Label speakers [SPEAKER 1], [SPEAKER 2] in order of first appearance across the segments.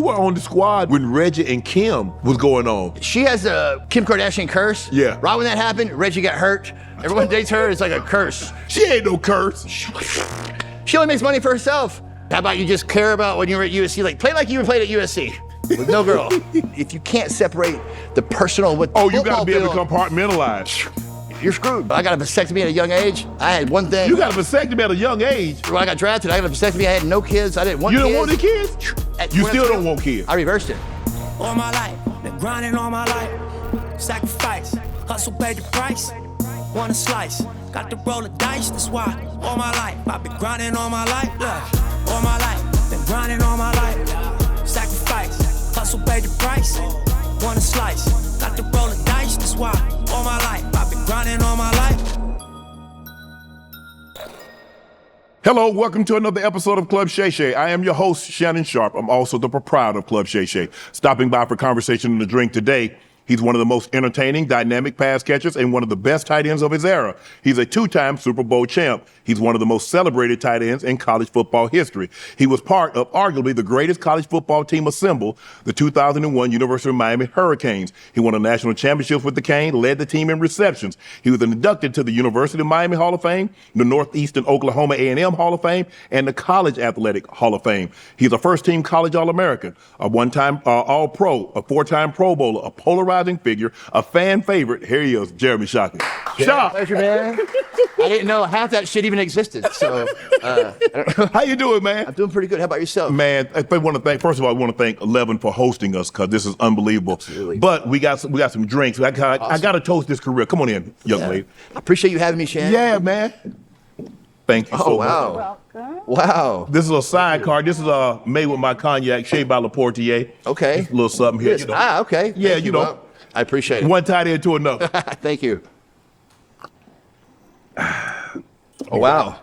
[SPEAKER 1] were on the squad when Reggie and Kim was going on.
[SPEAKER 2] She has a Kim Kardashian curse.
[SPEAKER 1] Yeah.
[SPEAKER 2] Right when that happened, Reggie got hurt. Everyone dates her, it's like a curse.
[SPEAKER 1] She ain't no curse.
[SPEAKER 2] She only makes money for herself. How about you just care about when you were at USC? Like, play like you played at USC with no girl. If you can't separate the personal with the
[SPEAKER 1] you gotta be able to compartmentalize.
[SPEAKER 2] You're screwed. I got a vasectomy at a young age. I had one thing.
[SPEAKER 1] You got a vasectomy at a young age?
[SPEAKER 2] When I got drafted, I got a vasectomy. I had no kids. I didn't want kids.
[SPEAKER 1] You don't want the kids? You still don't want kids?
[SPEAKER 2] I reversed it.
[SPEAKER 3] All my life, been grinding all my life. Sacrifice, hustle paid the price. Want a slice, got to roll the dice. That's why all my life, I've been grinding all my life. Look, all my life, been grinding all my life. Sacrifice, hustle paid the price. Want a slice, got to roll the dice. That's why all my life, I've been grinding all my life.
[SPEAKER 1] Hello, welcome to another episode of Club Shay Shay. I am your host, Shannon Sharp. I'm also the proprietor of Club Shay Shay. Stopping by for conversation and a drink today. He's one of the most entertaining, dynamic pass catchers and one of the best tight ends of his era. He's a two-time Super Bowl champ. He's one of the most celebrated tight ends in college football history. He was part of arguably the greatest college football team assembled, the 2001 University of Miami Hurricanes. He won a national championship with the Canes, led the team in receptions. He was inducted to the University of Miami Hall of Fame, the Northeastern Oklahoma A&M Hall of Fame, and the College Athletic Hall of Fame. He's a first-team college All-American, a one-time All-Pro, a four-time Pro Bowler, a polarizing figure, a fan favorite. Here he is, Jeremy Shockey.
[SPEAKER 2] Yeah, pleasure, man. I didn't know half that shit even existed. So,
[SPEAKER 1] how you doing, man?
[SPEAKER 2] I'm doing pretty good. How about yourself?
[SPEAKER 1] Man, I want to thank. First of all, I want to thank 11 for hosting us because this is unbelievable.
[SPEAKER 2] Absolutely.
[SPEAKER 1] But we got some drinks. I got to toast this career. Come on in, young lady.
[SPEAKER 2] I appreciate you having me, Shannon.
[SPEAKER 1] Yeah, man. Thank you so much.
[SPEAKER 2] Welcome. Wow.
[SPEAKER 1] This is a side card. This is made with my cognac, Shea by La Portier.
[SPEAKER 2] Okay.
[SPEAKER 1] Just a little something here. You know.
[SPEAKER 2] Okay.
[SPEAKER 1] Yeah,
[SPEAKER 2] Thank
[SPEAKER 1] you know.
[SPEAKER 2] Well, I appreciate it.
[SPEAKER 1] One tight end to another.
[SPEAKER 2] Thank you. Oh, wow.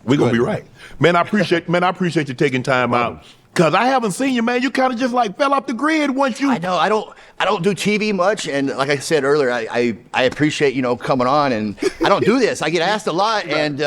[SPEAKER 1] We're going to be right. Man, I appreciate you taking time out. Because I haven't seen you, man. You kind of just like fell off the grid once you...
[SPEAKER 2] I know. I don't do TV much. And like I said earlier, I appreciate, coming on. And I don't do this. I get asked a lot. And,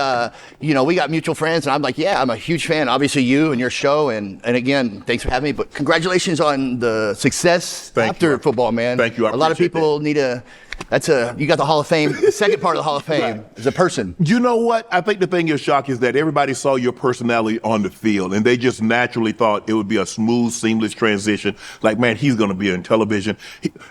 [SPEAKER 2] we got mutual friends. And I'm like, yeah, I'm a huge fan. Obviously, you and your show. And again, thanks for having me. But congratulations on the success after football, man.
[SPEAKER 1] Thank you.
[SPEAKER 2] A lot of people need a... you got the Hall of Fame. The second part of the Hall of Fame is a person.
[SPEAKER 1] You know what? I think the thing is, Shock, is that everybody saw your personality on the field, and they just naturally thought it would be a smooth, seamless transition. Like, man, he's going to be in television.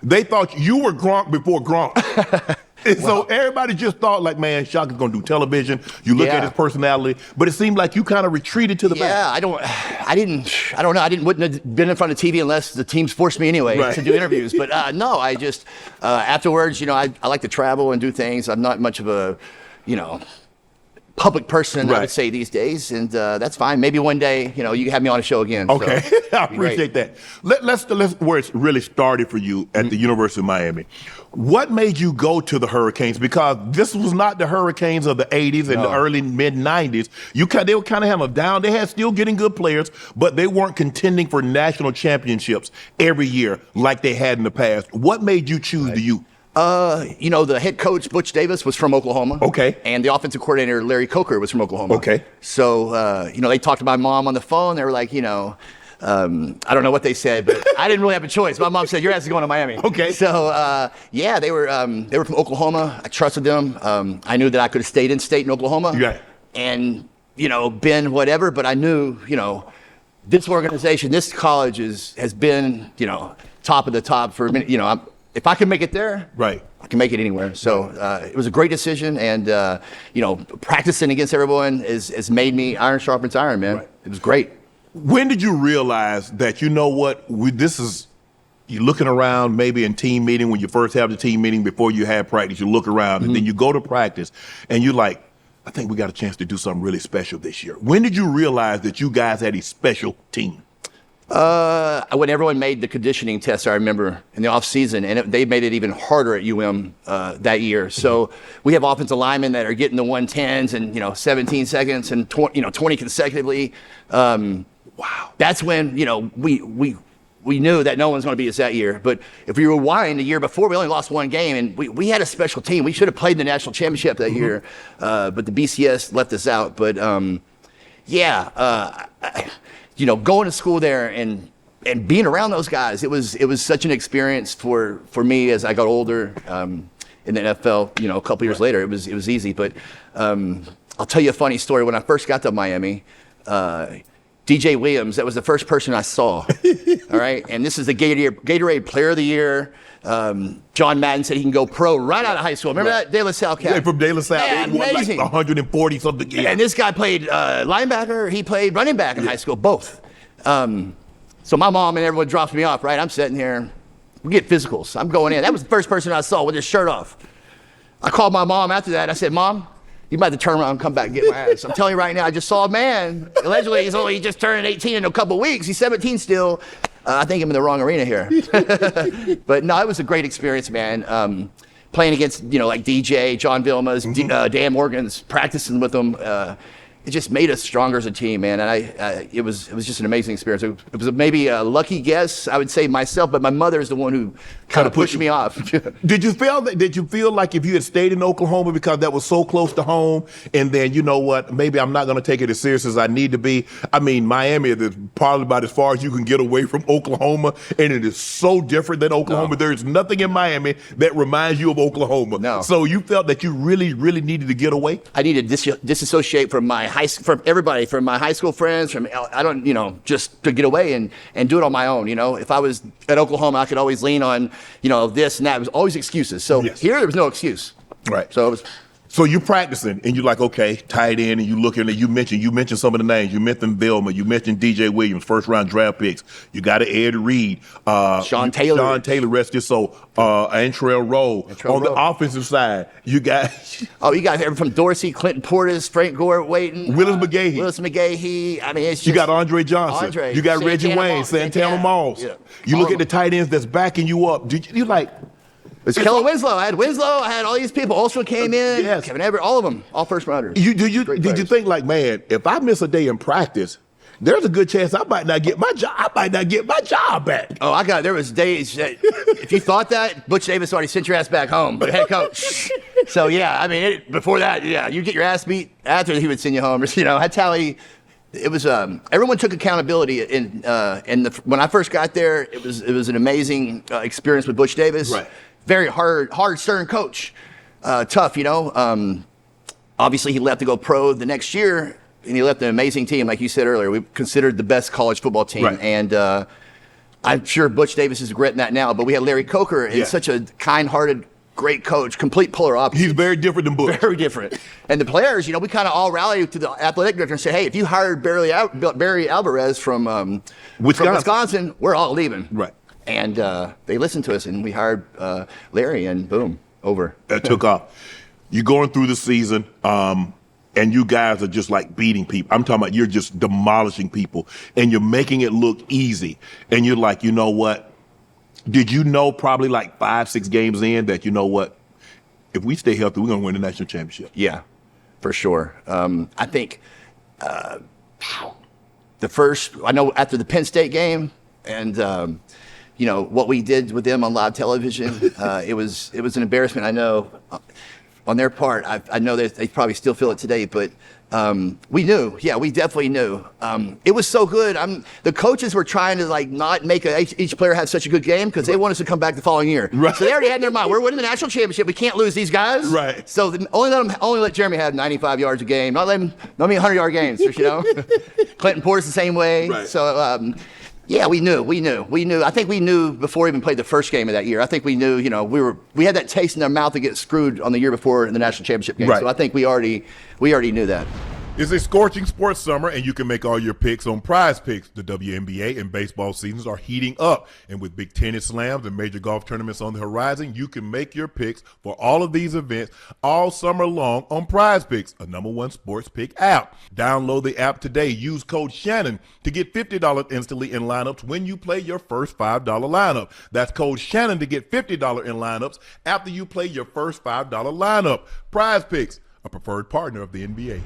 [SPEAKER 1] They thought you were Gronk before Gronk. And so everybody just thought, like, man, Shock is going to do television. You look at his personality, but it seemed like you kind of retreated to the back.
[SPEAKER 2] Yeah, I don't know. Wouldn't have been in front of TV unless the teams forced me anyway to do interviews. But no, I just, afterwards, I like to travel and do things. I'm not much of a, public person, I would say, these days. And that's fine. Maybe one day, you can have me on a show again.
[SPEAKER 1] Okay,
[SPEAKER 2] so,
[SPEAKER 1] I appreciate that. Let's where it really started for you at the University of Miami. What made you go to the Hurricanes? Because this was not the Hurricanes of the 80s and the early mid-90s. They were kind of having a down. They had still getting good players, but they weren't contending for national championships every year like they had in the past. What made you choose the U?
[SPEAKER 2] The head coach, Butch Davis, was from Oklahoma.
[SPEAKER 1] Okay.
[SPEAKER 2] And the offensive coordinator, Larry Coker, was from Oklahoma.
[SPEAKER 1] Okay.
[SPEAKER 2] So, they talked to my mom on the phone. They were like, I don't know what they said, but I didn't really have a choice. My mom said, your ass is going to Miami.
[SPEAKER 1] Okay.
[SPEAKER 2] So, they were from Oklahoma. I trusted them. I knew that I could have stayed in state in Oklahoma.
[SPEAKER 1] Yeah.
[SPEAKER 2] And, been whatever, but I knew, this organization, this college has been, top of the top for a minute, if I can make it there, I can make it anywhere. So it was a great decision, and practicing against everyone has made me iron sharpens iron, man. Right. It was great.
[SPEAKER 1] When did you realize that you're looking around maybe in team meeting when you first have the team meeting before you have practice, you look around and then you go to practice and you're like, I think we got a chance to do something really special this year. When did you realize that you guys had a special team?
[SPEAKER 2] When everyone made the conditioning test, I remember in the off season, and they made it even harder at UM that year. So we have offensive linemen that are getting the 110s and 17 seconds and 20 consecutively. Wow, that's when we knew that no one's going to beat us that year. But if we rewind the year before, we only lost one game, and we had a special team. We should have played in the national championship that year, but the BCS left us out. But going to school there and and being around those guys, it was such an experience for me as I got older. In the NFL, a couple years later, it was easy. But I'll tell you a funny story. When I first got to Miami, DJ Williams, that was the first person I saw. All right, and this is the Gatorade Player of the Year. John Madden said he can go pro right out of high school. Remember that? De La Salle cat.
[SPEAKER 1] Yeah, from De La Salle.
[SPEAKER 2] Yeah,
[SPEAKER 1] He won
[SPEAKER 2] amazing.
[SPEAKER 1] like 140 something. Yeah.
[SPEAKER 2] And this guy played linebacker. He played running back in high school, both. So my mom and everyone drops me off, right? I'm sitting here. We get physicals. I'm going in. That was the first person I saw with his shirt off. I called my mom after that. I said, Mom, you might have to turn around and come back and get my ass. I'm telling you right now, I just saw a man. Allegedly, he just turned 18 in a couple weeks. He's 17 still. I think I'm in the wrong arena here. But no, it was a great experience, man. Playing against, like DJ, John Vilma's, Dan Morgan's, practicing with them. It just made us stronger as a team, man. And it was just an amazing experience. It was maybe a lucky guess, I would say myself, but my mother is the one who kind of pushed me off.
[SPEAKER 1] Did you feel like if you had stayed in Oklahoma because that was so close to home, and then, you know what, maybe I'm not going to take it as serious as I need to be? I mean, Miami is probably about as far as you can get away from Oklahoma, and it is so different than Oklahoma. No. There's nothing in Miami that reminds you of Oklahoma.
[SPEAKER 2] No.
[SPEAKER 1] So you felt that you really, really needed to get away?
[SPEAKER 2] I needed to disassociate from from everybody, from my high school friends, just to get away and do it on my own. If I was at Oklahoma, I could always lean on, this and that. It was always excuses. So here there was no excuse.
[SPEAKER 1] Right.
[SPEAKER 2] So it was.
[SPEAKER 1] So you're practicing, and you're like, okay, tight end, and you look in, and you mentioned some of the names. You mentioned Vilma. You mentioned DJ Williams, first-round draft picks. You got Ed Reed.
[SPEAKER 2] Sean Taylor,
[SPEAKER 1] rest his soul. Antrell Rowe. The offensive side, you got...
[SPEAKER 2] you got everyone from Dorsey, Clinton Portis, Frank Gore, Waiting.
[SPEAKER 1] Willis McGahee.
[SPEAKER 2] I mean, it's just...
[SPEAKER 1] You got Andre Johnson. You got Reggie Wayne, Santana Moss. Yeah. You look at the tight ends that's backing you up. You like...
[SPEAKER 2] It's Kellen Winslow. I had all these people. Ulster came in.
[SPEAKER 1] Yes.
[SPEAKER 2] Kevin Everett, all of them, all first rounders.
[SPEAKER 1] Did you think like, man, if I miss a day in practice, there's a good chance I might not get my job back.
[SPEAKER 2] Oh, there was days that if you thought that, Butch Davis already sent your ass back home, but head coach. So yeah, I mean, before that, yeah, you get your ass beat after he would send you home. That's how he. It was everyone took accountability, and when I first got there, it was an amazing experience with Butch Davis.
[SPEAKER 1] Right.
[SPEAKER 2] Very hard, stern coach, tough. Obviously he left to go pro the next year, and he left an amazing team, like you said earlier. We considered the best college football team,
[SPEAKER 1] right.
[SPEAKER 2] And I'm sure Butch Davis is regretting that now. But we had Larry Coker, and such a kind-hearted, great coach, complete polar opposite.
[SPEAKER 1] He's very different than Butch.
[SPEAKER 2] Very different. And the players, we kind of all rallied to the athletic director and said, hey, if you hired Barry Alvarez from Wisconsin, we're all leaving.
[SPEAKER 1] Right.
[SPEAKER 2] And they listened to us, and we hired Larry, and boom, over.
[SPEAKER 1] That took off. You're going through the season, and you guys are just like beating people. I'm talking about you're just demolishing people, and you're making it look easy. And you're like, you know what? Did you know probably like 5-6 games in that, you know what? If we stay healthy, we're going to win the national championship?
[SPEAKER 2] Yeah, for sure. I think I know after the Penn State game, and what we did with them on live television, it was an embarrassment. I know on their part. I know that they probably still feel it today, but we knew. Yeah, we definitely knew. It was so good. The coaches were trying to not make each player have such a good game because they want us to come back the following year.
[SPEAKER 1] Right.
[SPEAKER 2] So they already had in their mind, we're winning the national championship. We can't lose these guys.
[SPEAKER 1] Right.
[SPEAKER 2] So only let Jeremy have 95 yards a game. Not 100-yard games. Clinton Portis the same way.
[SPEAKER 1] Right.
[SPEAKER 2] So. Yeah, we knew. I think we knew before we even played the first game of that year. I think we knew, we had that taste in our mouth to get screwed on the year before in the national championship game.
[SPEAKER 1] Right.
[SPEAKER 2] So I think we already knew that.
[SPEAKER 1] It's a scorching sports summer, and you can make all your picks on Prize Picks. The WNBA and baseball seasons are heating up, and with big tennis slams and major golf tournaments on the horizon, you can make your picks for all of these events all summer long on Prize Picks, a #1 sports pick app. Download the app today. Use code Shannon to get $50 instantly in lineups when you play your first $5 lineup. That's code Shannon to get $50 in lineups after you play your first $5 lineup. Prize Picks, a preferred partner of the NBA.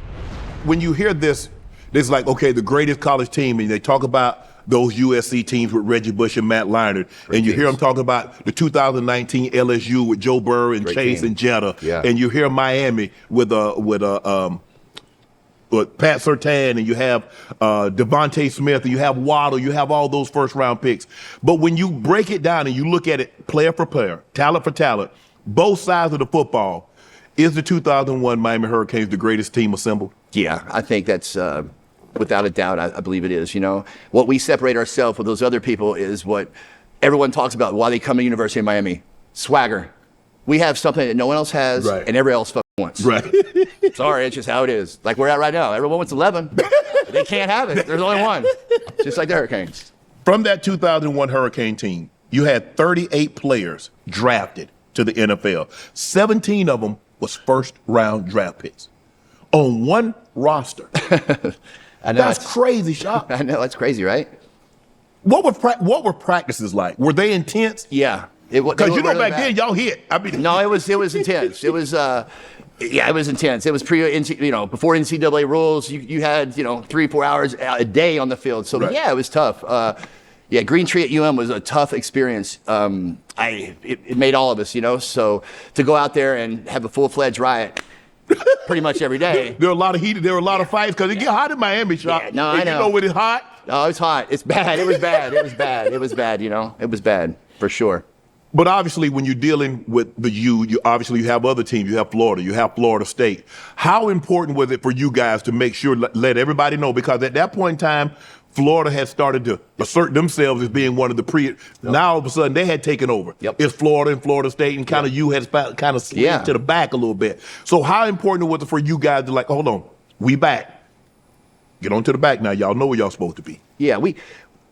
[SPEAKER 1] When you hear this, it's like, okay, the greatest college team, and they talk about those USC teams with Reggie Bush and Matt Leinart, and you hear them talk about the 2019 LSU with Joe Burrow and Chase and Jetta, and you hear Miami with Pat Surtain, and you have Devontae Smith, and you have Waddle, you have all those first-round picks. But when you break it down and you look at it player for player, talent for talent, both sides of the football, is the 2001 Miami Hurricanes the greatest team assembled?
[SPEAKER 2] Yeah, I think that's without a doubt. I believe it is. You know, what we separate ourselves with those other people is what everyone talks about. Why they come to University of Miami? Swagger. We have something that no one else has,
[SPEAKER 1] right,
[SPEAKER 2] and everybody else wants.
[SPEAKER 1] Right.
[SPEAKER 2] Sorry, it's just how it is. Like we're at right now. Everyone wants 11. They can't have it. There's only one. Just like the Hurricanes.
[SPEAKER 1] From that 2001 Hurricane team, you had 38 players drafted to the NFL. 17 of them was first-round draft picks on one roster.
[SPEAKER 2] I know,
[SPEAKER 1] that's crazy, Shock.
[SPEAKER 2] I know, that's crazy, right?
[SPEAKER 1] What were practices like? Were they intense?
[SPEAKER 2] Yeah.
[SPEAKER 1] Because you know back then y'all hit. I mean,
[SPEAKER 2] no, it was intense. It was it was intense. It was before NCAA rules. You had 3-4 hours a day on the field. So right, yeah, it was tough. Green Tree at UM was a tough experience. It made all of us, So to go out there and have a full-fledged riot pretty much every day.
[SPEAKER 1] There were a lot of heat. There were a lot of fights because it get hot in Miami, Shock.
[SPEAKER 2] Yeah, no, I know.
[SPEAKER 1] You know when it's hot?
[SPEAKER 2] Oh, it's hot. It's bad. It was bad. It was bad. It was bad. It was bad for sure.
[SPEAKER 1] But obviously, when you're dealing with the you obviously have other teams. You have Florida. You have Florida State. How important was it for you guys to make sure, let everybody know? Because at that point in time, Florida had started to assert themselves as being one of the Now, all of a sudden, they had taken over.
[SPEAKER 2] Yep.
[SPEAKER 1] It's Florida and Florida State, and kind of you had kind of slid to the back a little bit. So how important was it for you guys to hold on, we back. Get on to the back now. Y'all know where y'all supposed to be.
[SPEAKER 2] Yeah,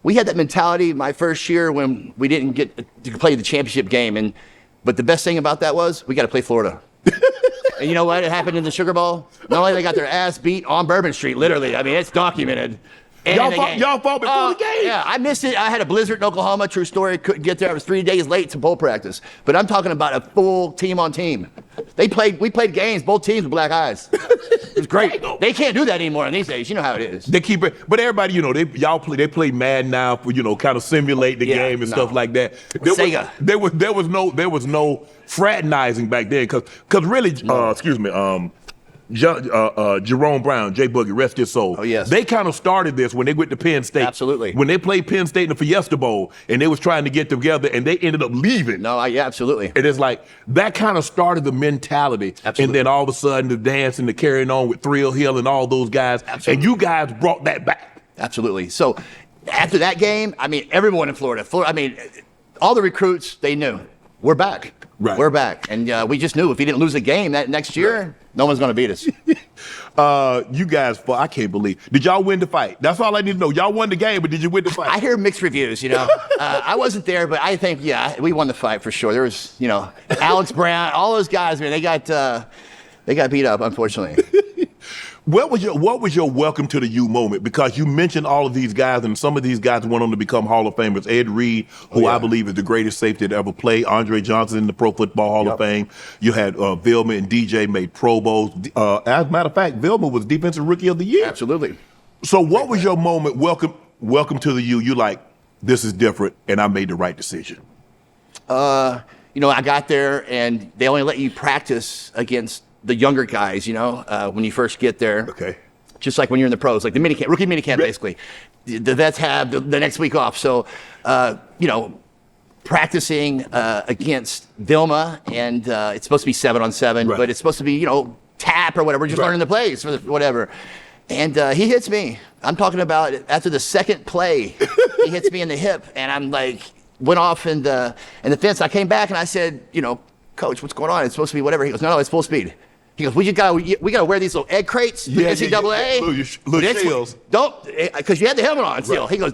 [SPEAKER 2] we had that mentality my first year when we didn't get to play the championship game. But the best thing about that was we got to play Florida. And you know what? It happened in the Sugar Bowl. Not only they got their ass beat on Bourbon Street, literally. I mean, it's documented.
[SPEAKER 1] Y'all fought before the game.
[SPEAKER 2] Yeah, I missed it. I had a blizzard in Oklahoma. True story. Couldn't get there. I was 3 days late to bowl practice. But I'm talking about a full team on team. We played games, both teams with black eyes. It was great. They can't do that anymore in these days. You know how it is.
[SPEAKER 1] They keep it, but everybody, they play mad now for kind of simulate the game and stuff like that.
[SPEAKER 2] Sega.
[SPEAKER 1] There was no fraternizing back then because really, Jerome Brown, Jay Boogie, rest his soul.
[SPEAKER 2] Oh, yes.
[SPEAKER 1] They kind of started this when they went to Penn State.
[SPEAKER 2] Absolutely.
[SPEAKER 1] When they played Penn State in the Fiesta Bowl and they was trying to get together and they ended up leaving.
[SPEAKER 2] No, absolutely.
[SPEAKER 1] And it's like that kind of started the mentality.
[SPEAKER 2] Absolutely.
[SPEAKER 1] And then all of a sudden the dance and the carrying on with Thrill Hill and all those guys.
[SPEAKER 2] Absolutely.
[SPEAKER 1] And you guys brought that back.
[SPEAKER 2] Absolutely. So after that game, everyone in Florida, all the recruits, they knew we're back.
[SPEAKER 1] Right.
[SPEAKER 2] We're back. And we just knew if we didn't lose a game that next year, no one's going to beat us.
[SPEAKER 1] You guys, I can't believe. Did y'all win the fight? That's all I need to know. Y'all won the game, but did you win the fight?
[SPEAKER 2] I hear mixed reviews, I wasn't there, but I think, we won the fight for sure. There was, Alex Brown, all those guys, man, they got beat up, unfortunately.
[SPEAKER 1] What was your welcome to the U moment? Because you mentioned all of these guys, and some of these guys went on to become Hall of Famers. Ed Reed, who I believe is the greatest safety to ever play. Andre Johnson in the Pro Football Hall of Fame. You had Vilma and DJ made Pro Bowls. As a matter of fact, Vilma was Defensive Rookie of the Year.
[SPEAKER 2] Absolutely.
[SPEAKER 1] So what was your moment? Welcome to the U. You like, this is different, and I made the right decision.
[SPEAKER 2] I got there, and they only let you practice against the younger guys, when you first get there.
[SPEAKER 1] Okay.
[SPEAKER 2] Just like when you're in the pros, like the minicamp, rookie minicamp, basically. The vets have the next week off. So, practicing against Vilma, and it's supposed to be 7-on-7, but it's supposed to be, tap or whatever. We're just learning the plays for whatever. And he hits me. I'm talking about after the second play, he hits me in the hip, and I'm like, went off in the fence. I came back and I said, Coach, what's going on? It's supposed to be whatever. He goes, no, it's full speed. He goes, we gotta wear these little egg crates, NCAA.
[SPEAKER 1] Little shells.
[SPEAKER 2] Don't, because you had the helmet on still. Right. He goes,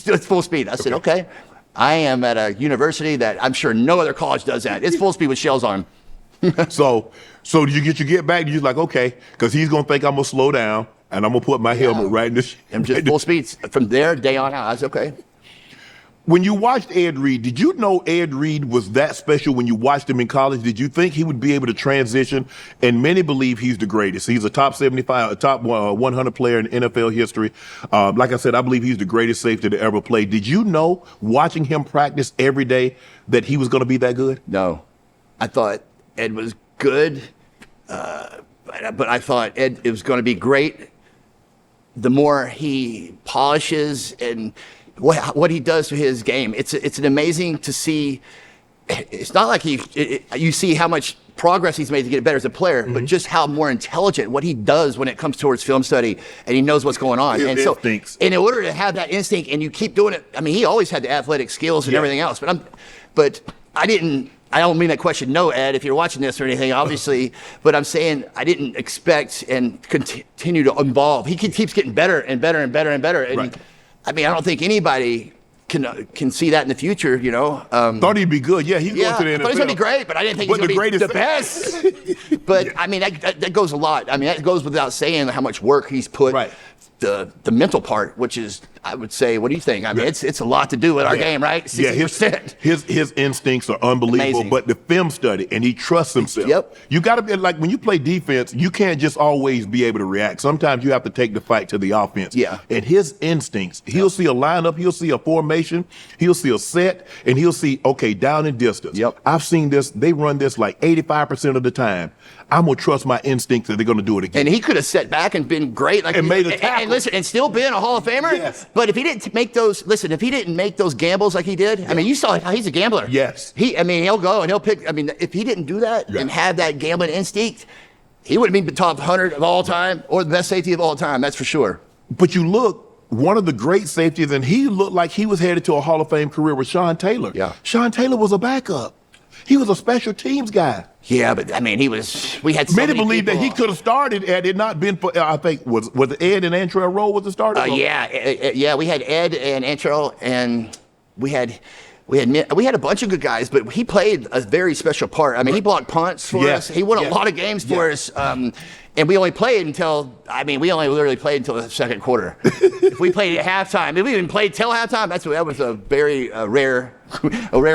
[SPEAKER 2] it's full speed. I said, okay. I am at a university that I'm sure no other college does that. It's full speed with shells on.
[SPEAKER 1] So did you get back? You're like, okay, because he's gonna think I'm gonna slow down and I'm gonna put my helmet right in this.
[SPEAKER 2] I'm just full speed from there, day on out. I said, okay.
[SPEAKER 1] When you watched Ed Reed, did you know Ed Reed was that special when you watched him in college? Did you think he would be able to transition? And many believe he's the greatest. He's a top 75, a top 100 player in NFL history. Like I said, I believe he's the greatest safety to ever play. Did you know, watching him practice every day, that he was going to be that good?
[SPEAKER 2] No. I thought Ed was good. but I thought Ed, it was going to be great. The more he polishes and what he does to his game, it's an amazing to see. It's not like you see how much progress he's made to get better as a player, but just how more intelligent what he does when it comes towards film study, and he knows what's going on. And so, and in order to have that instinct, and you keep doing it, I mean, he always had the athletic skills and everything else. But I don't mean that question, no, Ed, if you're watching this or anything, obviously, but I'm saying I didn't expect and continue to evolve. He keeps getting better and better and better and better. And I mean, I don't think anybody can see that in the future, you know.
[SPEAKER 1] Thought he'd be good. Yeah, he's going to the NFL.
[SPEAKER 2] But he's going to be great, but I didn't think he's going to be the best. But, I mean, that goes a lot. I mean, that goes without saying how much work he's put. The mental part, which is, I would say, what do you think? I mean, it's a lot to do with our game, right? 60%.
[SPEAKER 1] His instincts are unbelievable. Amazing. But the film study, and he trusts himself. You got to be, like, when you play defense, you can't just always be able to react. Sometimes you have to take the fight to the offense. And his instincts, he'll see a lineup, he'll see a formation, he'll see a set, and he'll see, okay, down and distance. I've seen this. They run this like 85% of the time. I'm going to trust my instincts that they're going to do it again.
[SPEAKER 2] And he could have set back and been great. Like,
[SPEAKER 1] and made a tackle.
[SPEAKER 2] And listen, and still been a Hall of Famer. But if he didn't make those, if he didn't make those gambles like he did, I mean, you saw how he's a gambler. He'll go and he'll pick. I mean, if he didn't do that and have that gambling instinct, he wouldn't be the top 100 of all time or the best safety of all time. That's for sure.
[SPEAKER 1] But you look, one of the great safeties, and he looked like he was headed to a Hall of Fame career with Sean Taylor. Sean Taylor was a backup. He was a special teams guy.
[SPEAKER 2] Yeah, but I mean, we had so many
[SPEAKER 1] believe that he could have started had it not been for, I think, was it Ed and Antrell Rowe was the starter?
[SPEAKER 2] Yeah, we had Ed and Antrell, and we had a bunch of good guys, but he played a very special part. I mean, he blocked punts for us. He won a lot of games for us. And we only played until the second quarter. If we played at halftime, if we even played till halftime, that was a very rare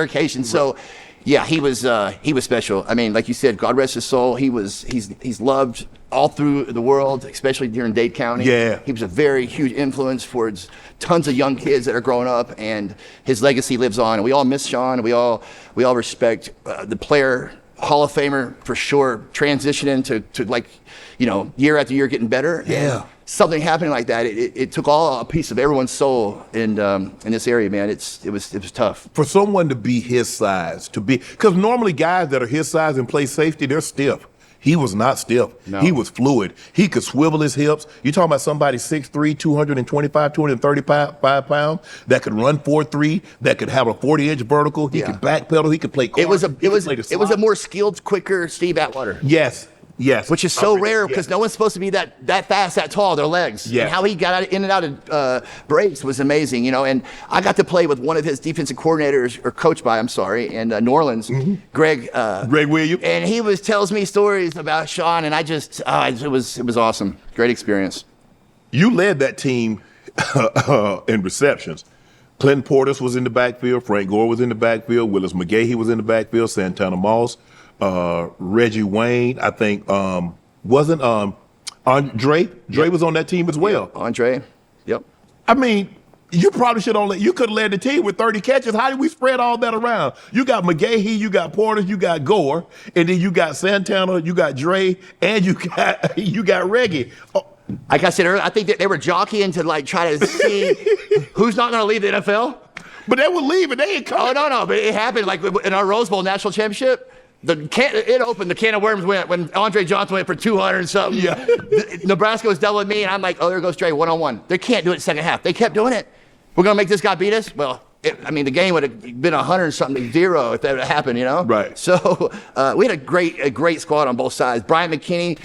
[SPEAKER 2] occasion. So. Yeah, he was special. I mean, like you said, God rest his soul. He's loved all through the world, especially during Dade County. He was a very huge influence for tons of young kids that are growing up, and his legacy lives on. And we all miss Sean. We all respect the player, Hall of Famer for sure, transitioning to like, you know, year after year getting better. And something happening like that, it took a piece of everyone's soul in this area, man. It was tough.
[SPEAKER 1] For someone to be his size, because normally guys that are his size and play safety, they're stiff. He was not stiff. No. He was fluid. He could swivel his hips. You're talking about somebody 6'3", 225, 235 pounds that could run 4.3, that could have a 40-inch vertical. He could backpedal. He could play corner.
[SPEAKER 2] It was a more skilled, quicker Steve Atwater.
[SPEAKER 1] Yes.
[SPEAKER 2] Which is so rare because no one's supposed to be that fast, that tall, their legs. And how he got in and out of breaks was amazing, you know. And I got to play with one of his defensive coordinators, or coached by, in New Orleans, Greg
[SPEAKER 1] Williams.
[SPEAKER 2] And he tells me stories about Sean, and I just, it was awesome. Great experience.
[SPEAKER 1] You led that team in receptions. Clinton Portis was in the backfield. Frank Gore was in the backfield. Willis McGahee was in the backfield. Santana Moss. Reggie Wayne, I think, wasn't Andre? Dre was on that team as well.
[SPEAKER 2] Andre, yep.
[SPEAKER 1] I mean, you probably you could have led the team with 30 catches. How did we spread all that around? You got McGahee, you got Portis, you got Gore, and then you got Santana, you got Dre, and you got Reggie. Oh.
[SPEAKER 2] Like I said earlier, I think that they were jockeying to like try to see who's not going to leave the NFL.
[SPEAKER 1] But they would leave, and they ain't coming.
[SPEAKER 2] Oh, no, but it happened like in our Rose Bowl national championship. It opened, the can of worms went when Andre Johnson went for 200 and something. Nebraska was doubling me, and I'm like, oh, there goes Dre, one-on-one. They can't do it second half. They kept doing it. We're going to make this guy beat us? Well, the game would have been 100-something to 0 if that would have happened, you know?
[SPEAKER 1] Right.
[SPEAKER 2] So we had a great squad on both sides. Bryant McKinnie,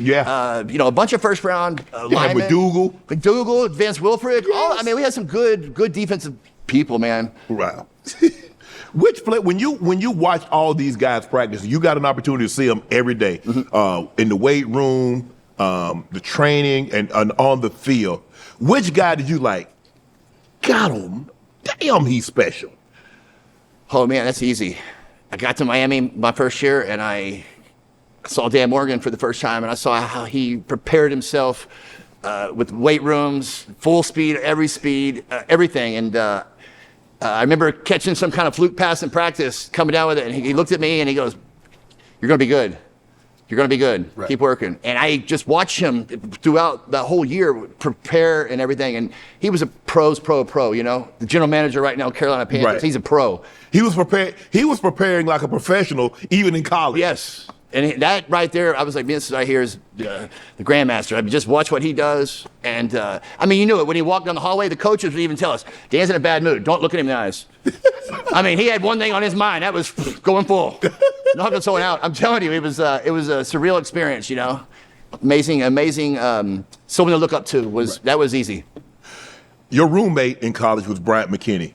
[SPEAKER 2] a bunch of first-round linemen. McDougal, Vince Wilfred.
[SPEAKER 1] Yes.
[SPEAKER 2] We had some good defensive people, man.
[SPEAKER 1] Wow. Which play, when you watch all these guys practice, you got an opportunity to see them every day in the weight room, the training, and on the field. Which guy did you like? Got him. Damn, he's special.
[SPEAKER 2] Oh, man, that's easy. I got to Miami my first year, and I saw Dan Morgan for the first time, and I saw how he prepared himself with weight rooms, full speed, everything. And I remember catching some kind of fluke pass in practice, coming down with it, and he looked at me and he goes, "You're going to be good." You're going to be good.
[SPEAKER 1] Right.
[SPEAKER 2] Keep working. And I just watched him throughout the whole year prepare and everything. And he was a pro, you know. The general manager right now, Carolina Panthers,
[SPEAKER 1] Right.
[SPEAKER 2] he's a pro.
[SPEAKER 1] He was prepared. He was preparing like a professional, even in college.
[SPEAKER 2] Yes. And that right there, I was like, this right here is the grandmaster. I mean, just watch what he does. And, I mean, you knew it. When he walked down the hallway, the coaches would even tell us, Dan's in a bad mood. Don't look at him in the eyes. I mean, he had one thing on his mind. That was going full. Knocking someone out. I'm telling you, it was a surreal experience, you know. Amazing, someone to look up to. That was easy.
[SPEAKER 1] Your roommate in college was Bryant McKinnie.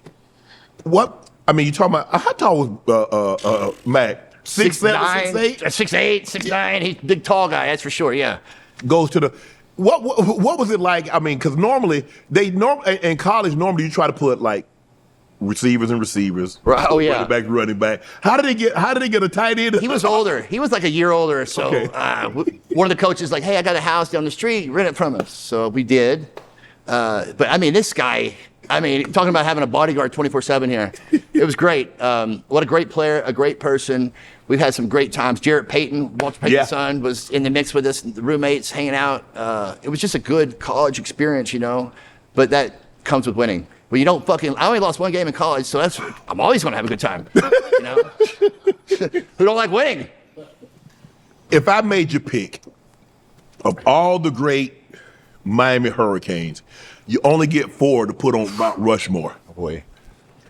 [SPEAKER 1] What? I mean, you talking about, how tall was Mac? 6'7", 6'8"?
[SPEAKER 2] 6'8", 6'9". He's a big, tall guy, that's for sure, yeah.
[SPEAKER 1] Goes to the, what was it like? I mean, because normally, in college, normally you try to put like receivers and receivers.
[SPEAKER 2] Right. Oh, yeah.
[SPEAKER 1] Running back. How did they get a tight end?
[SPEAKER 2] He was older. He was like a year older or so.
[SPEAKER 1] Okay.
[SPEAKER 2] One of the coaches like, hey, I got a house down the street. Rent it from us. So we did. But, I mean, this guy, talking about having a bodyguard 24/7 here. It was great. What a great player, a great person. We've had some great times. Jarrett Payton, Walter Payton's son, was in the mix with us, the roommates hanging out. It was just a good college experience, you know. But that comes with winning. Well, you don't I only lost one game in college, so I'm always going to have a good time. You know? Who don't like winning?
[SPEAKER 1] If I made you pick of all the great Miami Hurricanes, you only get 4 to put on Mount Rushmore.
[SPEAKER 2] Oh, boy.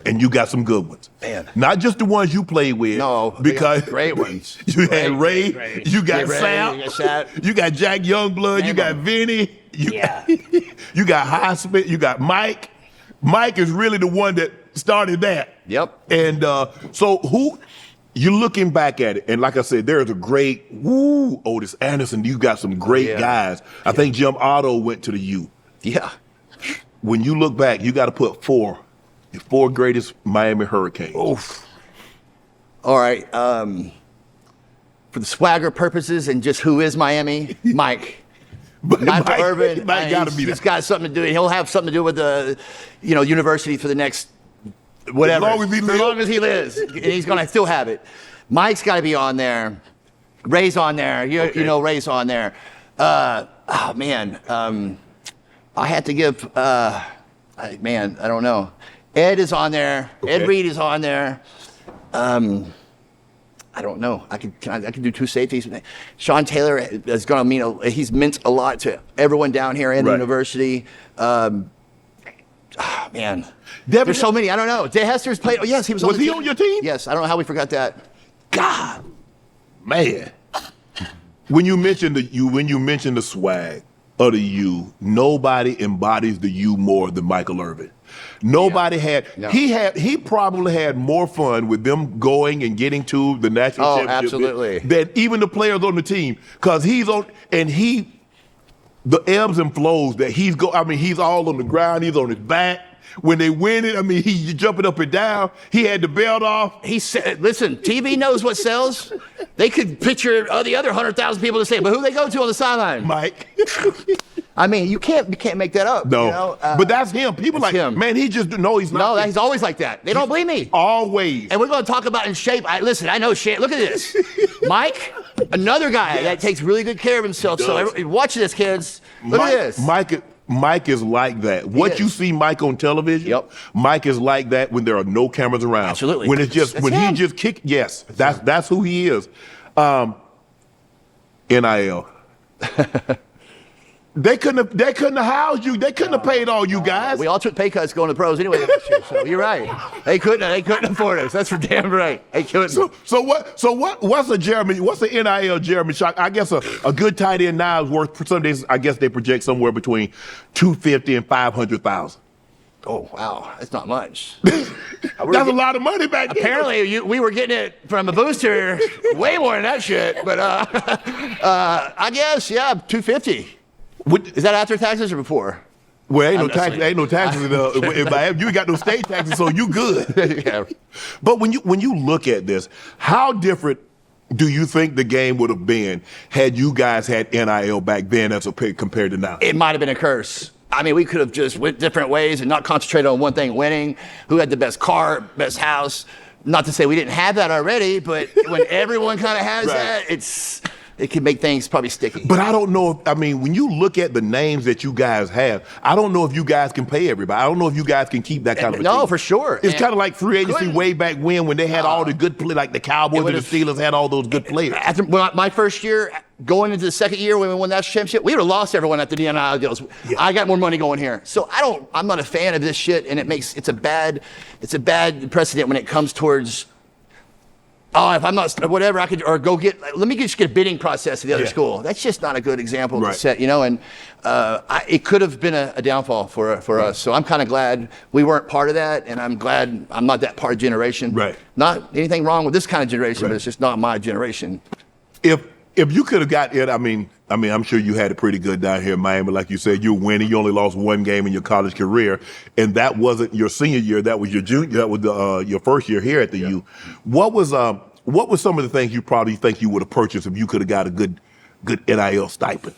[SPEAKER 1] And you got some good ones.
[SPEAKER 2] Man.
[SPEAKER 1] Not just the ones you played with.
[SPEAKER 2] No,
[SPEAKER 1] because
[SPEAKER 2] great ones.
[SPEAKER 1] You had Ray,
[SPEAKER 2] Great.
[SPEAKER 1] you got
[SPEAKER 2] Ray,
[SPEAKER 1] Sam,
[SPEAKER 2] you got Sap.
[SPEAKER 1] you got Jack Youngblood, you
[SPEAKER 2] Name
[SPEAKER 1] got
[SPEAKER 2] 'em.
[SPEAKER 1] Vinny, you got Highsmith, you got Mike. Mike is really the one that started that.
[SPEAKER 2] Yep.
[SPEAKER 1] And so you're looking back at it, and like I said, there's a great, Otis Anderson, you got some great guys. I think Jim Otto went to the U.
[SPEAKER 2] Yeah.
[SPEAKER 1] When you look back, you got to put the 4 greatest Miami Hurricanes.
[SPEAKER 2] Oof. All right. For the swagger purposes and just who is Miami, Mike. Not for Urban.
[SPEAKER 1] Mike gotta be
[SPEAKER 2] He's
[SPEAKER 1] there.
[SPEAKER 2] got something to do. He'll have something to do with the, university for the next whatever.
[SPEAKER 1] As long as he lives.
[SPEAKER 2] As long as he lives, and he's gonna still have it. Mike's got to be on there. Ray's on there. You know Ray's on there. Oh man, I had to give. I don't know. Ed is on there.
[SPEAKER 1] Okay.
[SPEAKER 2] Ed Reed is on there. I don't know. I can do 2 safeties. Sean Taylor is going to mean he's meant a lot to everyone down here in the university. Man, there's so many. I don't know. Jay Hester's played. Oh yes, he was.
[SPEAKER 1] Was he on your team?
[SPEAKER 2] Yes. I don't know how we forgot that.
[SPEAKER 1] God, man. When you mentioned the swag of the U, nobody embodies the U more than Michael Irvin. Nobody had.
[SPEAKER 2] No.
[SPEAKER 1] He probably had more fun with them going and getting to the national championship
[SPEAKER 2] absolutely.
[SPEAKER 1] than even the players on the team, because he's on and the ebbs and flows that he's all on the ground. He's on his back. When they win it, he's jumping up and down. He had the belt off.
[SPEAKER 2] He said, listen, TV knows what sells. They could picture the other 100,000 people to say, but who they go to on the sideline?
[SPEAKER 1] Mike.
[SPEAKER 2] You can't make that up.
[SPEAKER 1] No,
[SPEAKER 2] you know?
[SPEAKER 1] but that's him. People like,
[SPEAKER 2] him.
[SPEAKER 1] man, he's just, no, he's not.
[SPEAKER 2] No, he's always like that. They don't believe me.
[SPEAKER 1] Always.
[SPEAKER 2] And we're going to talk about in shape. Listen, I know shape. Look at this. Mike, another guy that takes really good care of himself. So watch this, kids. Look at this.
[SPEAKER 1] Mike is like that. What you see Mike on television, Mike is like that when there are no cameras around.
[SPEAKER 2] Absolutely.
[SPEAKER 1] When it's just,
[SPEAKER 2] That's him.
[SPEAKER 1] he just kick, yes, that's who he is. NIL. They couldn't have housed you. They couldn't have paid all you guys.
[SPEAKER 2] We all took pay cuts going to the pros anyway this year, so you're right. They couldn't afford us. That's for damn right. They couldn't.
[SPEAKER 1] What's a NIL Jeremy Shockey? I guess a good tight end now is worth, for some days, I guess they project somewhere between $250,000 and $500,000.
[SPEAKER 2] Oh wow, that's not much.
[SPEAKER 1] That's a lot of money back then.
[SPEAKER 2] Apparently, we were getting it from a booster way more than that shit. But I guess $250. Is that after taxes or before?
[SPEAKER 1] Well, ain't no taxes in Miami. You ain't got no state taxes, so you good.
[SPEAKER 2] Yeah.
[SPEAKER 1] But when you look at this, how different do you think the game would have been had you guys had NIL back then compared to now?
[SPEAKER 2] It might have been a curse. We could have just went different ways and not concentrated on one thing, winning. Who had the best car, best house? Not to say we didn't have that already, but when everyone kind of has that, it can make things probably sticky.
[SPEAKER 1] But I don't know if, I mean, when you look at the names that you guys have, I don't know if you guys can pay everybody. I don't know if you guys can keep that kind of a
[SPEAKER 2] No,
[SPEAKER 1] team.
[SPEAKER 2] for sure.
[SPEAKER 1] It's kind of like free agency way back when they had all the good play, like the Cowboys and the Steelers had all those good players.
[SPEAKER 2] After my first year, going into the second year when we won that championship, we would have lost everyone at the NIL deals. Yeah. I got more money going here. So I'm not a fan of this shit, and it's a bad precedent when it comes towards, if I'm not, whatever, I could, or let me just get a bidding process to the other school. That's just not a good example to set, and it could have been a downfall for us. So I'm kind of glad we weren't part of that, and I'm glad I'm not that part of the generation.
[SPEAKER 1] Right.
[SPEAKER 2] Not anything wrong with this kind of generation, but it's just not my generation.
[SPEAKER 1] If you could have got it, I mean, I'm sure you had it pretty good down here in Miami. Like you said, you were winning. You only lost one game in your college career, and that wasn't your senior year. That was your junior. That was your first year here at the U. What was some of the things you probably think you would have purchased if you could have got a good NIL stipend?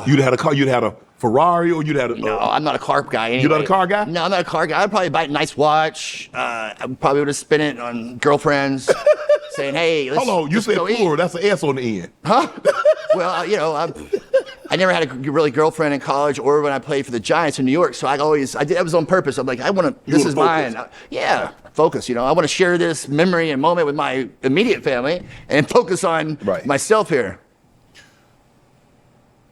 [SPEAKER 1] You'd had a car. You'd had a Ferrari, or you'd had a.
[SPEAKER 2] No, I'm not a car guy. Anyway.
[SPEAKER 1] You're not a car guy?
[SPEAKER 2] No, I'm not a car guy. I'd probably buy a nice watch. I probably would have spent it on girlfriends, saying, "Hey, let's
[SPEAKER 1] hold on." You said poor. That's an S on the end.
[SPEAKER 2] Huh? Well, I never had a really girlfriend in college or when I played for the Giants in New York. So I did that was on purpose. I'm like, I want to. This is mine. Focus. I want to share this memory and moment with my immediate family and focus on myself here.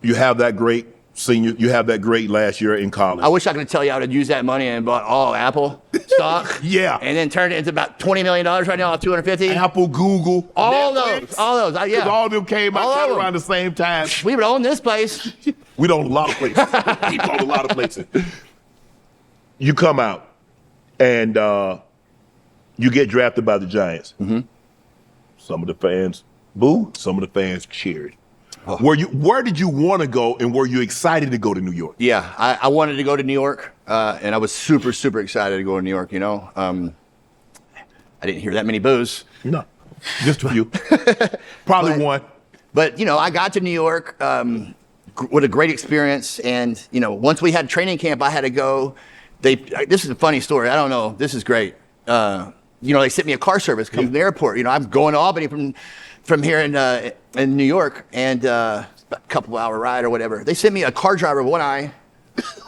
[SPEAKER 1] You have that great senior. You have that great last year in college.
[SPEAKER 2] I wish I could tell you I would have used that money and bought all Apple stock.
[SPEAKER 1] Yeah.
[SPEAKER 2] And then turned it into about $20 million right now, 250.
[SPEAKER 1] Apple, Google,
[SPEAKER 2] all
[SPEAKER 1] Netflix.
[SPEAKER 2] those. Yeah.
[SPEAKER 1] All of them came out kind of around the same time.
[SPEAKER 2] We would own this place.
[SPEAKER 1] We own a lot of places. We own a lot of places. You come out and you get drafted by the Giants. Mm-hmm. Some of the fans booed. Some of the fans cheered. Where did you want to go, and were you excited to go to New York?
[SPEAKER 2] Yeah, I wanted to go to New York, and I was super, super excited to go to New York, I didn't hear that many boos.
[SPEAKER 1] No, just a few. Probably one.
[SPEAKER 2] But, I got to New York, what a great experience, and, once we had training camp, I had to go. This is a funny story. I don't know. This is great. They sent me a car service coming to the airport. I'm going to Albany from here in New York, and a couple hour ride or whatever. They sent me a car driver with one eye,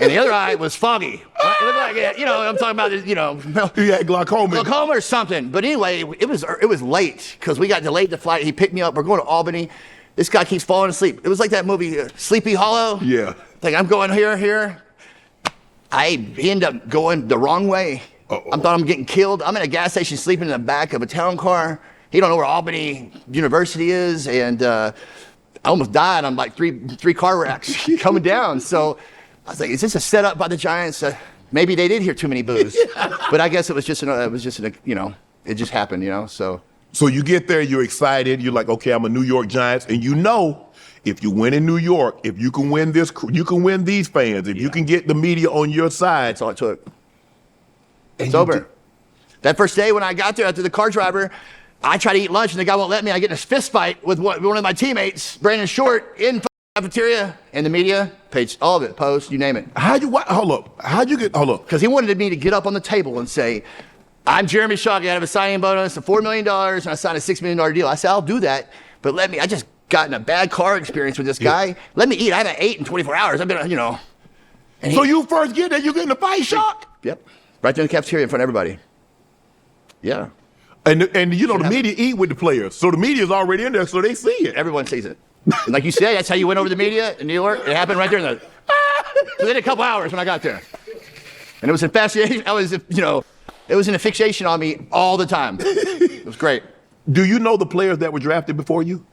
[SPEAKER 2] and the other eye was foggy. It looked like, I'm talking about,
[SPEAKER 1] He had glaucoma.
[SPEAKER 2] Glaucoma or something. But anyway, it was late because we got delayed the flight. He picked me up. We're going to Albany. This guy keeps falling asleep. It was like that movie, Sleepy Hollow.
[SPEAKER 1] Yeah.
[SPEAKER 2] Like, I'm going here. I end up going the wrong way. I thought I'm getting killed. I'm in a gas station sleeping in the back of a town car. He don't know where Albany University is, and I almost died on like three car wrecks coming down. So I was like, "Is this a setup by the Giants? Maybe they did hear too many boos." But I guess it just happened,
[SPEAKER 1] So you get there, you're excited. You're like, "Okay, I'm a New York Giants," and if you win in New York, if you can win this, you can win these fans. If you can get the media on your side,
[SPEAKER 2] that's all it took. It's over. That first day when I got there after the car driver, I try to eat lunch, and the guy won't let me. I get in a fist fight with one of my teammates, Brandon Short, in the cafeteria, and the media, page, all of it, post, you name it.
[SPEAKER 1] Hold up.
[SPEAKER 2] Because he wanted me to get up on the table and say, "I'm Jeremy Shockey. I have a signing bonus of $4 million, and I signed a $6 million deal." I said, "I'll do that, but I just got in a bad car experience with this guy. Yeah. Let me eat. I haven't ate in 24 hours. I've been, And
[SPEAKER 1] so you first get there, you get in a fight, Shock?
[SPEAKER 2] Yep. Right there in the cafeteria in front of everybody. Yeah.
[SPEAKER 1] And the media eat with the players. So the media's already in there, so they see it.
[SPEAKER 2] Everyone sees it. And like you said, that's how you win over the media in New York. It happened right there within a couple hours when I got there. And it was an fascination. It was an fixation on me all the time. It was great.
[SPEAKER 1] Do you know the players that were drafted before you?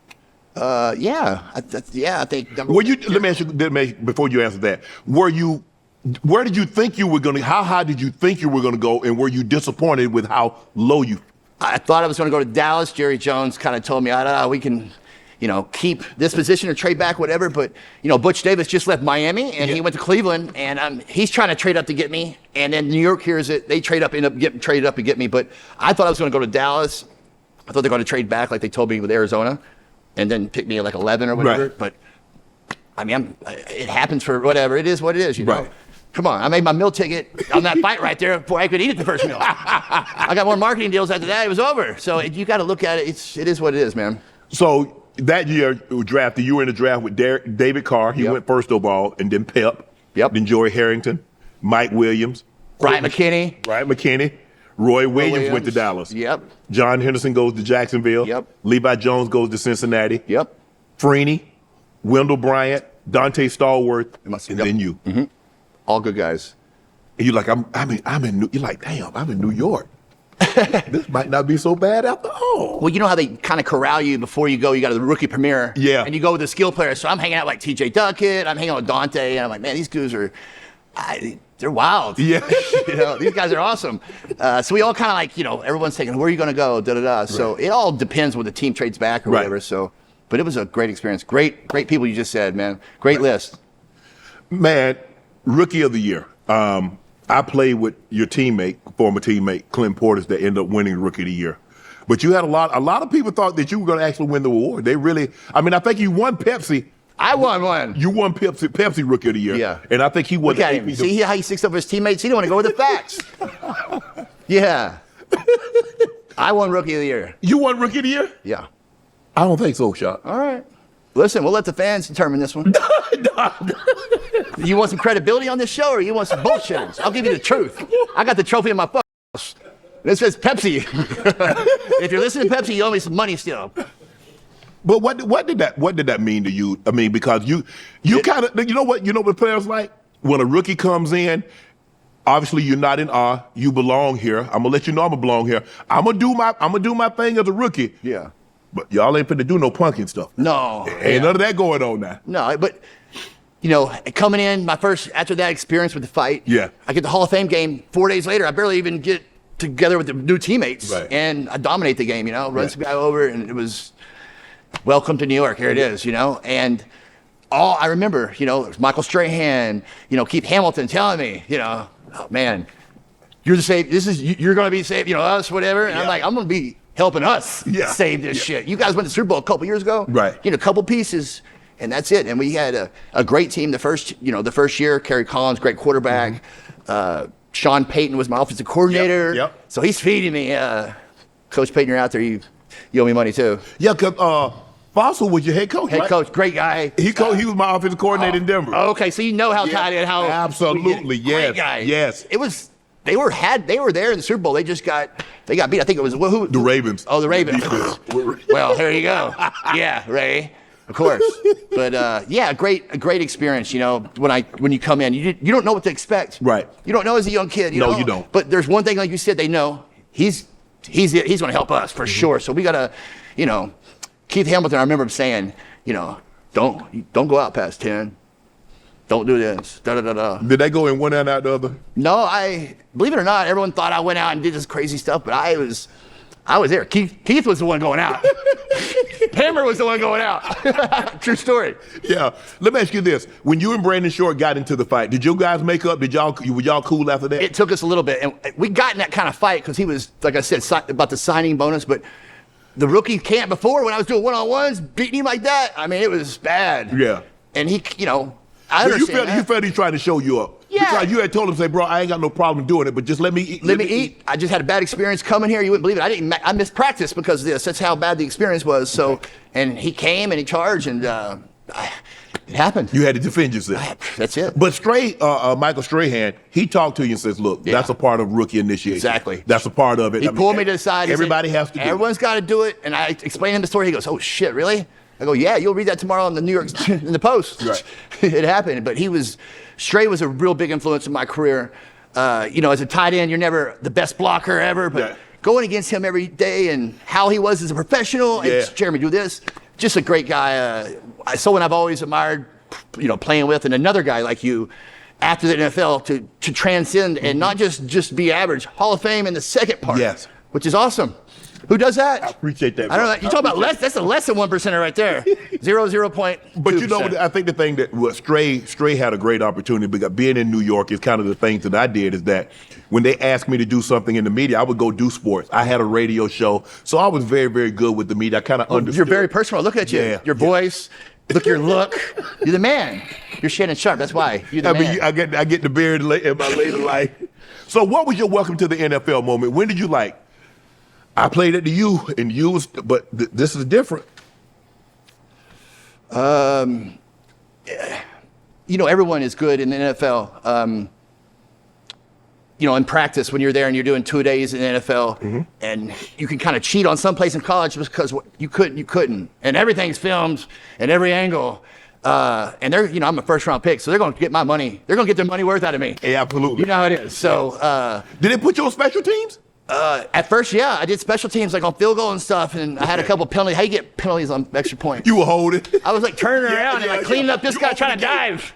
[SPEAKER 2] Yeah. I think.
[SPEAKER 1] Let me ask you, before you answer that, where did you think you were going to, how high did you think you were going to go, and were you disappointed with how low you?
[SPEAKER 2] I thought I was going to go to Dallas. Jerry Jones kind of told me, we can, keep this position or trade back, whatever. But, Butch Davis just left Miami, and he went to Cleveland, and he's trying to trade up to get me. And then New York hears it. They end up getting traded up and get me. But I thought I was going to go to Dallas. I thought they're going to trade back like they told me with Arizona, and then pick me at like 11 or whatever. Right. But, it happens for whatever. It is what it is,
[SPEAKER 1] Right.
[SPEAKER 2] Come on, I made my meal ticket on that fight right there before I could eat it the first meal. I got more marketing deals after that. It was over. So you got to look at it. It is what it is, man.
[SPEAKER 1] So that year drafted, you were in the draft with David Carr. He went first overall, and then Pep.
[SPEAKER 2] Yep.
[SPEAKER 1] Then Joey Harrington, Mike Williams,
[SPEAKER 2] Bryant McKinnie.
[SPEAKER 1] Roy Williams went to Dallas.
[SPEAKER 2] Yep.
[SPEAKER 1] John Henderson goes to Jacksonville.
[SPEAKER 2] Yep.
[SPEAKER 1] Levi Jones goes to Cincinnati.
[SPEAKER 2] Yep.
[SPEAKER 1] Freeney, Wendell Bryant, Dante Stallworth, and then you.
[SPEAKER 2] Mm-hmm. All good guys.
[SPEAKER 1] And you're like, you're like, damn, I'm in New York. This might not be so bad after all.
[SPEAKER 2] Well, you know how they kind of corral you before you go. You go to the rookie premiere.
[SPEAKER 1] Yeah.
[SPEAKER 2] And you go with the skill players. So I'm hanging out like T.J. Duckett. I'm hanging out with Dante. And I'm like, man, these dudes are, they're wild.
[SPEAKER 1] Yeah.
[SPEAKER 2] These guys are awesome. So we all kind of like, everyone's thinking, where are you going to go? Da-da-da. So it all depends when the team trades back or whatever. So, but it was a great experience. Great people you just said, man. Great list.
[SPEAKER 1] Man, Rookie of the Year. I played with your former teammate, Kellen Portis, that ended up winning Rookie of the Year. But you had a lot of people thought that you were going to actually win the award. They really, I think you won Pepsi.
[SPEAKER 2] I won one.
[SPEAKER 1] You won Pepsi Rookie of the Year.
[SPEAKER 2] Yeah.
[SPEAKER 1] And I think he won.
[SPEAKER 2] Look at him. See how he sticks up for his teammates? He didn't want to go with the facts. Yeah. I won Rookie of the Year.
[SPEAKER 1] You won Rookie of the Year?
[SPEAKER 2] Yeah.
[SPEAKER 1] I don't think so, Shock.
[SPEAKER 2] All right. Listen, we'll let the fans determine this one. You want some credibility on this show, or you want some bullshitters? I'll give you the truth. I got the trophy in my house. It says Pepsi. If you're listening to Pepsi, you owe me some money still.
[SPEAKER 1] But what did that mean to you? I mean, because you kind of, you know what players like? When a rookie comes in, obviously you're not in awe. You belong here. I'm gonna let you know I'm gonna belong here. I'm gonna do my thing as a rookie.
[SPEAKER 2] Yeah.
[SPEAKER 1] But y'all ain't finna do no punking stuff.
[SPEAKER 2] No.
[SPEAKER 1] Ain't none of that going on now.
[SPEAKER 2] No, but coming in, after that experience with the fight, I get the Hall of Fame game 4 days later. I barely even get together with the new teammates, and I dominate the game, run some guy over, and it was welcome to New York. Here it is, and all I remember, Michael Strahan, Keith Hamilton telling me, oh man, you're the save. You're going to be saved, us, whatever. And I'm like, I'm going to be helping us save this shit. You guys went to the Super Bowl a couple years ago,
[SPEAKER 1] right?
[SPEAKER 2] A couple pieces, and that's it. And we had a great team the first year. Kerry Collins, great quarterback. Sean Payton was my offensive coordinator.
[SPEAKER 1] Yep.
[SPEAKER 2] So he's feeding me. Coach Payton, you're out there. You owe me money too.
[SPEAKER 1] Yeah, because Fossil was your head coach.
[SPEAKER 2] Head coach, great guy.
[SPEAKER 1] He was my offensitive coordinator in Denver.
[SPEAKER 2] Okay, so you know how tight end, how
[SPEAKER 1] absolutely, yes,
[SPEAKER 2] great guy.
[SPEAKER 1] Yes.
[SPEAKER 2] It was. They were there in the Super Bowl. They got beat. I think it was who?
[SPEAKER 1] The Ravens.
[SPEAKER 2] Oh, the Ravens. Well, there you go. Yeah, Ray. Of course. But a great experience. When you come in, you don't know what to expect.
[SPEAKER 1] Right.
[SPEAKER 2] You don't know as a young kid. You don't. But there's one thing, like you said, they know he's going to help us for sure. So we gotta, Keith Hamilton. I remember him saying, don't go out past 10. Don't do this. Da da da da.
[SPEAKER 1] Did they go in one end out the other?
[SPEAKER 2] No, I believe it or not, everyone thought I went out and did this crazy stuff, but I was there. Keith was the one going out. Hammer was the one going out. True story.
[SPEAKER 1] Yeah. Let me ask you this: when you and Brandon Short got into the fight, did you guys make up? Were y'all cool after that?
[SPEAKER 2] It took us a little bit, and we got in that kind of fight because he was, like I said, about the signing bonus, but. The rookie camp before, when I was doing one-on-ones, beating him like that, it was bad.
[SPEAKER 1] Yeah.
[SPEAKER 2] And he, I understand
[SPEAKER 1] you felt he tried to show you up.
[SPEAKER 2] Yeah.
[SPEAKER 1] Because you had told him, say, bro, I ain't got no problem doing it, but just let me eat.
[SPEAKER 2] Let me eat. I just had a bad experience coming here. You wouldn't believe it. I missed practice because of this. That's how bad the experience was. So, and he came and he charged, and it happened.
[SPEAKER 1] You had to defend yourself.
[SPEAKER 2] That's it.
[SPEAKER 1] But Michael Strahan, he talked to you and says, look, that's a part of rookie initiation.
[SPEAKER 2] Exactly.
[SPEAKER 1] That's a part of it.
[SPEAKER 2] He pulled me to the side.
[SPEAKER 1] Everybody has to do it.
[SPEAKER 2] Everyone's got to do it. And I explained him the story. He goes, oh, shit, really? I go, yeah, you'll read that tomorrow in the New York, in the Post.
[SPEAKER 1] Right.
[SPEAKER 2] It happened. But Stray was a real big influence in my career. As a tight end, you're never the best blocker ever, but going against him every day and how he was as a professional, and Jeremy, do this, just a great guy. Someone I've always admired, playing with, and another guy like you after the NFL to transcend and not just be average. Hall of Fame in the second part, which is awesome. Who does that?
[SPEAKER 1] I appreciate that.
[SPEAKER 2] I don't know. You talk about less. That's a less than 1%er right there. 0.2%.
[SPEAKER 1] But I think the thing that Stray had a great opportunity because being in New York is kind of the things that I did is that when they asked me to do something in the media, I would go do sports. I had a radio show, so I was very, very good with the media. I kind of understood.
[SPEAKER 2] You're very personal. Look at you.
[SPEAKER 1] Yeah.
[SPEAKER 2] Your voice. Look, your look. You're the man. You're Shannon Sharp. That's why. You're the man.
[SPEAKER 1] I get the beard in my later life. So what was your welcome to the NFL moment? When did you I played at the U, and U was, but this is different.
[SPEAKER 2] You know, everyone is good in the NFL. You know, in practice, when you're there and you're doing 2 days in the NFL, and you can kind of cheat on some place in college because you couldn't. And everything's filmed and every angle. And they're, you know, I'm a first round pick, so they're going to get my money. They're going to get their money worth out of me.
[SPEAKER 1] Yeah, absolutely.
[SPEAKER 2] You know how it is. So,
[SPEAKER 1] did they put you on special teams?
[SPEAKER 2] at first, yeah, I did special teams like on field goal and stuff, and I had a couple penalties. How you get penalties on extra points?
[SPEAKER 1] You were holding.
[SPEAKER 2] I was like turning around and like cleaning up this guy trying to dive.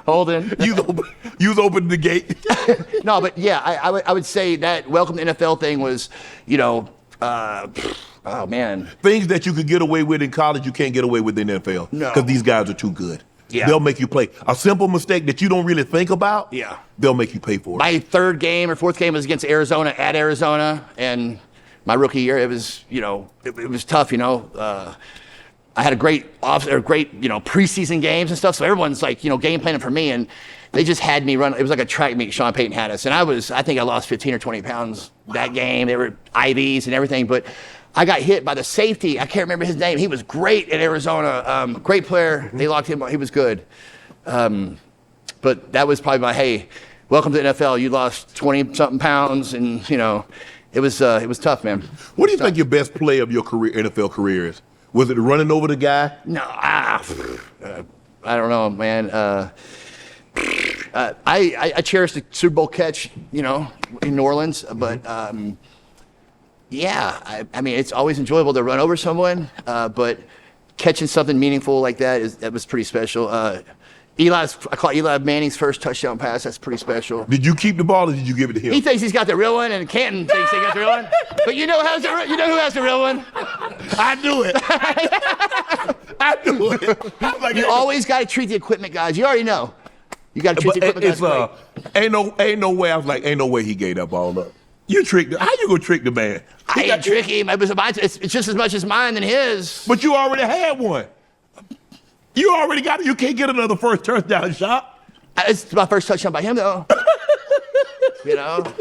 [SPEAKER 2] Holding.
[SPEAKER 1] You was opening the gate.
[SPEAKER 2] No, but yeah, I would say that welcome to NFL thing was, you know, oh man.
[SPEAKER 1] Things that you could get away with in college, you can't get away with in the NFL.
[SPEAKER 2] No.
[SPEAKER 1] Because these guys are too good.
[SPEAKER 2] Yeah.
[SPEAKER 1] They'll make you play. A simple mistake that you don't really think about,
[SPEAKER 2] yeah,
[SPEAKER 1] they'll make you pay for it.
[SPEAKER 2] My third game or fourth game was against Arizona at Arizona, and my rookie year, it was, you know, it was tough, you know. I had a great you know, preseason games and stuff, so everyone's like, you know, game planning for me, and they just had me run. It was like a track meet. Sean Payton had us, and I think I lost 15 or 20 pounds that game. There were IVs and everything, but I got hit by the safety. I can't remember his name. He was great at Arizona. Great player. They locked him up. He was good. But that was probably my, hey, welcome to the NFL. You lost 20-something pounds, and, you know, it was tough, man.
[SPEAKER 1] What do you think your best play of your career, NFL career is? Was it running over the guy?
[SPEAKER 2] No, I don't know, man. I cherish the Super Bowl catch, you know, in New Orleans, but yeah, I mean, it's always enjoyable to run over someone, but catching something meaningful like that was pretty special. I caught Eli Manning's first touchdown pass. That's pretty special.
[SPEAKER 1] Did you keep the ball or did you give it to him?
[SPEAKER 2] He thinks he's got the real one, and Canton thinks he got the real one. But you know who has the real one?
[SPEAKER 1] I knew it. I knew it. Like,
[SPEAKER 2] you always got to treat the equipment guys. You already know. You got to treat the equipment guys.
[SPEAKER 1] Ain't no way. I was like, ain't no way he gave that ball up. You tricked him. How you gonna trick the man?
[SPEAKER 2] I didn't trick him. It's just as much as mine than his.
[SPEAKER 1] But you already had one. You already got it. You can't get another first touchdown shot.
[SPEAKER 2] It's my first touchdown by him, though. You know?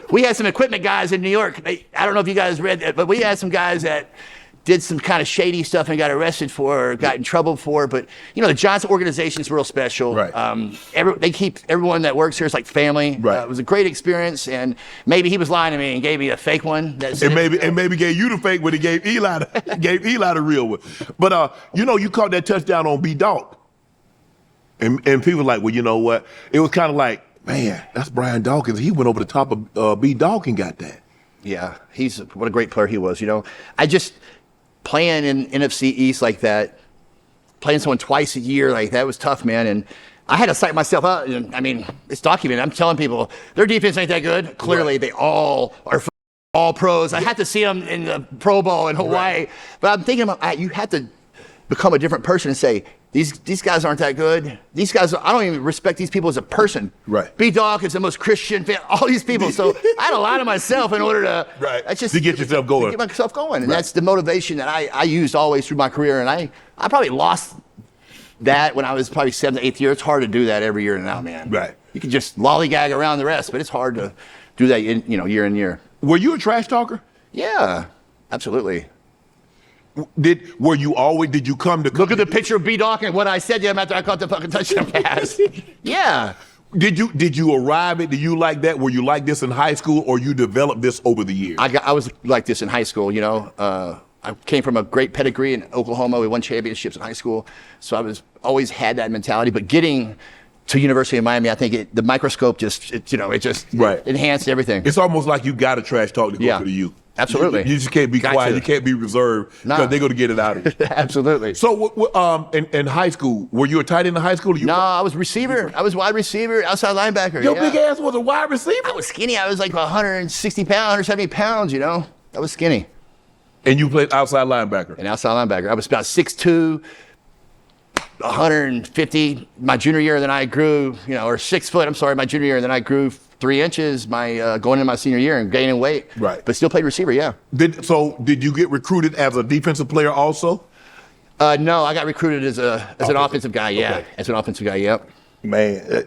[SPEAKER 2] We had some equipment guys in New York. I don't know if you guys read that, but we had some guys that did some kind of shady stuff and got arrested for or got in trouble for. But, you know, the Johnson organization is real special.
[SPEAKER 1] Right.
[SPEAKER 2] They keep everyone that works here is like family.
[SPEAKER 1] Right.
[SPEAKER 2] It was a great experience, and maybe he was lying to me and gave me a fake one.
[SPEAKER 1] And maybe gave you the fake one. He gave Eli the real one. But, you know, you caught that touchdown on B-Dog. And people were like, well, you know what? It was kind of like, man, that's Brian Dawkins. He went over the top of B-Dog and got that.
[SPEAKER 2] Yeah, what a great player he was, you know. Playing in NFC East like that, playing someone twice a year like that was tough, man. And I had to psych myself out. And, I mean, it's documented. I'm telling people, their defense ain't that good. Clearly, They all are all pros. I had to see them in the Pro Bowl in Hawaii. Right. But I'm thinking about, you had to become a different person and say, these guys aren't that good. These guys, I don't even respect these people as a person.
[SPEAKER 1] Right.
[SPEAKER 2] B-Dog is the most Christian fan, all these people. So I had to lie to myself in order to,
[SPEAKER 1] to get yourself going.
[SPEAKER 2] To get myself going. And that's the motivation that I used always through my career. And I probably lost that when I was probably 7th, 8th year. It's hard to do that every year now, man.
[SPEAKER 1] Right.
[SPEAKER 2] You can just lollygag around the rest, but it's hard to do that, year in year.
[SPEAKER 1] Were you a trash talker?
[SPEAKER 2] Yeah, absolutely.
[SPEAKER 1] Did you come to
[SPEAKER 2] look at the picture of B-Dog and what I said to him after I caught the fucking touchdown pass? Yeah.
[SPEAKER 1] Did you arrive at, do you like that? Were you like this in high school, or you developed this over the years?
[SPEAKER 2] I was like this in high school, you know. I came from a great pedigree in Oklahoma. We won championships in high school. So I always had that mentality. But getting to University of Miami, I think the microscope just enhanced everything.
[SPEAKER 1] It's almost like you got to trash talk to go to the youth.
[SPEAKER 2] Absolutely.
[SPEAKER 1] You just can't be quiet. You can't be reserved because they're going to get it out of you.
[SPEAKER 2] Absolutely.
[SPEAKER 1] So in high school, were you a tight end in high school?
[SPEAKER 2] No, I was receiver. I was wide receiver, outside linebacker.
[SPEAKER 1] Your big ass was a wide receiver?
[SPEAKER 2] I was skinny. I was like 160 pounds, 170 pounds, you know. I was skinny.
[SPEAKER 1] And you played outside linebacker?
[SPEAKER 2] And outside linebacker. I was about 6'2", 150 my junior year. Then I grew, or 6 foot, my junior year. Then I grew 3 inches going into my senior year and gaining weight.
[SPEAKER 1] Right.
[SPEAKER 2] But still played receiver, yeah.
[SPEAKER 1] Did you get recruited as a defensive player also?
[SPEAKER 2] No, I got recruited as an offensive guy, yeah. Okay. As an offensive guy, yep.
[SPEAKER 1] Man,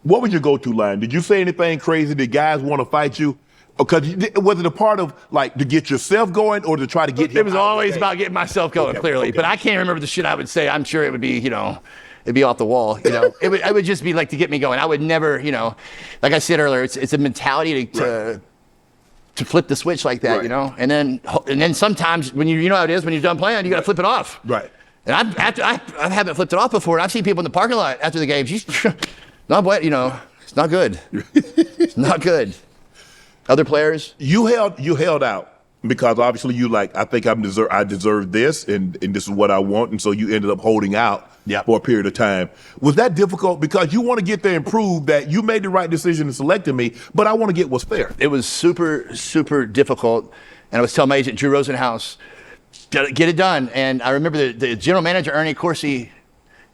[SPEAKER 1] what was your go-to line? Did you say anything crazy? Did guys want to fight you? Because was it a part of like to get yourself going or to try to get him?
[SPEAKER 2] It was
[SPEAKER 1] out of the
[SPEAKER 2] always
[SPEAKER 1] game?
[SPEAKER 2] about getting myself going, clearly. But I can't remember the shit I would say. I'm sure it would be, it'd be off the wall. It would just be like to get me going. I would never, like I said earlier, it's a mentality to flip the switch like that, And then sometimes when you know how it is when you're done playing, you got to flip it off.
[SPEAKER 1] Right.
[SPEAKER 2] And I haven't flipped it off before. And I've seen people in the parking lot after the games. Not what, it's not good. It's not good. Other players?
[SPEAKER 1] You held out because obviously you like, I think I deserve this and this is what I want. And so you ended up holding out for a period of time. Was that difficult? Because you want to get there and prove that you made the right decision in selecting me, but I want to get what's fair.
[SPEAKER 2] It was super, super difficult. And I was telling my agent, Drew Rosenhaus, get it done. And I remember the general manager, Ernie Corsi,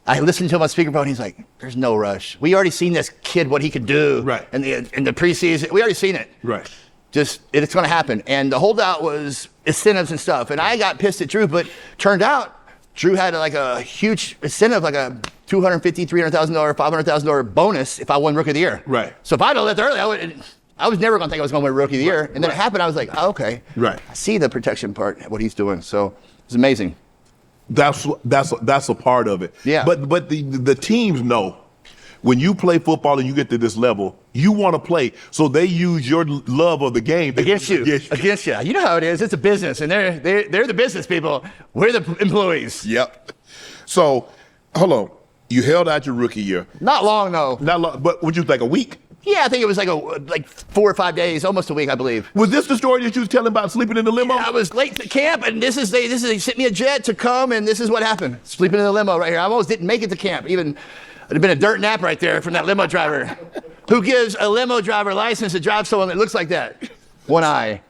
[SPEAKER 2] I listened to him on speakerphone. He's like, "There's no rush. We already seen this kid what he could do.
[SPEAKER 1] Right.
[SPEAKER 2] In the preseason, we already seen it.
[SPEAKER 1] Right.
[SPEAKER 2] Just it's going to happen." And the holdout was incentives and stuff. And I got pissed at Drew, but turned out Drew had like a huge incentive, like a $250,000, $300,000, $500,000 bonus if I won Rookie of the Year.
[SPEAKER 1] Right.
[SPEAKER 2] So if I'd have left early, I was never going to think I was going to win Rookie of the Year. And then it happened. I was like, oh, okay.
[SPEAKER 1] Right.
[SPEAKER 2] I see the protection part, what he's doing. So it's amazing.
[SPEAKER 1] That's a part of it.
[SPEAKER 2] Yeah.
[SPEAKER 1] But the teams know when you play football and you get to this level, you want to play. So they use your love of the game
[SPEAKER 2] against you. You know how it is. It's a business, and they're the business people. We're the employees.
[SPEAKER 1] Yep. So hold on. You held out your rookie year.
[SPEAKER 2] Not long though.
[SPEAKER 1] Not long. But would you think a week?
[SPEAKER 2] Yeah, I think it was like 4 or 5 days, almost a week, I believe.
[SPEAKER 1] Was this the story that you was telling about sleeping in the limo?
[SPEAKER 2] Yeah, I was late to camp, and they sent me a jet to come, and this is what happened. Sleeping in the limo right here. I almost didn't make it to camp. It'd have been a dirt nap right there from that limo driver. Who gives a limo driver license to drive someone that looks like that? One eye.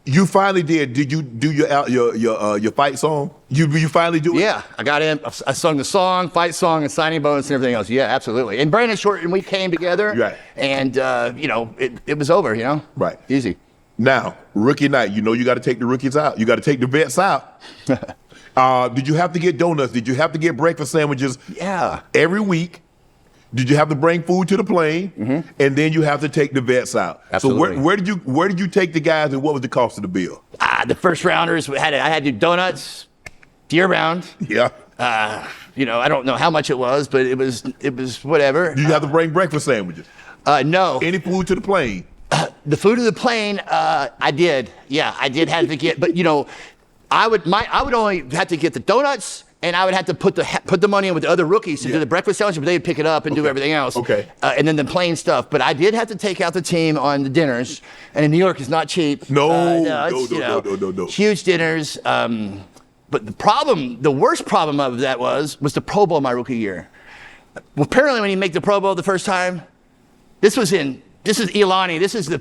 [SPEAKER 1] You finally did. Did you do your fight song? You finally do it?
[SPEAKER 2] Yeah, I got in. I sung the song, fight song, and signing bonus and everything else. Yeah, absolutely. And Brandon Short and we came together.
[SPEAKER 1] Right.
[SPEAKER 2] And it was over.
[SPEAKER 1] Right.
[SPEAKER 2] Easy.
[SPEAKER 1] Now, rookie night. You got to take the rookies out. You got to take the vets out. Did you have to get donuts? Did you have to get breakfast sandwiches?
[SPEAKER 2] Yeah.
[SPEAKER 1] Every week. Did you have to bring food to the plane? Mm-hmm. And then you have to take the vets out.
[SPEAKER 2] Absolutely.
[SPEAKER 1] So where did you take the guys and what was the cost of the bill?
[SPEAKER 2] The first rounders I had to do donuts, year round.
[SPEAKER 1] Yeah.
[SPEAKER 2] I don't know how much it was, but it was whatever.
[SPEAKER 1] Did you have to bring breakfast sandwiches?
[SPEAKER 2] No.
[SPEAKER 1] Any food to the plane?
[SPEAKER 2] The food to the plane, I did. Yeah, I did have to get, but I would only have to get the donuts. And I would have to put the money in with the other rookies to do the breakfast sandwich, but they'd pick it up and do everything else.
[SPEAKER 1] Okay.
[SPEAKER 2] And then the plain stuff. But I did have to take out the team on the dinners. And in New York, it's not cheap.
[SPEAKER 1] No.
[SPEAKER 2] Huge dinners. But the worst problem of that was the Pro Bowl my rookie year. Well, apparently when you make the Pro Bowl the first time, this is Ilani. This is the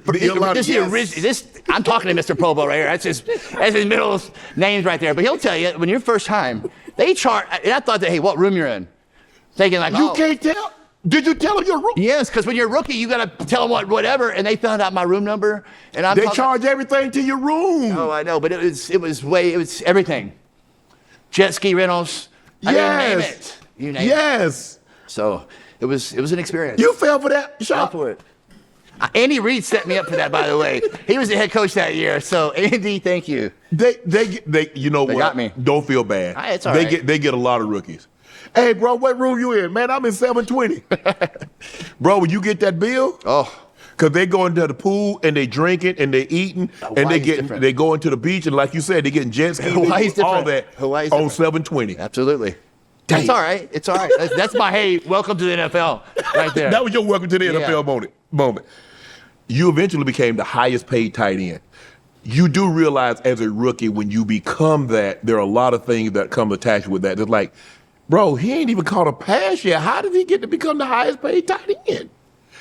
[SPEAKER 2] original. I'm talking to Mr. Pro Bowl right here. That's his middle names right there. But he'll tell you when your first time, they charge. And I thought that, hey, what room you're in? Thinking like,
[SPEAKER 1] you can't tell. Did you tell them your room?
[SPEAKER 2] Yes, because when you're a rookie, you got to tell them whatever. And they found out my room number. And
[SPEAKER 1] they charge everything to your room.
[SPEAKER 2] Oh, I know, but it was everything. Jet ski rentals. I mean, name it. You name it. So it was an experience.
[SPEAKER 1] You fell for that?
[SPEAKER 2] Fell for it. Andy Reid set me up for that, by the way. He was the head coach that year. So Andy, thank you.
[SPEAKER 1] They you know what?
[SPEAKER 2] Got me.
[SPEAKER 1] Don't feel bad.
[SPEAKER 2] It's all right.
[SPEAKER 1] They get a lot of rookies. Hey, bro, what room you in? Man, I'm in 720. Bro, when you get that bill, because they go into the pool and they drinking and they eating and they go into the beach and like you said, they getting jet skis, all that on 720.
[SPEAKER 2] Absolutely. It's all right. It's all right. That's my hey, welcome to the NFL right there.
[SPEAKER 1] That was your welcome to the NFL moment. You eventually became the highest paid tight end. You do realize as a rookie when you become that, there are a lot of things that come attached with that. It's like, bro, he ain't even caught a pass yet. How did he get to become the highest paid tight end?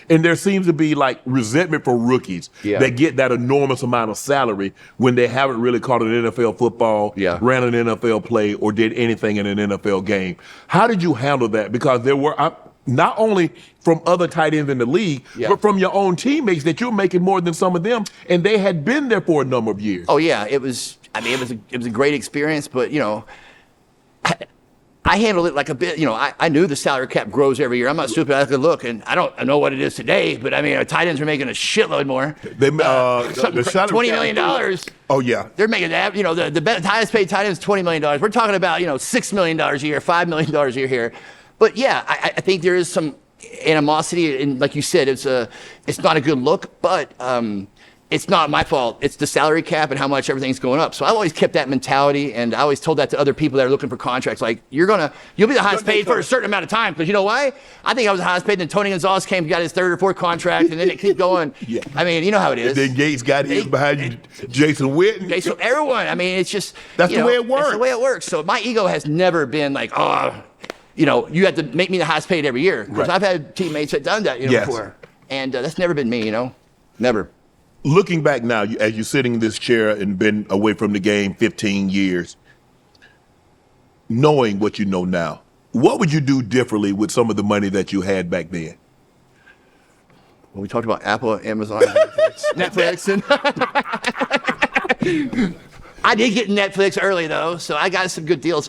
[SPEAKER 1] And there seems to be like resentment for rookies that get that enormous amount of salary when they haven't really caught an NFL football, ran an NFL play, or did anything in an NFL game. How did you handle that? Because there were not only from other tight ends in the league, but from your own teammates that you're making more than some of them, and they had been there for a number of years.
[SPEAKER 2] Oh yeah, it was a great experience, but I handled it like a bit, I knew the salary cap grows every year. I'm not stupid. I could look, and I don't know what it is today, but I mean, tight ends are making a shitload more.
[SPEAKER 1] They the salary
[SPEAKER 2] $20 million.
[SPEAKER 1] Oh yeah,
[SPEAKER 2] they're making that. The highest paid tight end is $20 million. We're talking about $6 million a year, $5 million a year here. But yeah, I think there is some animosity, and like you said, it's not a good look, but it's not my fault. It's the salary cap and how much everything's going up. So I've always kept that mentality, and I always told that to other people that are looking for contracts. Like, you'll be the highest paid for a certain amount of time. Because you know why? I think I was the highest paid. Then Tony Gonzalez came, got his third or fourth contract, and then it kept going.
[SPEAKER 1] Yeah.
[SPEAKER 2] I mean, you know how it is.
[SPEAKER 1] And then Gates got his behind you, Jason Witten.
[SPEAKER 2] So everyone. I mean, it's just
[SPEAKER 1] that's the way it works.
[SPEAKER 2] That's the way it works. So my ego has never been like, you have to make me the highest paid every year. Because I've had teammates that done that, before, and that's never been me. Never.
[SPEAKER 1] Looking back now, as you're sitting in this chair and been away from the game 15 years, knowing what you know now, what would you do differently with some of the money that you had back then?
[SPEAKER 2] Well, we talked about Apple, Amazon, Netflix, and I did get Netflix early though, so I got some good deals.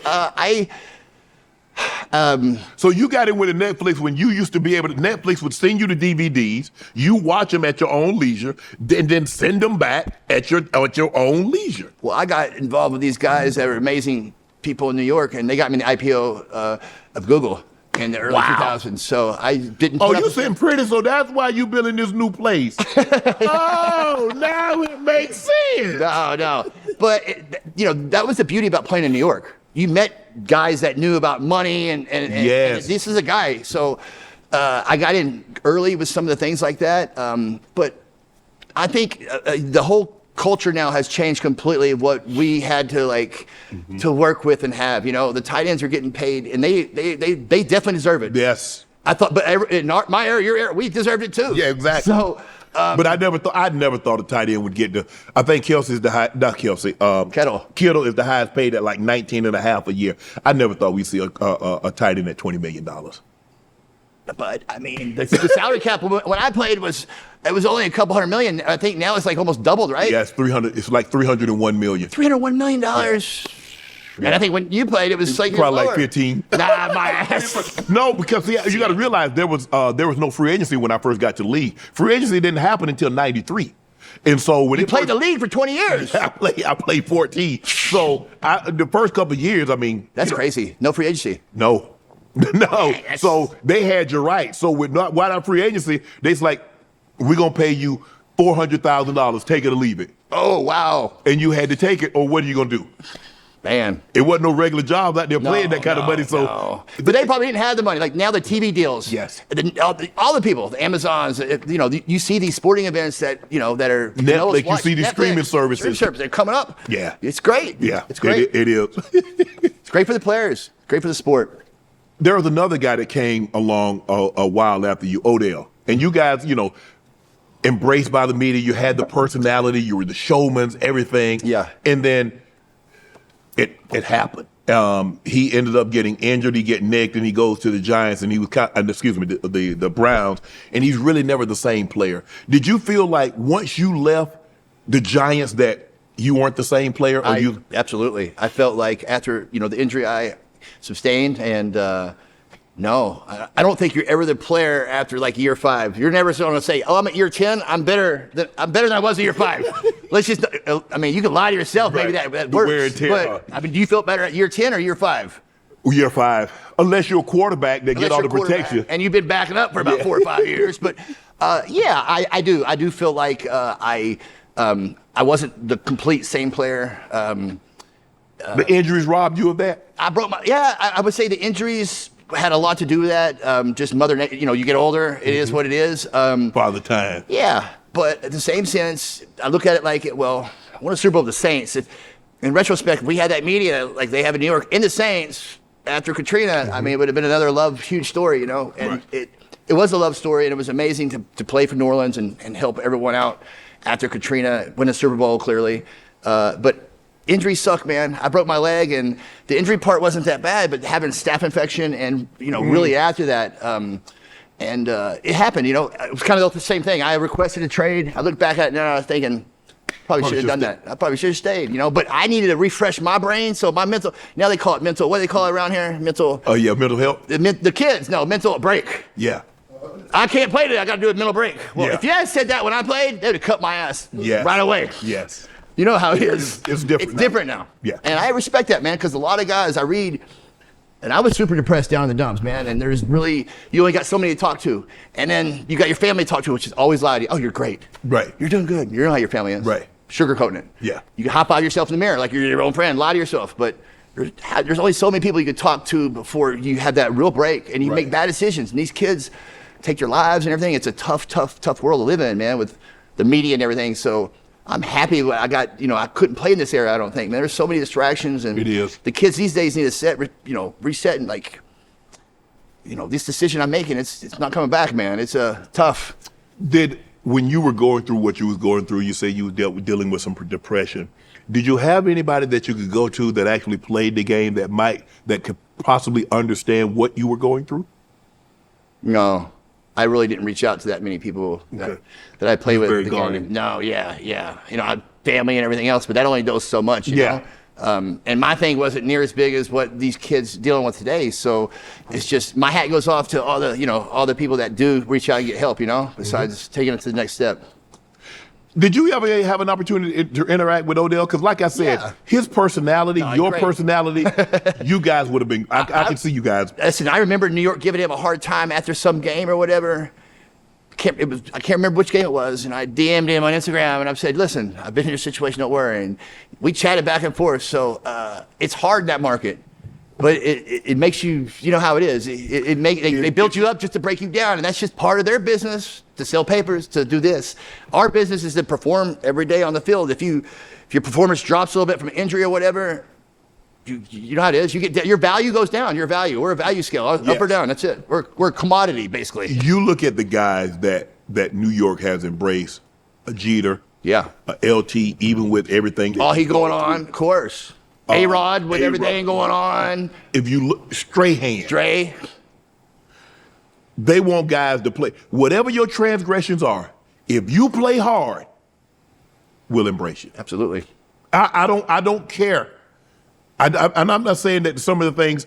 [SPEAKER 1] So you got in with Netflix when you used to be able to. Netflix would send you the DVDs, you watch them at your own leisure, then send them back at your own leisure.
[SPEAKER 2] Well, I got involved with these guys that were amazing people in New York, and they got me in the IPO of Google in the early 2000s. So I didn't.
[SPEAKER 1] Oh, you seem pretty, so that's why you building this new place. Oh, now it makes sense.
[SPEAKER 2] No, but that was the beauty about playing in New York. You met guys that knew about money, and
[SPEAKER 1] yes.
[SPEAKER 2] And this is a guy. So I got in early with some of the things like that. But I think the whole culture now has changed completely. What we had to to work with and have. The tight ends are getting paid, and they definitely deserve it.
[SPEAKER 1] Yes.
[SPEAKER 2] I thought, but in my era, your era, we deserved it too.
[SPEAKER 1] Yeah, exactly.
[SPEAKER 2] So.
[SPEAKER 1] But I never thought a tight end would get I think Kelsey's Kittle is the highest paid at like 19 and a half a year. I never thought we'd see a tight end at $20 million.
[SPEAKER 2] But I mean, the salary cap when I played was only a couple $100 million. I think now it's like almost doubled, right?
[SPEAKER 1] Yeah, it's like $301 million.
[SPEAKER 2] $301 million. And I think when you played, it was like
[SPEAKER 1] probably like 15.
[SPEAKER 2] Nah, my ass.
[SPEAKER 1] No, because you got to realize there was no free agency when I first got to the league. Free agency didn't happen until '93, and so when
[SPEAKER 2] you played the league for 20 years.
[SPEAKER 1] I played 14. So the first couple of years, I mean,
[SPEAKER 2] that's crazy. No free agency.
[SPEAKER 1] No. So they had you right. So with wide out free agency, they's like, we're gonna pay you $400,000. Take it or leave it.
[SPEAKER 2] Oh wow.
[SPEAKER 1] And you had to take it, or what are you gonna do?
[SPEAKER 2] Man,
[SPEAKER 1] it wasn't no regular jobs out there playing that kind of money. So,
[SPEAKER 2] but they probably didn't have the money. Like now, the TV deals.
[SPEAKER 1] Yes.
[SPEAKER 2] All the people, the Amazons. You see these sporting events that that are
[SPEAKER 1] Netflix. You see these streaming services.
[SPEAKER 2] They're coming up.
[SPEAKER 1] Yeah,
[SPEAKER 2] it's great.
[SPEAKER 1] Yeah,
[SPEAKER 2] it's great.
[SPEAKER 1] It is.
[SPEAKER 2] It's great for the players. Great for the sport.
[SPEAKER 1] There was another guy that came along a while after you, Odell, and you guys, embraced by the media. You had the personality. You were the showmans, everything.
[SPEAKER 2] Yeah.
[SPEAKER 1] And then it happened. He ended up getting injured. He get nicked, and he goes to the Giants, and he was the Browns, and he's really never the same player. Did you feel like once you left the Giants that you weren't the same player?
[SPEAKER 2] Absolutely. I felt like after the injury I sustained, and no, I don't think you're ever the player after like year 5. You're never going to say, "Oh, I'm at year 10. I'm better than I was at year 5." Let's just. I mean, you can lie to yourself. Right. Maybe that works.
[SPEAKER 1] Wear and tear.
[SPEAKER 2] But I mean, do you feel better at year 10 or year 5?
[SPEAKER 1] Year 5, unless you're a quarterback that get all the protection,
[SPEAKER 2] and you've been backing up for about 4 or 5 years. But I do. I do feel like I wasn't the complete same player.
[SPEAKER 1] The injuries robbed you of that.
[SPEAKER 2] I would say the injuries had a lot to do with that. Just Mother Nature. You get older. It is what it is.
[SPEAKER 1] Father time.
[SPEAKER 2] Yeah, but at the same sense, I look at it like, well, I won a Super Bowl with the Saints. In retrospect, we had that media like they have in New York in the Saints after Katrina. I mean, it would have been another huge story, and
[SPEAKER 1] right.
[SPEAKER 2] It was a love story, and it was amazing to play for New Orleans and help everyone out after Katrina, win a Super Bowl clearly, but. Injuries suck, man. I broke my leg, and the injury part wasn't that bad, but having staph infection and, really after that, it happened, It was kind of the same thing. I requested a trade. I looked back at it now, I was thinking, Probably should have done that. I probably should have stayed, but I needed to refresh my brain. So my mental, now they call it mental, what do they call it around here? Mental.
[SPEAKER 1] Oh, yeah, mental health?
[SPEAKER 2] The kids, no, mental break.
[SPEAKER 1] Yeah.
[SPEAKER 2] I can't play today. I got to do a mental break. Well,
[SPEAKER 1] Yeah.
[SPEAKER 2] if you had said that when I played, they would have cut my ass right away.
[SPEAKER 1] Yes.
[SPEAKER 2] You know how it is.
[SPEAKER 1] It's different
[SPEAKER 2] It's
[SPEAKER 1] now.
[SPEAKER 2] different now.
[SPEAKER 1] Yeah.
[SPEAKER 2] And I respect that, man, because a lot of guys I read, and I was super depressed down in the dumps, man. And there's really, you only got so many to talk to. And then you got your family to talk to, which is always loud. Oh, you're great.
[SPEAKER 1] Right.
[SPEAKER 2] You're doing good. You know how your family is.
[SPEAKER 1] Right.
[SPEAKER 2] Sugarcoating it.
[SPEAKER 1] Yeah.
[SPEAKER 2] You can hop out yourself in the mirror like you're your own friend, lie to yourself. But there's only so many people you could talk to before you have that real break and you make bad decisions. And these kids take your lives and everything. It's a tough world to live in, man, with the media and everything. So I'm happy I got, I couldn't play in this era, I don't think. Man, there's so many distractions. And
[SPEAKER 1] it is.
[SPEAKER 2] The kids these days need to reset and this decision I'm making, it's not coming back, man. It's tough.
[SPEAKER 1] When you were going through what you was going through, you say you were dealing with some depression. Did you have anybody that you could go to that actually played the game that could possibly understand what you were going through?
[SPEAKER 2] No, I really didn't reach out to that many people that I play with.
[SPEAKER 1] Very
[SPEAKER 2] the
[SPEAKER 1] guarded.
[SPEAKER 2] game. No, yeah. I have family and everything else, but that only does so much. You know? And my thing wasn't near as big as what these kids dealing with today. So it's just my hat goes off to all the people that do reach out and get help. Besides taking it to the next step.
[SPEAKER 1] Did you ever have an opportunity to interact with Odell? Because like I said, his personality, your personality, you guys would have been, I can see you guys.
[SPEAKER 2] Listen, I remember New York giving him a hard time after some game or whatever. I can't remember which game it was, and I DM'd him on Instagram, and I've said, listen, I've been in your situation, don't worry. And we chatted back and forth. So it's hard in that market. But it makes you know how it is. They built you up just to break you down, and that's just part of their business, to sell papers, to do this. Our business is to perform every day on the field. If your performance drops a little bit from injury or whatever, you know how it is. Your value goes down. Your value. We're a value scale, up or down. That's it. We're a commodity basically.
[SPEAKER 1] You look at the guys that New York has embraced, a Jeter, a LT, even with everything.
[SPEAKER 2] All he going on, of course. A-Rod with everything going on.
[SPEAKER 1] If you look, Strahan.
[SPEAKER 2] Dre.
[SPEAKER 1] They want guys to play. Whatever your transgressions are, if you play hard, we'll embrace you.
[SPEAKER 2] Absolutely.
[SPEAKER 1] I don't care. And I'm not saying that some of the things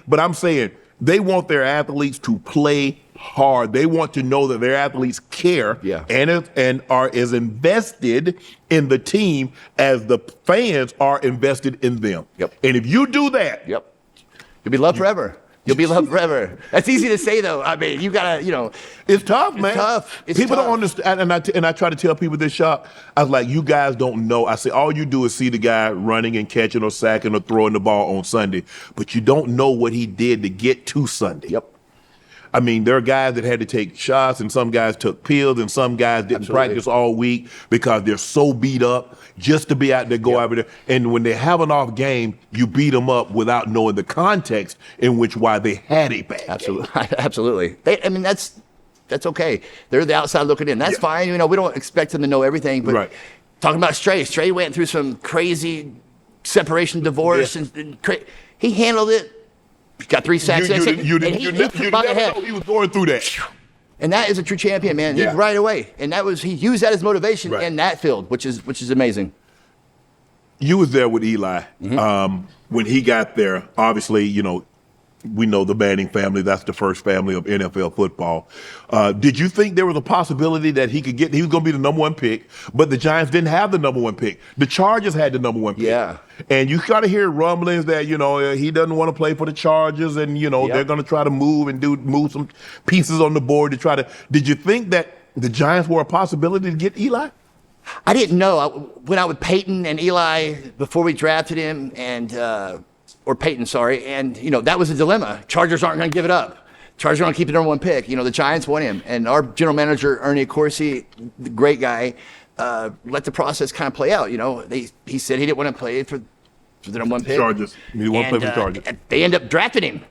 [SPEAKER 1] but I'm saying they want their athletes to play hard. They want to know that their athletes care and are as invested in the team as the fans are invested in them.
[SPEAKER 2] Yep.
[SPEAKER 1] And if you do that,
[SPEAKER 2] you'll be loved forever. You'll be loved forever. That's easy to say, though. I mean, you gotta,
[SPEAKER 1] it's tough, man.
[SPEAKER 2] It's tough.
[SPEAKER 1] People don't understand, and I try to tell people this shop. I was like, you guys don't know. I say, all you do is see the guy running and catching or sacking or throwing the ball on Sunday, but you don't know what he did to get to Sunday.
[SPEAKER 2] Yep.
[SPEAKER 1] I mean, there are guys that had to take shots, and some guys took pills, and some guys didn't practice all week because they're so beat up just to be out there, go over there. And when they have an off game, you beat them up without knowing the context in which why they had a bad game.
[SPEAKER 2] Absolutely. That's okay. They're the outside looking in. That's fine. We don't expect them to know everything. But talking about Stray went through some crazy separation, divorce, and he handled it. Got 3 sacks.
[SPEAKER 1] You never know he was going through that.
[SPEAKER 2] And that is a true champion, man. Right away. And he used that as motivation in that field, which is amazing.
[SPEAKER 1] You was there with Eli. When he got there, obviously, we know the Manning family. That's the first family of NFL football. Did you think there was a possibility that he was going to be the number 1 pick, but the Giants didn't have the number 1 pick? The Chargers had the number 1 pick.
[SPEAKER 2] Yeah.
[SPEAKER 1] And you got to hear rumblings that, he doesn't want to play for the Chargers, and, they're going to try to move some pieces on the board to try to. Did you think that the Giants were a possibility to get Eli?
[SPEAKER 2] I didn't know. Went out with Peyton and Eli before we drafted him, or Peyton, sorry. And, that was a dilemma. Chargers aren't going to give it up. Chargers are going to keep the number 1 pick. The Giants want him. And our general manager, Ernie Accorsi, the great guy, let the process kind of play out. He said he didn't want to play for the number 1 pick.
[SPEAKER 1] Chargers. He didn't want to play for the Chargers.
[SPEAKER 2] They end up drafting him.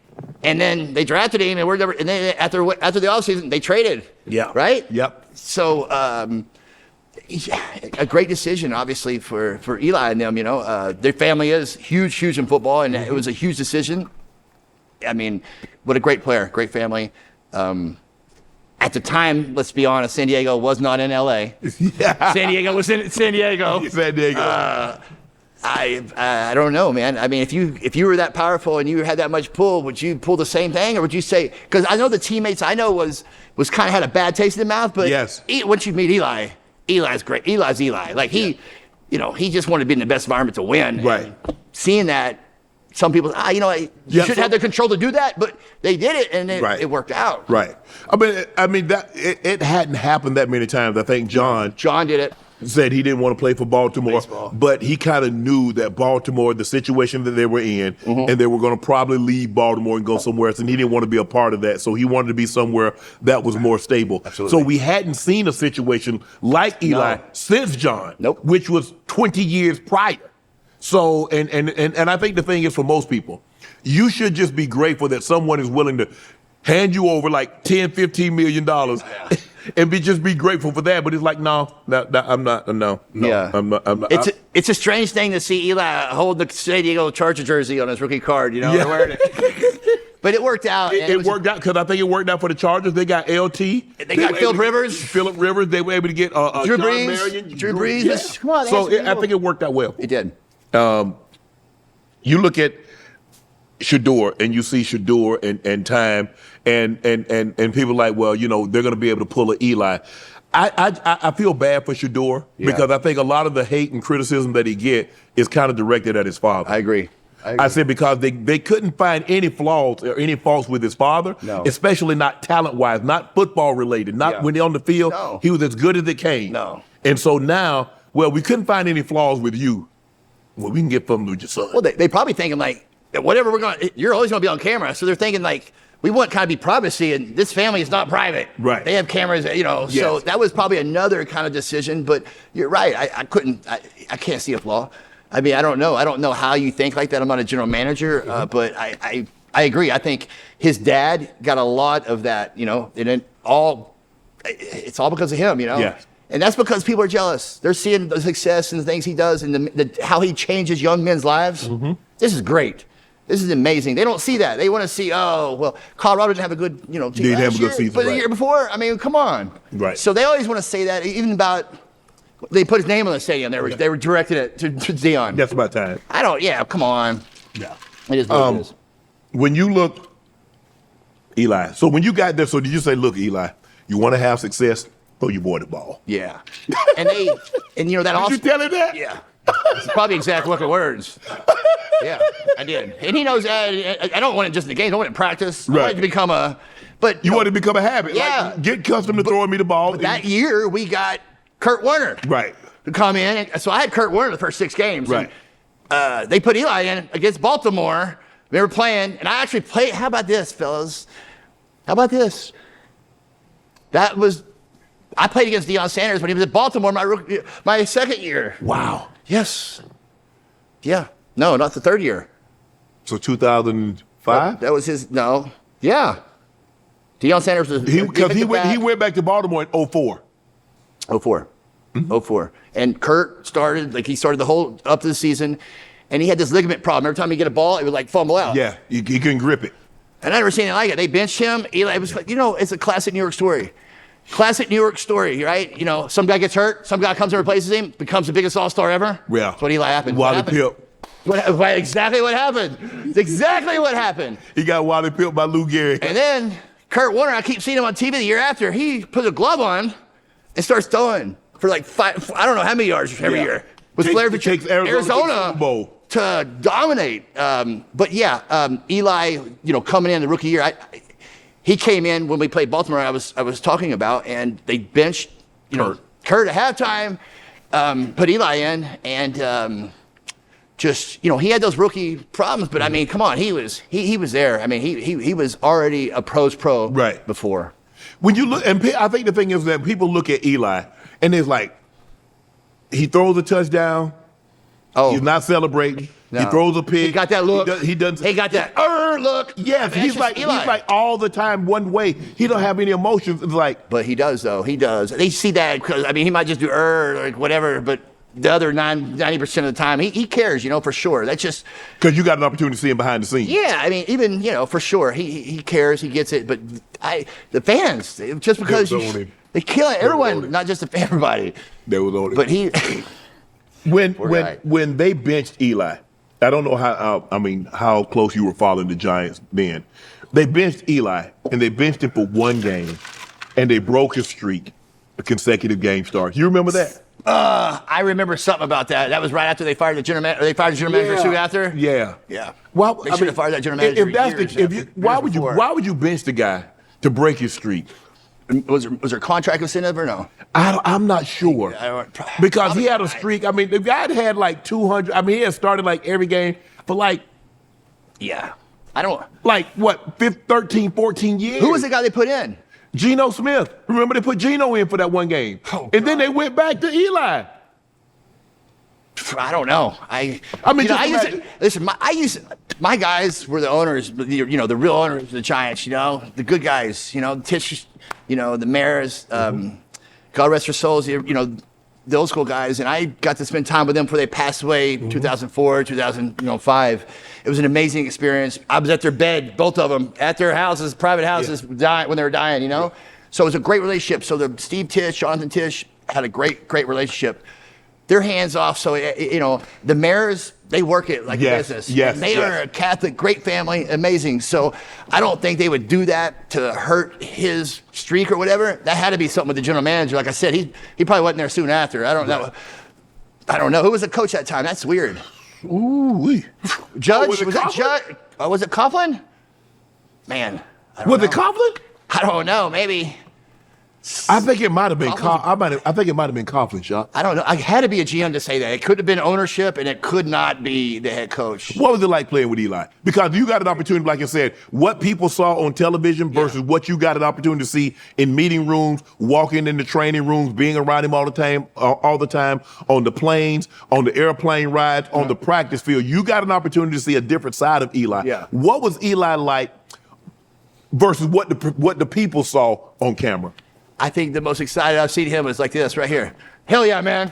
[SPEAKER 2] And then they drafted him, and then after the offseason, they traded.
[SPEAKER 1] Yeah.
[SPEAKER 2] Right?
[SPEAKER 1] Yep.
[SPEAKER 2] So, a great decision, obviously, for Eli and them. Their family is huge in football, and it was a huge decision. I mean, what a great player, great family. I at the time, let's be honest, San Diego was not in L.A. San Diego was in San Diego.
[SPEAKER 1] San Diego.
[SPEAKER 2] I don't know, man. I mean, if you were that powerful and you had that much pull, would you pull the same thing, or would you say? Because I know the teammates I know was kind of had a bad taste in the mouth, but
[SPEAKER 1] yes.
[SPEAKER 2] Once you meet Eli, Eli's great. Eli's Eli. Like he just wanted to be in the best environment to win.
[SPEAKER 1] Right.
[SPEAKER 2] And seeing that, some people, you should have the control to do that, but they did it, and it worked out.
[SPEAKER 1] Right. I mean that it hadn't happened that many times. I think John
[SPEAKER 2] did it.
[SPEAKER 1] Said he didn't want to play for Baltimore,
[SPEAKER 2] Baseball.
[SPEAKER 1] But he kind of knew that Baltimore, the situation that they were in, and they were going to probably leave Baltimore and go somewhere else, and he didn't want to be a part of that. So he wanted to be somewhere that was more stable.
[SPEAKER 2] Absolutely.
[SPEAKER 1] So we hadn't seen a situation like Eli since John, which was 20 years prior. So, and I think the thing is, for most people, you should just be grateful that someone is willing to hand you over like $10, $15 million and just be grateful for that. But it's like, no, I'm not. No,
[SPEAKER 2] yeah.
[SPEAKER 1] I'm not.
[SPEAKER 2] It's a strange thing to see Eli hold the San Diego Charger jersey on his rookie card,
[SPEAKER 1] Yeah.
[SPEAKER 2] wearing it. But it worked out.
[SPEAKER 1] It worked out because I think it worked out for the Chargers. They got LT.
[SPEAKER 2] They got Phillip Rivers. They
[SPEAKER 1] were able to get
[SPEAKER 2] Drew
[SPEAKER 1] John
[SPEAKER 2] Brees.
[SPEAKER 1] Marion.
[SPEAKER 2] Drew Brees.
[SPEAKER 1] Yeah.
[SPEAKER 2] Come on.
[SPEAKER 1] So I think it worked out well.
[SPEAKER 2] It did.
[SPEAKER 1] You look at Shador and you see Shador and time and people like, well, they're going to be able to pull an Eli. I feel bad for Shador because I think a lot of the hate and criticism that he get is kind of directed at his father.
[SPEAKER 2] I agree.
[SPEAKER 1] I said because they couldn't find any flaws or any faults with his father, especially not talent-wise, not football-related, not when they're on the field.
[SPEAKER 2] No.
[SPEAKER 1] He was as good as it came.
[SPEAKER 2] No.
[SPEAKER 1] And so now, well, we couldn't find any flaws with you. Well, we can get from with your son.
[SPEAKER 2] Well, they probably thinking like, whatever you're always going to be on camera. So they're thinking like, we want kind of be privacy, and this family is not private.
[SPEAKER 1] Right.
[SPEAKER 2] They have cameras,
[SPEAKER 1] Yes.
[SPEAKER 2] So that was probably another kind of decision. But you're right. I can't see a flaw. I mean, I don't know. I don't know how you think like that. I'm not a general manager, but I agree. I think his dad got a lot of that, and it's all because of him,
[SPEAKER 1] Yes.
[SPEAKER 2] And that's because people are jealous. They're seeing the success and the things he does and how he changes young men's lives. This is great. This is amazing. They don't see that. They want to see, Colorado didn't have a good, team
[SPEAKER 1] Didn't have a good season,
[SPEAKER 2] but
[SPEAKER 1] right.
[SPEAKER 2] the year before, I mean, come on.
[SPEAKER 1] Right.
[SPEAKER 2] So they always want to say that, even about. They put his name on the stadium. They were directing it to Dion.
[SPEAKER 1] That's about time.
[SPEAKER 2] Come on.
[SPEAKER 1] Yeah.
[SPEAKER 2] It is what it is.
[SPEAKER 1] When you look, Eli, so when you got there, so did you say, look, Eli, you want to have success, throw your boy the ball?
[SPEAKER 2] Yeah. And that also.
[SPEAKER 1] Did you tell him that?
[SPEAKER 2] Yeah. It's probably exact look of words. Yeah, I did. And he knows I don't want it just in the games. I want it in practice.
[SPEAKER 1] Right.
[SPEAKER 2] I want it to become a. But
[SPEAKER 1] You want it to become a habit.
[SPEAKER 2] Yeah.
[SPEAKER 1] Like, get accustomed to throwing me the ball.
[SPEAKER 2] But that year, we got Kurt Warner.
[SPEAKER 1] Right.
[SPEAKER 2] To come in. So I had Kurt Warner the first 6 games.
[SPEAKER 1] Right.
[SPEAKER 2] And, they put Eli in against Baltimore. They were playing, and I actually played. How about this, fellas? How about this? I played against Deion Sanders when he was at Baltimore my second year.
[SPEAKER 1] Wow.
[SPEAKER 2] Yes. Yeah. No, not the third year.
[SPEAKER 1] So 2005?
[SPEAKER 2] That was his. No. Yeah. Deion Sanders was.
[SPEAKER 1] Because he went back to Baltimore in 04.
[SPEAKER 2] 04. 04. And Kurt started the whole up to the season, and he had this ligament problem. Every time he get a ball, it would like fumble out.
[SPEAKER 1] Yeah, he couldn't grip it.
[SPEAKER 2] And I never seen anything like it. They benched him. Eli was, it's a classic New York story. Classic New York story, right? Some guy gets hurt, some guy comes and replaces him, becomes the biggest all-star ever.
[SPEAKER 1] Yeah.
[SPEAKER 2] That's what Eli happened.
[SPEAKER 1] Wally Pip.
[SPEAKER 2] Exactly what happened. It's exactly what happened.
[SPEAKER 1] He got Wally Pip by Lou Gehrig.
[SPEAKER 2] And then Kurt Warner, I keep seeing him on TV the year after. He put a glove on and starts throwing for like 5, I don't know how many yards every year. With Flair for
[SPEAKER 1] takes Arizona Super Bowl
[SPEAKER 2] to dominate. But yeah, Eli, coming in the rookie year, he came in when we played Baltimore. I was talking about, and they benched Kurt at halftime, put Eli in, and he had those rookie problems. But I mean, come on, he was there. I mean, he was already a pro
[SPEAKER 1] right
[SPEAKER 2] before.
[SPEAKER 1] When you look, and I think the thing is that people look at Eli and it's like he throws a touchdown. Oh, he's not celebrating. No. He throws a pick.
[SPEAKER 2] He got that look.
[SPEAKER 1] He doesn't.
[SPEAKER 2] He got that look.
[SPEAKER 1] Yes, he's like all the time one way. He don't have any emotions. It's like,
[SPEAKER 2] but he does though. He does. They see that because he might just do like whatever. But the other 90% of the time, he cares, for sure. That's just
[SPEAKER 1] because you got an opportunity to see him behind the scenes.
[SPEAKER 2] Yeah, I mean, even for sure, he cares, he gets it. But the fans, just because they kill it, everyone, not just everybody.
[SPEAKER 1] They was on it.
[SPEAKER 2] But he,
[SPEAKER 1] when they benched Eli, I don't know how close you were following the Giants then. They benched Eli, and they benched him for one game, and they broke his streak, a consecutive game start. You remember that?
[SPEAKER 2] I remember something about that. That was right after they fired the general manager. They fired the general manager soon after.
[SPEAKER 1] Yeah.
[SPEAKER 2] Well, they should have fired that general manager.
[SPEAKER 1] Why would you bench the guy to break his streak?
[SPEAKER 2] Was there a contract incentive or no?
[SPEAKER 1] I'm not sure because he had a streak. I mean, the guy had like 200. I mean, he had started like every game for I don't 13, 14 years.
[SPEAKER 2] Who was the guy they put in?
[SPEAKER 1] Geno Smith. Remember they put Geno in for that one game. And then they went back to Eli.
[SPEAKER 2] I don't know. My guys were the owners, the real owners of the Giants, the good guys, Tish, the mayors, God rest their souls, the old school guys. And I got to spend time with them before they passed away in 2004, 2005. It was an amazing experience. I was at their bed, both of them, at their houses, private houses, dying, when they were dying, So it was a great relationship. So Steve Tisch, Jonathan Tisch had a great relationship. They're hands off, so the mayors, they work it like a business.
[SPEAKER 1] Yes,
[SPEAKER 2] they are a Catholic, great family, amazing. So I don't think they would do that to hurt his streak or whatever. That had to be something with the general manager. Like I said, he probably wasn't there soon after. I don't know. Who was the coach that time? That's weird.
[SPEAKER 1] Ooh,
[SPEAKER 2] Judge? Was that Judge? Was it Coughlin? Man,
[SPEAKER 1] was it Coughlin?
[SPEAKER 2] I don't know. Maybe.
[SPEAKER 1] I think it might have been. I think it might have been Coughlin, Shock.
[SPEAKER 2] I don't know. I had to be a GM to say that. It could have been ownership, and it could not be the head coach.
[SPEAKER 1] What was it like playing with Eli? Because you got an opportunity, like I said, what people saw on television versus what you got an opportunity to see in meeting rooms, walking in the training rooms, being around him all the time, on the planes, on the airplane rides, on the practice field. You got an opportunity to see a different side of Eli.
[SPEAKER 2] Yeah.
[SPEAKER 1] What was Eli like versus what the people saw on camera?
[SPEAKER 2] I think the most excited I've seen him is like this right here. Hell yeah, man.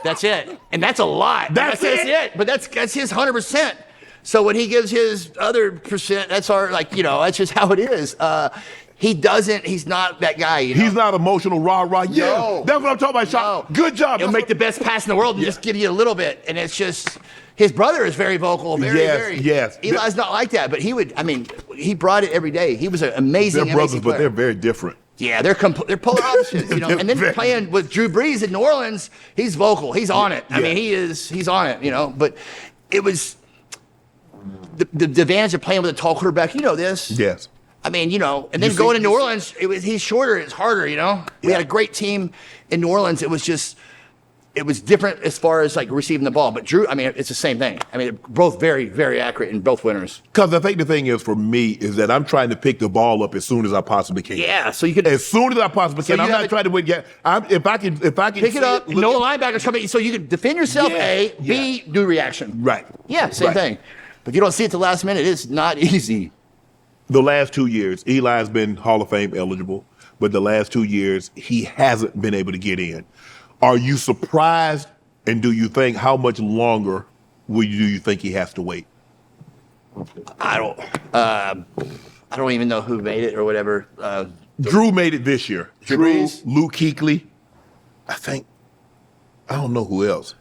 [SPEAKER 2] That's it. And that's a lot.
[SPEAKER 1] That's it.
[SPEAKER 2] But that's his 100%. So when he gives his other percent, that's that's just how it is. He's not that guy.
[SPEAKER 1] He's not emotional, rah-rah. Yeah,
[SPEAKER 2] no.
[SPEAKER 1] That's what I'm talking about, Shock.
[SPEAKER 2] No.
[SPEAKER 1] Good job.
[SPEAKER 2] He'll make the best pass in the world and just give you a little bit. And it's just, his brother is very vocal, very.
[SPEAKER 1] Yes.
[SPEAKER 2] Eli's not like that, but he brought it every day. He was an amazing,
[SPEAKER 1] They're brothers,
[SPEAKER 2] player.
[SPEAKER 1] but they're very different.
[SPEAKER 2] Yeah, they're polar opposites, And then playing with Drew Brees in New Orleans, he's vocal. He's on it. I mean, he's on it, But it was the advantage of playing with a tall quarterback. You know this.
[SPEAKER 1] Yes.
[SPEAKER 2] I mean, and then going to New Orleans, he's shorter, it's harder, We had a great team in New Orleans. It was different as far as like receiving the ball. But Drew, it's the same thing. They're both very, very accurate and both winners.
[SPEAKER 1] Because I think the thing is for me is that I'm trying to pick the ball up as soon as I possibly can.
[SPEAKER 2] Yeah, so you can
[SPEAKER 1] as soon as I possibly can. I'm not trying to win. If I can
[SPEAKER 2] pick it up. No linebackers coming, so you can defend yourself. A, B, do reaction.
[SPEAKER 1] Right.
[SPEAKER 2] Yeah, same thing. But if you don't see it the last minute, it's not easy.
[SPEAKER 1] The last 2 years, Eli's been Hall of Fame eligible, but the last 2 years he hasn't been able to get in. Are you surprised? And do you think how much longer do you think he has to wait?
[SPEAKER 2] I don't even know who made it or whatever.
[SPEAKER 1] Drew made it this year.
[SPEAKER 2] Drew
[SPEAKER 1] Brees, Luke Kuechly. I don't know who else.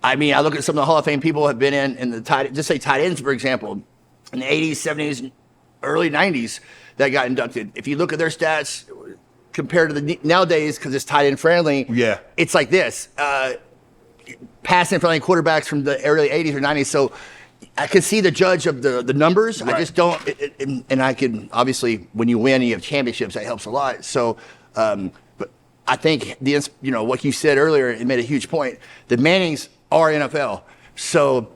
[SPEAKER 2] I look at some of the Hall of Fame people have been in the tight ends, for example, in the 80s, 70s, early 90s that got inducted. If you look at their stats compared to the nowadays, because it's tight end friendly, it's like this. Passing friendly quarterbacks from the early 80s or 90s. So I can see the judge of the numbers. Right. I just don't. And I can, obviously, when you win and you have championships, that helps a lot. So, but I think, what you said earlier, it made a huge point. The Mannings are NFL. So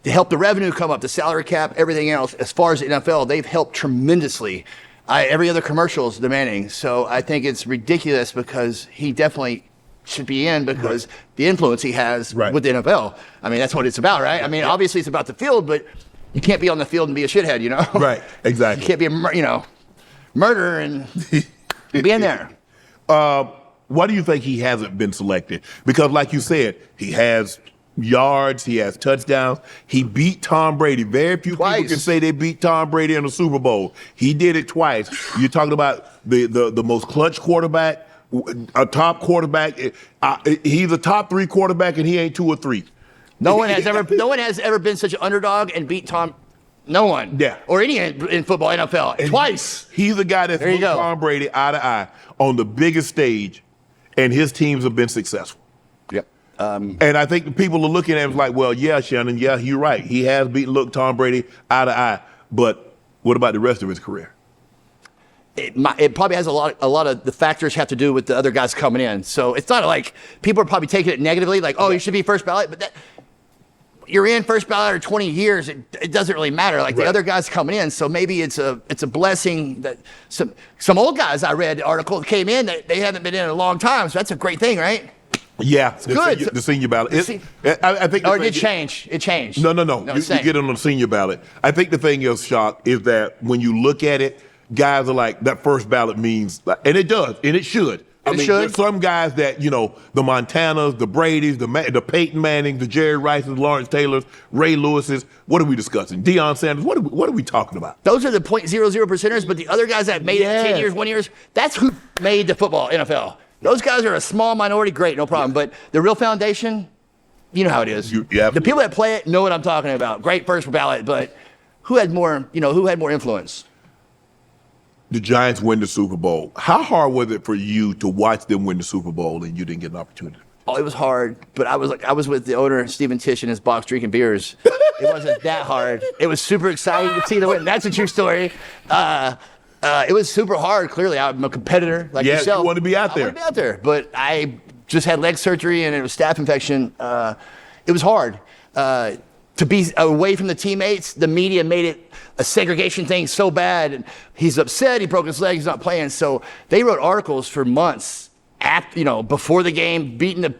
[SPEAKER 2] to help the revenue come up, the salary cap, everything else, as far as the NFL, they've helped tremendously. Every other commercial is the Mannings. So I think it's ridiculous because he definitely should be in because the influence he has with the NFL. That's what it's about, right? Obviously it's about the field, but you can't be on the field and be a shithead,
[SPEAKER 1] Right, exactly.
[SPEAKER 2] You can't be a murderer and Being there.
[SPEAKER 1] Why do you think he hasn't been selected? Because like you said, he has yards, he has touchdowns. He beat Tom Brady. Very few people can say they beat Tom Brady in the Super Bowl. He did it twice. You're talking about the most clutch quarterback, a top quarterback. He's a top 3 quarterback, and he ain't 2 or 3.
[SPEAKER 2] No one has ever been such an underdog and beat Tom. No one.
[SPEAKER 1] Yeah.
[SPEAKER 2] Or any in football, NFL. And twice.
[SPEAKER 1] He's the guy that's looked Tom Brady eye to eye on the biggest stage, and his teams have been successful.
[SPEAKER 2] Yep.
[SPEAKER 1] And I think the people are looking at him like, well, yeah, Shannon, yeah, you're right. He has looked Tom Brady eye to eye. But what about the rest of his career?
[SPEAKER 2] It probably has a lot of the factors have to do with the other guys coming in. So it's not like people are probably taking it negatively, like, oh, you should be first ballot. But you're in first ballot or 20 years, it doesn't really matter. Like the other guys coming in, so maybe it's a blessing that some old guys I read the article came in that they haven't been in a long time. So that's a great thing, right?
[SPEAKER 1] Yeah,
[SPEAKER 2] it's good.
[SPEAKER 1] The senior ballot. I think.
[SPEAKER 2] Or it did change. It changed.
[SPEAKER 1] No. You get on the senior ballot. I think the thing is, Shock, is that when you look at it, guys are like, that first ballot means, and it does, and it should. I mean, there's some guys that, the Montanas, the Bradys, the Peyton Mannings, the Jerry Rices, Lawrence Taylors, Ray Lewises. What are we discussing? Deion Sanders. What are we talking about?
[SPEAKER 2] Those are the 0.00 percenters, but the other guys that made it 10 years, 1 year, that's who made the football NFL. Those guys are a small minority, great, no problem. But the real foundation, you know how it is. The people that play it know what I'm talking about. Great first ballot, but who had more influence?
[SPEAKER 1] The Giants win the Super Bowl. How hard was it for you to watch them win the Super Bowl and you didn't get an opportunity?
[SPEAKER 2] Oh, it was hard, but I was with the owner, Stephen Tisch, in his box drinking beers. It wasn't that hard. It was super exciting to see the win. That's a true story. It was super hard. Clearly, I'm a competitor like yourself.
[SPEAKER 1] You want to be out there.
[SPEAKER 2] I want to be out there, but I just had leg surgery and it was staph infection. It was hard to be away from the teammates. The media made it a segregation thing so bad. And he's upset. He broke his leg. He's not playing. So they wrote articles for months after, before the game, beating the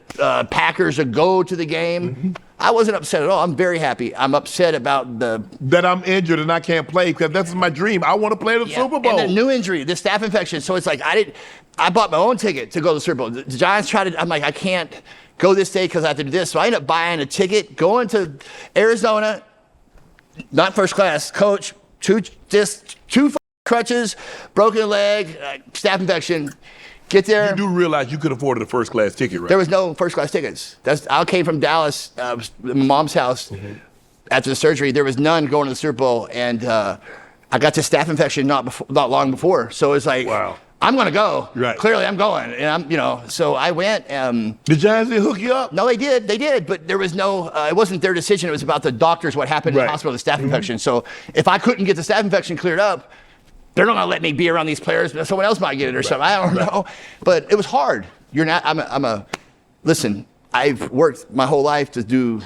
[SPEAKER 2] Packers to go to the game. Mm-hmm. I wasn't upset at all. I'm very happy. I'm upset about
[SPEAKER 1] that I'm injured and I can't play because that's my dream. I want to play the Super Bowl.
[SPEAKER 2] And the new injury, the staph infection. So it's like I bought my own ticket to go to the Super Bowl. The Giants tried to. I'm like, I can't go this day because I have to do this. So I ended up buying a ticket, going to Arizona. Not first class, coach, two crutches, broken leg, staph infection. Get there.
[SPEAKER 1] You do realize you could afford a first class ticket, right?
[SPEAKER 2] There was no first class tickets. I came from Dallas, my mom's house. Mm-hmm. After the surgery. There was none going to the Super Bowl, and I got this staph infection not long before. So it's like, wow. I'm going to go.
[SPEAKER 1] Right.
[SPEAKER 2] Clearly, I'm going, and so I went.
[SPEAKER 1] The Giants didn't hook you up?
[SPEAKER 2] No, they did, but there was no. It wasn't their decision. It was about the doctors. What happened in the hospital, the staph infection. So if I couldn't get the staph infection cleared up, they're not going to let me be around these players. But someone else might get it or something. I don't know. But it was hard. Listen. I've worked my whole life to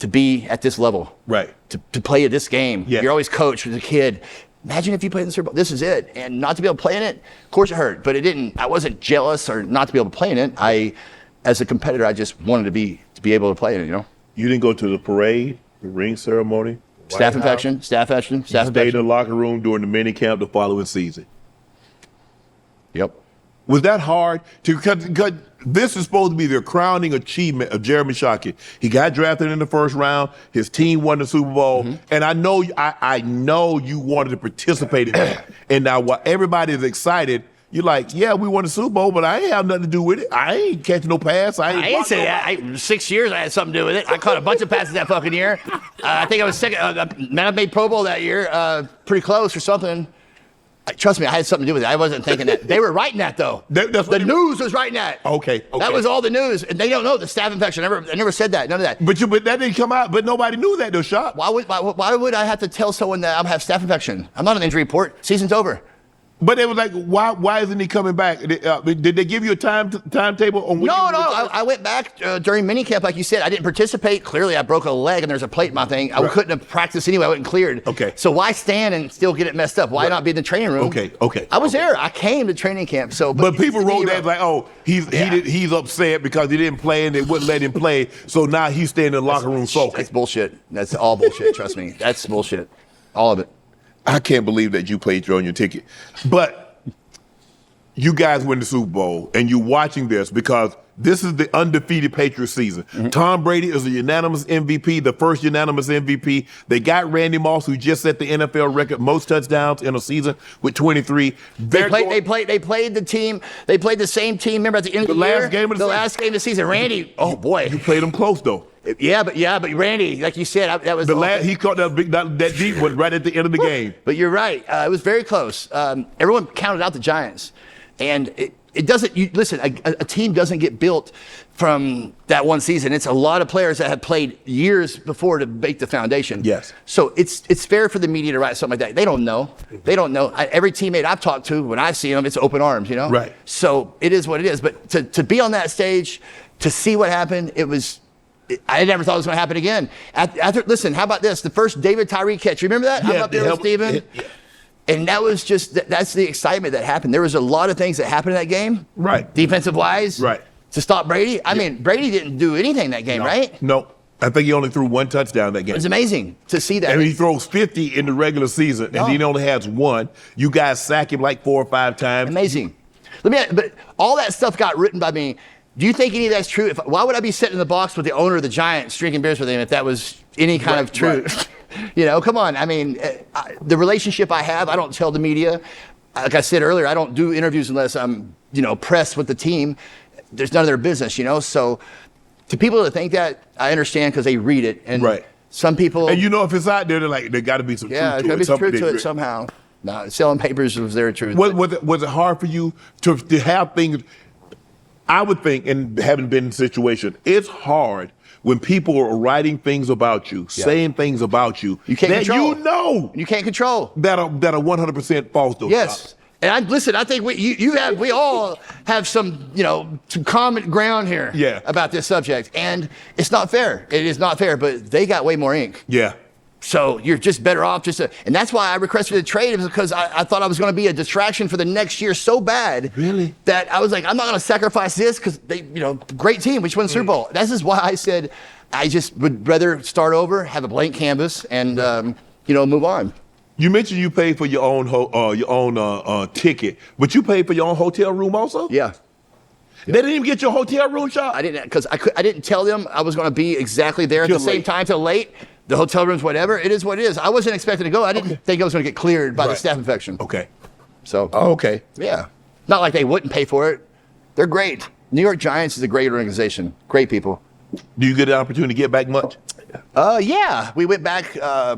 [SPEAKER 2] be at this level.
[SPEAKER 1] Right.
[SPEAKER 2] To play at this game.
[SPEAKER 1] Yeah.
[SPEAKER 2] You're always coached as a kid. Imagine if you played in the Super Bowl. This is it. And not to be able to play in it, of course it hurt. But it didn't. I wasn't jealous or not to be able to play in it. As a competitor, I just wanted to be able to play in it,
[SPEAKER 1] You didn't go to the parade, the ring ceremony?
[SPEAKER 2] Staph infection. You stayed
[SPEAKER 1] in the locker room during the mini camp the following season.
[SPEAKER 2] Yep.
[SPEAKER 1] Was that hard? Because this is supposed to be the crowning achievement of Jeremy Shockey. He got drafted in the first round. His team won the Super Bowl. Mm-hmm. And I know you wanted to participate in that. And now while everybody is excited, you're like, yeah, we won the Super Bowl, but I ain't have nothing to do with it. I ain't catching no pass. I ain't
[SPEAKER 2] say that. 6 years I had something to do with it. I caught a bunch of passes that fucking year. I think I was second. I made Pro Bowl that year, pretty close or something. Trust me, I had something to do with it. I wasn't thinking that. They were writing that, though. The news was writing that.
[SPEAKER 1] Okay.
[SPEAKER 2] That was all the news. And they don't know the staph infection. I never said that. None of that.
[SPEAKER 1] But that didn't come out. But nobody knew that, though, Shock.
[SPEAKER 2] Why would I have to tell someone that I have staph infection? I'm not an injury report. Season's over.
[SPEAKER 1] But they was like, why isn't he coming back? Did they give you a timetable on when?
[SPEAKER 2] No. I went back during minicamp, like you said. I didn't participate. Clearly, I broke a leg, and there's a plate in my thing. I couldn't have practiced anyway. I wasn't cleared.
[SPEAKER 1] Okay.
[SPEAKER 2] So why stand and still get it messed up? Why not be in the training room?
[SPEAKER 1] Okay.
[SPEAKER 2] I was there. I came to training camp. So,
[SPEAKER 1] but people wrote that like, oh, he's upset because he didn't play and they wouldn't let him play. So now he's staying in the locker room sulking.
[SPEAKER 2] That's bullshit. That's all bullshit. Trust me. That's bullshit. All of it.
[SPEAKER 1] I can't believe that you played your own ticket. But you guys win the Super Bowl and you're watching this because this is the undefeated Patriots season. Mm-hmm. Tom Brady is a unanimous MVP, the first unanimous MVP. They got Randy Moss, who just set the NFL record most touchdowns in a season with 23.
[SPEAKER 2] They played the team. They played the same team. Remember at the end of the year? Last game of the season. Randy, oh boy.
[SPEAKER 1] You played them close though.
[SPEAKER 2] Yeah, but Randy, like you said, that was
[SPEAKER 1] he caught that deep one right at the end of the game.
[SPEAKER 2] But you're right. It was very close. Everyone counted out the Giants. And it doesn't, listen, a team doesn't get built from that one season. It's a lot of players that have played years before to make the foundation.
[SPEAKER 1] Yes.
[SPEAKER 2] So it's fair for the media to write something like that. They don't know. They don't know. Every teammate I've talked to, when I see them, it's open arms,
[SPEAKER 1] Right.
[SPEAKER 2] So it is what it is. But to be on that stage, to see what happened, I never thought it was going to happen again. Listen, how about this? The first David Tyree catch. You remember that?
[SPEAKER 1] Yeah,
[SPEAKER 2] I'm up there with Steven. And that was that's the excitement that happened. There was a lot of things that happened in that game.
[SPEAKER 1] Right.
[SPEAKER 2] Defensive wise.
[SPEAKER 1] Right.
[SPEAKER 2] To stop Brady. I mean, Brady didn't do anything that game, right?
[SPEAKER 1] No. I think he only threw one touchdown that game.
[SPEAKER 2] It was amazing to see that.
[SPEAKER 1] And he throws 50 in the regular season, and he only has one. You guys sack him like 4 or 5 times.
[SPEAKER 2] Amazing. But all that stuff got written by me. Do you think any of that's true? Why would I be sitting in the box with the owner of the Giants drinking beers with him if that was any kind of truth? Right. Come on. I mean, the relationship I have, I don't tell the media. Like I said earlier, I don't do interviews unless I'm, pressed with the team. There's none of their business, So to people that think that, I understand because they read it. And
[SPEAKER 1] right.
[SPEAKER 2] Some people.
[SPEAKER 1] And if it's out there, they're like, there got to be some truth to it.
[SPEAKER 2] Yeah, there got to be some truth to it somehow. No, selling papers was their truth.
[SPEAKER 1] Was it hard for you to have things? I would think, and having been in the situation, it's hard when people are writing things about you, saying things about you,
[SPEAKER 2] you can't
[SPEAKER 1] control.
[SPEAKER 2] You can't control
[SPEAKER 1] that are 100% false.
[SPEAKER 2] Yes. And I think we all have some common ground here about this subject. And it's not fair. It is not fair, but they got way more ink.
[SPEAKER 1] Yeah.
[SPEAKER 2] So you're just better off and that's why I requested a trade, because I thought I was going to be a distraction for the next year so bad.
[SPEAKER 1] Really?
[SPEAKER 2] That I was like, I'm not going to sacrifice this because they, great team, we just won the Super Bowl. This is why I said I just would rather start over, have a blank canvas, and move on.
[SPEAKER 1] You mentioned you paid for your own ticket, but you paid for your own hotel room also?
[SPEAKER 2] Yeah.
[SPEAKER 1] They didn't even get your hotel room shot?
[SPEAKER 2] I didn't, because I didn't tell them I was going to be exactly there at the same time till late. The hotel rooms, whatever, it is what it is. I wasn't expecting to go. I didn't think I was going to get cleared by the staph infection.
[SPEAKER 1] Okay.
[SPEAKER 2] So.
[SPEAKER 1] Oh, okay.
[SPEAKER 2] Yeah. Not like they wouldn't pay for it. They're great. New York Giants is a great organization. Great people.
[SPEAKER 1] Do you get an opportunity to get back much?
[SPEAKER 2] Yeah. We went back a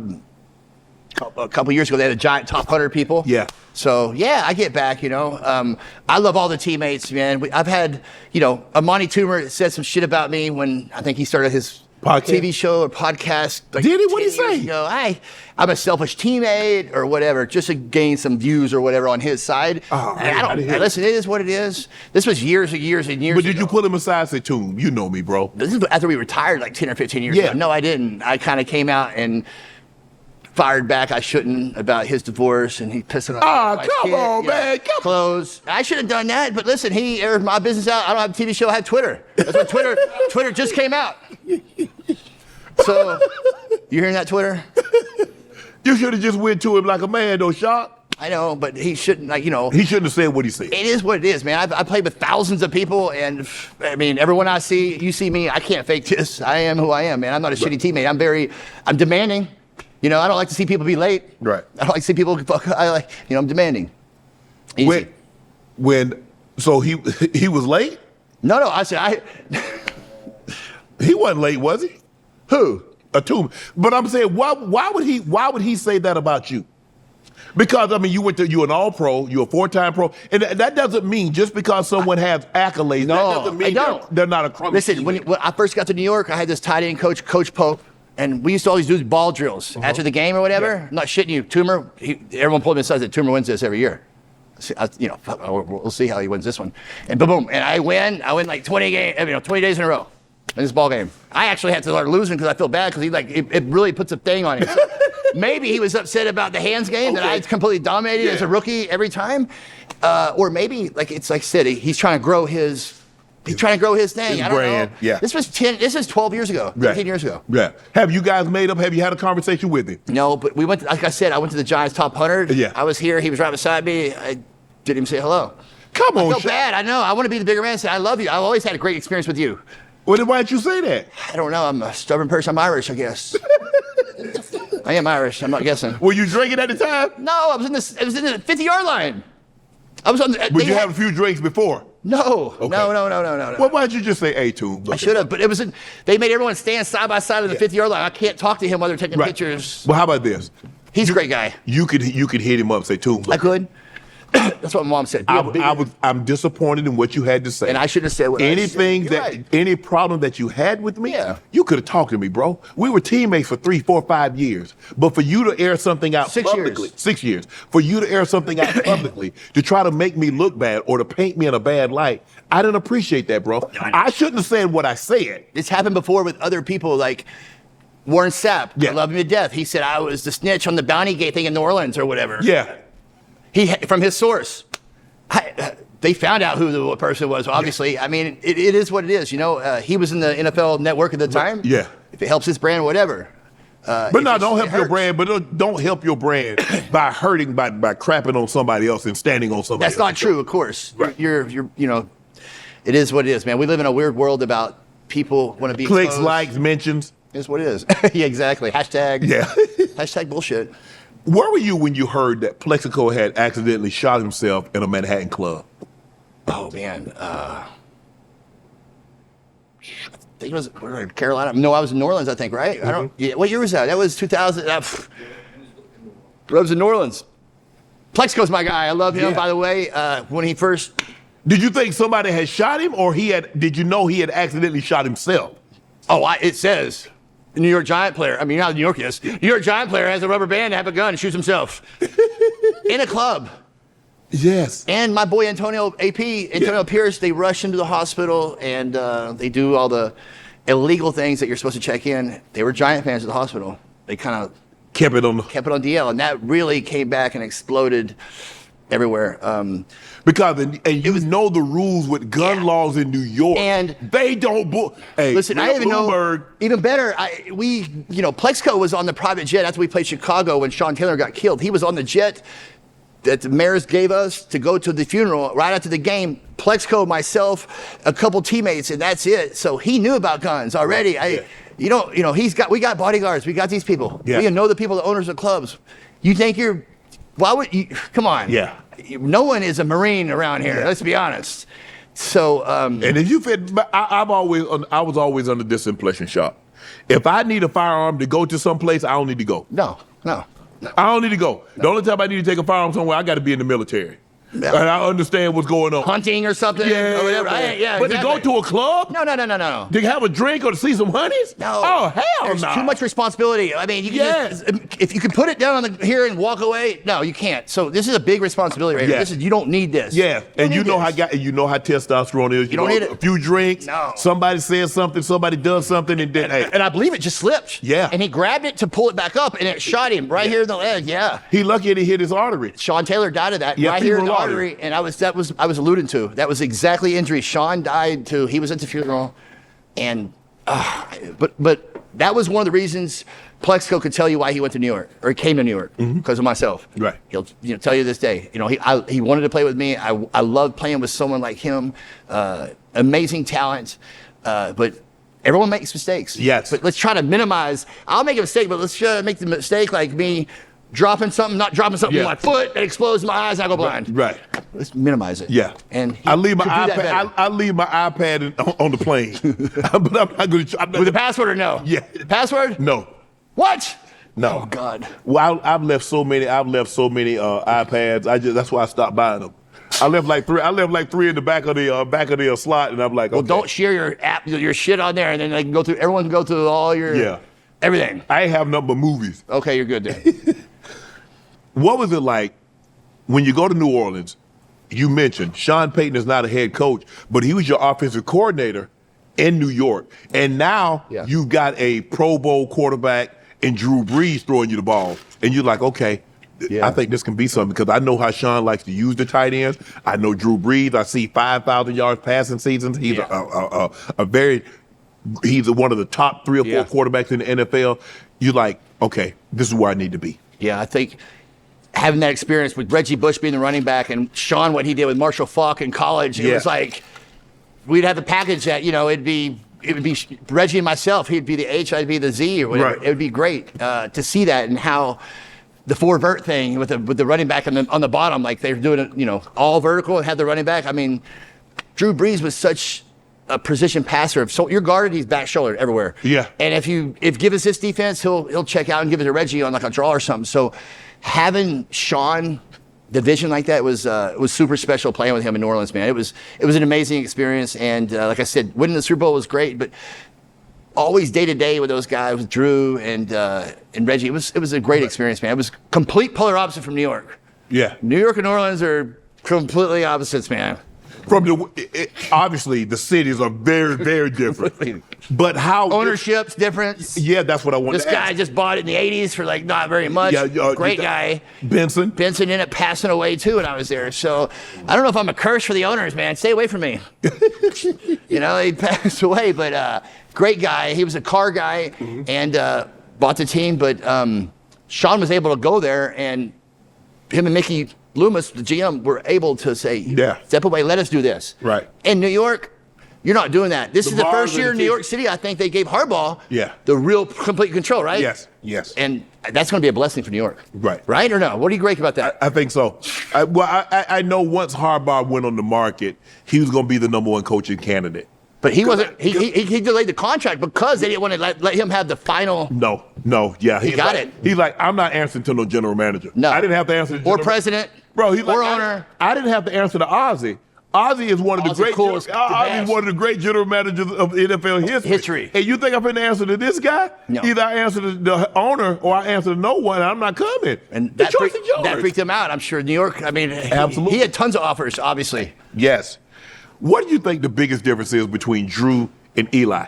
[SPEAKER 2] couple years ago. They had a Giant top 100 people.
[SPEAKER 1] Yeah.
[SPEAKER 2] So, yeah, I get back, I love all the teammates, man. I've had, Amani Toomer said some shit about me when I think he started his podcast. TV show or podcast.
[SPEAKER 1] Did he? What did he say?
[SPEAKER 2] I'm a selfish teammate or whatever, just to gain some views or whatever on his side. Listen, it is what it is. This was years and years and years
[SPEAKER 1] ago. But did
[SPEAKER 2] you
[SPEAKER 1] pull him aside and say, Toom, you know me, bro?
[SPEAKER 2] This is after we retired like 10 or 15 years ago. No, I didn't. I kind of came out and fired back. I shouldn't about his divorce, and he pissed it off.
[SPEAKER 1] Come on, man.
[SPEAKER 2] Close. I should have done that, but listen, he aired my business out. I don't have a TV show. I have Twitter. That's what Twitter just came out. So, you hearing that, Twitter?
[SPEAKER 1] You should have just went to him like a man, though, Shock.
[SPEAKER 2] I know, but he shouldn't,
[SPEAKER 1] He shouldn't have said what he said.
[SPEAKER 2] It is what it is, man. I played with thousands of people, and I mean, everyone I see, you see me, I can't fake this. I am who I am, man. I'm not a shitty teammate. I'm demanding. I don't like to see people be late.
[SPEAKER 1] Right.
[SPEAKER 2] I don't like to see people. I'm demanding. Easy.
[SPEAKER 1] So he was late?
[SPEAKER 2] No. I said
[SPEAKER 1] He wasn't late, was he?
[SPEAKER 2] Who?
[SPEAKER 1] Toom. But I'm saying, why would he say that about you? Because you're an all-pro, you're a 4-time pro, and that doesn't mean just because someone has accolades, that doesn't mean they're not a crummy.
[SPEAKER 2] Listen, when I first got to New York, I had this tight end coach, Coach Pope. And we used to always do ball drills after the game or whatever. Yeah. I'm not shitting you. Toomer, everyone pulled me aside and said, Toomer wins this every year. We'll see how he wins this one. And boom. And I win like 20 days in a row in this ball game. I actually had to start losing because I feel bad because it really puts a thing on him. So maybe he was upset about the hands game that I completely dominated as a rookie every time. Or maybe, it's like I said, he's trying to grow his... He's trying to grow his thing.
[SPEAKER 1] His
[SPEAKER 2] I don't
[SPEAKER 1] brand,
[SPEAKER 2] know.
[SPEAKER 1] yeah.
[SPEAKER 2] This is 12 years ago, 15 years ago.
[SPEAKER 1] Yeah. Have you guys made up? Have you had a conversation with him?
[SPEAKER 2] No, but like I said, I went to the Giants top 100.
[SPEAKER 1] Yeah.
[SPEAKER 2] I was here. He was right beside me. I didn't even say hello.
[SPEAKER 1] Come on,
[SPEAKER 2] I feel bad. I know. I want to be the bigger man. I love you. I've always had a great experience with you.
[SPEAKER 1] Well, then why didn't you say that?
[SPEAKER 2] I don't know. I'm a stubborn person. I'm Irish, I guess. I am Irish. I'm not guessing.
[SPEAKER 1] Were you drinking at the time?
[SPEAKER 2] No, I was in the 50-yard line. I was on the.
[SPEAKER 1] Would you have a few drinks before?
[SPEAKER 2] No,
[SPEAKER 1] Okay.
[SPEAKER 2] no.
[SPEAKER 1] Well, why did you just say A-Tune?
[SPEAKER 2] I should have, but it was. They made everyone stand side by side in the 50-yard line. I can't talk to him while they're taking pictures.
[SPEAKER 1] Well, how about this?
[SPEAKER 2] He's a great guy.
[SPEAKER 1] You could hit him up and say, Tune.
[SPEAKER 2] I could. That's what my mom said.
[SPEAKER 1] I'm disappointed in what you had to say.
[SPEAKER 2] And I should have said what
[SPEAKER 1] anything
[SPEAKER 2] I said.
[SPEAKER 1] any problem that you had with me,
[SPEAKER 2] Yeah.
[SPEAKER 1] you could have talked to me, bro. We were teammates for 3, 4, 5 years. But for you to air something out
[SPEAKER 2] 6
[SPEAKER 1] publicly,
[SPEAKER 2] years.
[SPEAKER 1] 6 years, for you to air something out publicly to try to make me look bad or to paint me in a bad light, I didn't appreciate that, bro. I shouldn't have said what I said.
[SPEAKER 2] It's happened before with other people, like Warren Sapp.
[SPEAKER 1] Yeah.
[SPEAKER 2] I love him to death. He said I was the snitch on the Bounty Gate thing in New Orleans or whatever.
[SPEAKER 1] Yeah.
[SPEAKER 2] From his source. They found out who the person was, obviously.
[SPEAKER 1] Yeah.
[SPEAKER 2] I mean, it is what it is. You know, he was in the NFL Network at the time.
[SPEAKER 1] Yeah.
[SPEAKER 2] If it helps his brand, whatever.
[SPEAKER 1] But no, don't help your brand. But don't help your brand by hurting, by crapping on somebody else and standing on somebody.
[SPEAKER 2] That's not true, of course.
[SPEAKER 1] Right.
[SPEAKER 2] You're, you know, it is what it is, man. We live in a weird world about people want to be
[SPEAKER 1] clicks,
[SPEAKER 2] exposed.
[SPEAKER 1] likes, mentions.
[SPEAKER 2] It's what it is. Yeah, exactly. Hashtag.
[SPEAKER 1] Yeah.
[SPEAKER 2] Hashtag bullshit.
[SPEAKER 1] Where were you when you heard that Plexico had accidentally shot himself in a Manhattan club?
[SPEAKER 2] Oh man, I think it was Carolina. No, I was in New Orleans. I think, right? I don't. Yeah, what year was that? That was 2000. I was in New Orleans. Plexico's my guy. I love him.
[SPEAKER 1] Yeah.
[SPEAKER 2] By the way, when he first.
[SPEAKER 1] Did you think somebody had shot him, or did you know he had accidentally shot himself?
[SPEAKER 2] Oh, it says. New York Giant player. I mean, not New York, yes. New York Giant player has a rubber band, have a gun, and shoots himself in a club.
[SPEAKER 1] Yes.
[SPEAKER 2] And my boy Antonio Pierce, they rush into the hospital and they do all the illegal things that you're supposed to check in. They were Giant fans at the hospital. They kind of
[SPEAKER 1] Kept it on
[SPEAKER 2] DL, and that really came back and exploded everywhere.
[SPEAKER 1] Because you know the rules with gun laws in New York,
[SPEAKER 2] and
[SPEAKER 1] they don't. Hey,
[SPEAKER 2] listen, I even
[SPEAKER 1] Bloomberg.
[SPEAKER 2] know even better. Plexico was on the private jet after we played Chicago when Sean Taylor got killed. He was on the jet that the mayors gave us to go to the funeral right after the game. Plexico, myself, a couple teammates, and that's it. So he knew about guns already. We got bodyguards. We got these people.
[SPEAKER 1] Yeah.
[SPEAKER 2] We know the people, the owners of clubs. You think why would you, come on.
[SPEAKER 1] Yeah.
[SPEAKER 2] No one is a Marine around here. Yeah. Let's be honest. So,
[SPEAKER 1] and if you fit, I was always under this impression, Sharp. If I need a firearm to go to some place, I don't need to go.
[SPEAKER 2] No.
[SPEAKER 1] I don't need to go. No. The only time I need to take a firearm somewhere, I got to be in the military. Yeah. And I understand what's going on.
[SPEAKER 2] Hunting or something?
[SPEAKER 1] Yeah,
[SPEAKER 2] or whatever.
[SPEAKER 1] But to go to a club?
[SPEAKER 2] No.
[SPEAKER 1] To have a drink or to see some honeys?
[SPEAKER 2] No.
[SPEAKER 1] Oh, hell no.
[SPEAKER 2] There's too much responsibility. I mean, you can just, if you can put it down here and walk away, no, you can't. So this is a big responsibility right here. You don't need this.
[SPEAKER 1] Yeah, and you know how testosterone is.
[SPEAKER 2] You don't need it.
[SPEAKER 1] A few drinks.
[SPEAKER 2] No.
[SPEAKER 1] Somebody says something, somebody does something, and then
[SPEAKER 2] and I believe it just slipped.
[SPEAKER 1] Yeah.
[SPEAKER 2] And he grabbed it to pull it back up, and it shot him right here in the leg. Yeah.
[SPEAKER 1] He lucky he hit his artery.
[SPEAKER 2] Sean Taylor died of that right here in the artery, and I was alluding to. That was exactly injury. Sean died too. He was at the funeral, and but that was one of the reasons Plexico could tell you why he went to New York or came to New York because of myself.
[SPEAKER 1] Right.
[SPEAKER 2] He'll tell you this day. He wanted to play with me. I love playing with someone like him. Amazing talent, but everyone makes mistakes.
[SPEAKER 1] Yes.
[SPEAKER 2] But let's try to minimize. I'll make a mistake, but let's try to make the mistake like me. Not dropping something in my foot that explodes my eyes and I go blind.
[SPEAKER 1] Right.
[SPEAKER 2] Let's minimize it.
[SPEAKER 1] Yeah.
[SPEAKER 2] And
[SPEAKER 1] I leave my iPad. I leave my iPad on the plane. But I'm not going to.
[SPEAKER 2] With the password or no?
[SPEAKER 1] Yeah.
[SPEAKER 2] Password?
[SPEAKER 1] No.
[SPEAKER 2] What?
[SPEAKER 1] No.
[SPEAKER 2] Oh God.
[SPEAKER 1] Well, I've left so many iPads. That's why I stopped buying them. I left like three in the back of the slot, and I'm like,
[SPEAKER 2] well,
[SPEAKER 1] okay.
[SPEAKER 2] don't share your app, your shit on there, and then they can go through. Everyone can go through all your everything.
[SPEAKER 1] I ain't have nothing but movies.
[SPEAKER 2] Okay, you're good then.
[SPEAKER 1] What was it like when you go to New Orleans? You mentioned Sean Payton is not a head coach, but he was your offensive coordinator in New York. And now you've got a Pro Bowl quarterback and Drew Brees throwing you the ball. And you're like, okay, I think this can be something because I know how Sean likes to use the tight ends. I know Drew Brees. I see 5,000 yards passing seasons. He's he's one of the top 3 or 4 quarterbacks in the NFL. You're like, okay, this is where I need to be.
[SPEAKER 2] Yeah, I think having that experience with Reggie Bush being the running back and Sean, what he did with Marshall Faulk in college, it was like we'd have the package that, it'd be Reggie and myself. He'd be the H, I'd be the Z or whatever.
[SPEAKER 1] Right.
[SPEAKER 2] It would be great to see that and how the four vert thing with the running back on the bottom, like they're doing it, all vertical and had the running back. I mean, Drew Brees was such a precision passer. So you're guarded, he's back shoulder everywhere.
[SPEAKER 1] Yeah.
[SPEAKER 2] And if give us this defense, he'll check out and give it to Reggie on like a draw or something. So having Sean the vision like that was super special playing with him in New Orleans, man. It was an amazing experience, and like I said, winning the Super Bowl was great, but always day to day with those guys, with Drew and Reggie, it was a great experience, man. It was complete polar opposite from New York.
[SPEAKER 1] Yeah.
[SPEAKER 2] New York and New Orleans are completely opposites, man.
[SPEAKER 1] Obviously the cities are very, very different. But how
[SPEAKER 2] ownership's different.
[SPEAKER 1] Yeah, that's what I wanted
[SPEAKER 2] This
[SPEAKER 1] to
[SPEAKER 2] guy
[SPEAKER 1] ask.
[SPEAKER 2] just bought it in the 80s for like not very much. Great guy.
[SPEAKER 1] Benson
[SPEAKER 2] ended up passing away too when I was there. So I don't know if I'm a curse for the owners, man. Stay away from me. He passed away, but great guy. He was a car guy and bought the team. But Sean was able to go there, and him and Mickey Loomis, the GM, were able to say, step away, let us do this.
[SPEAKER 1] Right.
[SPEAKER 2] In New York, you're not doing that. This is the first year in New York City, I think they gave Harbaugh the real complete control, right?
[SPEAKER 1] Yes.
[SPEAKER 2] And that's going to be a blessing for New York.
[SPEAKER 1] Right.
[SPEAKER 2] Right or no? What do you great about that?
[SPEAKER 1] I think so. I know once Harbaugh went on the market, he was going to be the number one coaching candidate.
[SPEAKER 2] But he wasn't. He delayed the contract because they didn't want to let him have the final.
[SPEAKER 1] No, yeah.
[SPEAKER 2] He got it.
[SPEAKER 1] He's like, I'm not answering to no general manager.
[SPEAKER 2] No.
[SPEAKER 1] I didn't have to answer to
[SPEAKER 2] or president.
[SPEAKER 1] Bro, he's
[SPEAKER 2] or
[SPEAKER 1] like,
[SPEAKER 2] owner.
[SPEAKER 1] I didn't have to answer to Ozzie. Ozzie is one of the great. Ozzie is one of the great general managers of NFL history. And you think I'm going to answer to this guy?
[SPEAKER 2] No.
[SPEAKER 1] Either I answer to the owner or I answer to no one. And I'm not coming.
[SPEAKER 2] And
[SPEAKER 1] the choice is yours.
[SPEAKER 2] That freaked him out. I'm sure New York. I mean,
[SPEAKER 1] absolutely.
[SPEAKER 2] He had tons of offers, obviously.
[SPEAKER 1] Yes. What do you think the biggest difference is between Drew and Eli?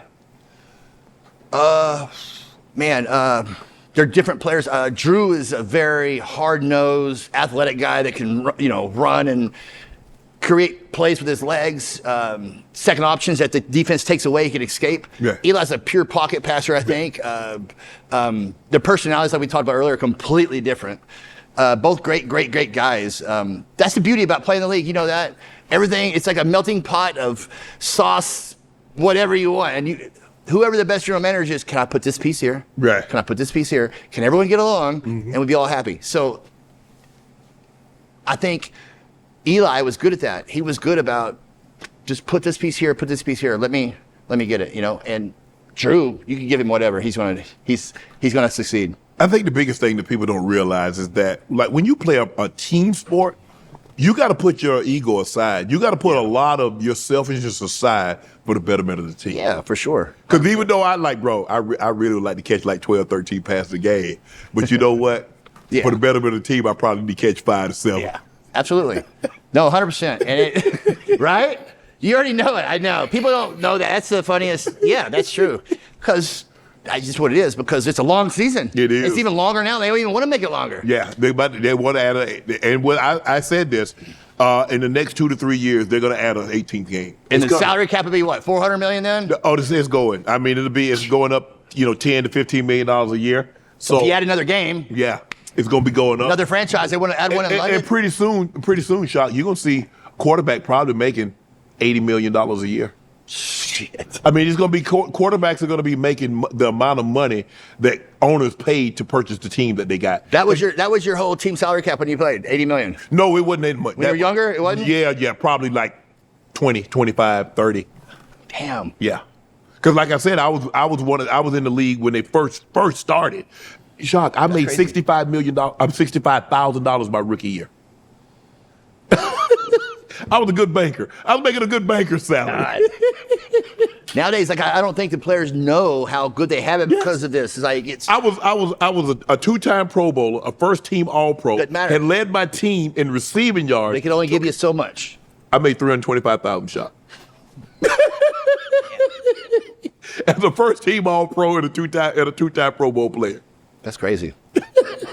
[SPEAKER 2] They're different players. Drew is a very hard-nosed, athletic guy that can, run and create plays with his legs. Second options that the defense takes away, he can escape.
[SPEAKER 1] Yeah.
[SPEAKER 2] Eli's a pure pocket passer, I think. The personalities, like we talked about earlier, are completely different. Both great guys. That's the beauty about playing the league. You know that everything. It's like a melting pot of sauce, whatever you want, and whoever the best general manager is, can I put this piece here?
[SPEAKER 1] Right.
[SPEAKER 2] Can I put this piece here? Can everyone get along? And we'd be all happy. So I think Eli was good at that. He was good about just put this piece here, put this piece here. Let me get it, And Drew, you can give him whatever. He's gonna succeed.
[SPEAKER 1] I think the biggest thing that people don't realize is that, like, when you play a team sport, you got to put your ego aside. You got to put a lot of your selfishness aside for the betterment of the team.
[SPEAKER 2] Yeah, for sure.
[SPEAKER 1] Because even though I really would like to catch like 12, 13 passes a game, but you know what? For the betterment of the team, I probably need to catch 5 to 7.
[SPEAKER 2] Yeah, absolutely. No, 100%. And right? You already know it. I know. People don't know that. That's the funniest. Yeah, that's true. Because that's just what it is. Because it's a long season.
[SPEAKER 1] It is.
[SPEAKER 2] It's even longer now. They don't even want to make it longer.
[SPEAKER 1] Yeah, they want to add and when I said this, in the next 2 to 3 years, they're going to add an 18th game.
[SPEAKER 2] And the salary cap will be what, $400 million then?
[SPEAKER 1] Oh, this is going. I mean, it's going up, $10 to $15 million a year. So
[SPEAKER 2] if you add another game,
[SPEAKER 1] it's going to be going up.
[SPEAKER 2] Another franchise, they want to add one in London.
[SPEAKER 1] And pretty soon, Shock, you're going to see quarterback probably making $80 million a year.
[SPEAKER 2] Shit.
[SPEAKER 1] I mean, it's going to be quarterbacks are going to be making the amount of money that owners paid to purchase the team that they got.
[SPEAKER 2] That was your whole team salary cap when you played, $80 million.
[SPEAKER 1] No, it wasn't that much.
[SPEAKER 2] When you were younger, it wasn't?
[SPEAKER 1] Yeah, probably like 20, 25, 30.
[SPEAKER 2] Damn.
[SPEAKER 1] Yeah. Because like I said, I was in the league when they first started. Shock, I made $65,000 my rookie year. I was a good banker. I was making a good banker's salary.
[SPEAKER 2] Nowadays, like I don't think the players know how good they have it because of this. It's like
[SPEAKER 1] I was a 2-time Pro Bowler, a first-team All-Pro.
[SPEAKER 2] Doesn't matter.
[SPEAKER 1] Had led my team in receiving yards.
[SPEAKER 2] They can only give you so much.
[SPEAKER 1] I made $325,000 Shock. As a first-team All-Pro and a two-time Pro Bowl player.
[SPEAKER 2] That's crazy.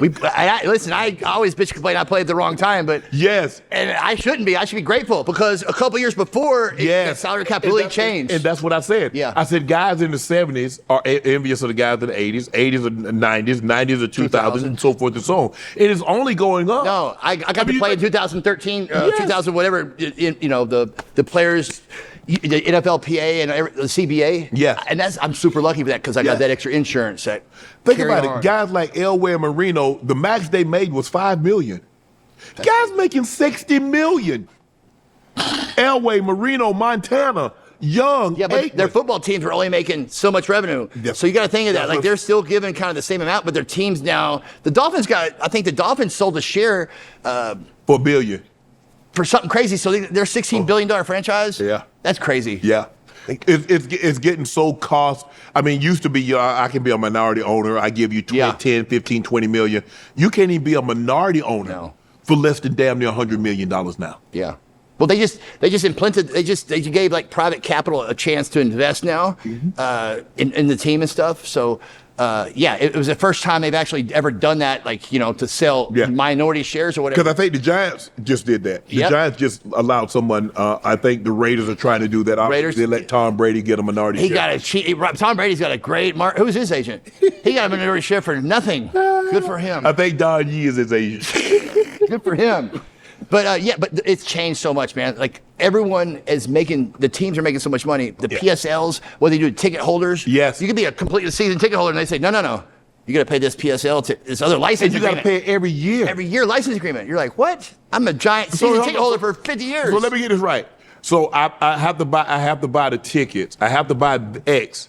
[SPEAKER 2] Listen, I always bitch complain I played at the wrong time, but
[SPEAKER 1] Yes.
[SPEAKER 2] and I shouldn't be. I should be grateful because a couple years before, the salary cap really changed.
[SPEAKER 1] And that's what I said.
[SPEAKER 2] Yeah.
[SPEAKER 1] I said guys in the 70s are envious of the guys in the 80s, 80s or 90s, 90s or 2000s, and so forth and so on. It is only going up.
[SPEAKER 2] No, I got to play in 2013, 2000, whatever. The players, the NFLPA and the CBA.
[SPEAKER 1] Yeah.
[SPEAKER 2] And I'm super lucky for that because I got that extra insurance.
[SPEAKER 1] Think about it. Guys like Elway and Marino, the max they made was $5 million. Guys making $60 million. Elway, Marino, Montana, Young.
[SPEAKER 2] Yeah, but their football teams were only making so much revenue.
[SPEAKER 1] Yep.
[SPEAKER 2] So you got to think of that. Like they're still giving kind of the same amount, but their teams now. I think the Dolphins sold a share
[SPEAKER 1] for $1 billion.
[SPEAKER 2] For something crazy. So they're $16 billion franchise.
[SPEAKER 1] Yeah.
[SPEAKER 2] That's crazy.
[SPEAKER 1] Yeah. It's getting so cost. I mean, used to be, I can be a minority owner. I give you 10, 15, 20 million. You can't even be a minority owner for less than damn near $100 million now.
[SPEAKER 2] Yeah. Well, they just implemented. They gave like private capital a chance to invest now in the team and stuff. So it was the first time they've actually ever done that. Like to sell minority shares or whatever.
[SPEAKER 1] Because I think the Giants just did that. The Giants just allowed someone. I think the Raiders are trying to do that.
[SPEAKER 2] Raiders,
[SPEAKER 1] they let Tom Brady get a minority share.
[SPEAKER 2] Tom Brady's got a great who's his agent? He got a minority share for nothing. Good for him.
[SPEAKER 1] I think Don Yee is his agent.
[SPEAKER 2] Good for him. But but it's changed so much, man. Like everyone is making, the teams are making so much money. The PSLs, what they do, ticket holders.
[SPEAKER 1] Yes.
[SPEAKER 2] You could be a complete season ticket holder, and they say, no, you got to pay this PSL to this other license agreement.
[SPEAKER 1] And you got to pay it every year.
[SPEAKER 2] Every year license agreement. You're like, what? I'm a giant season ticket holder for 50 years.
[SPEAKER 1] So let me get this right. So I have to buy the tickets. I have to buy X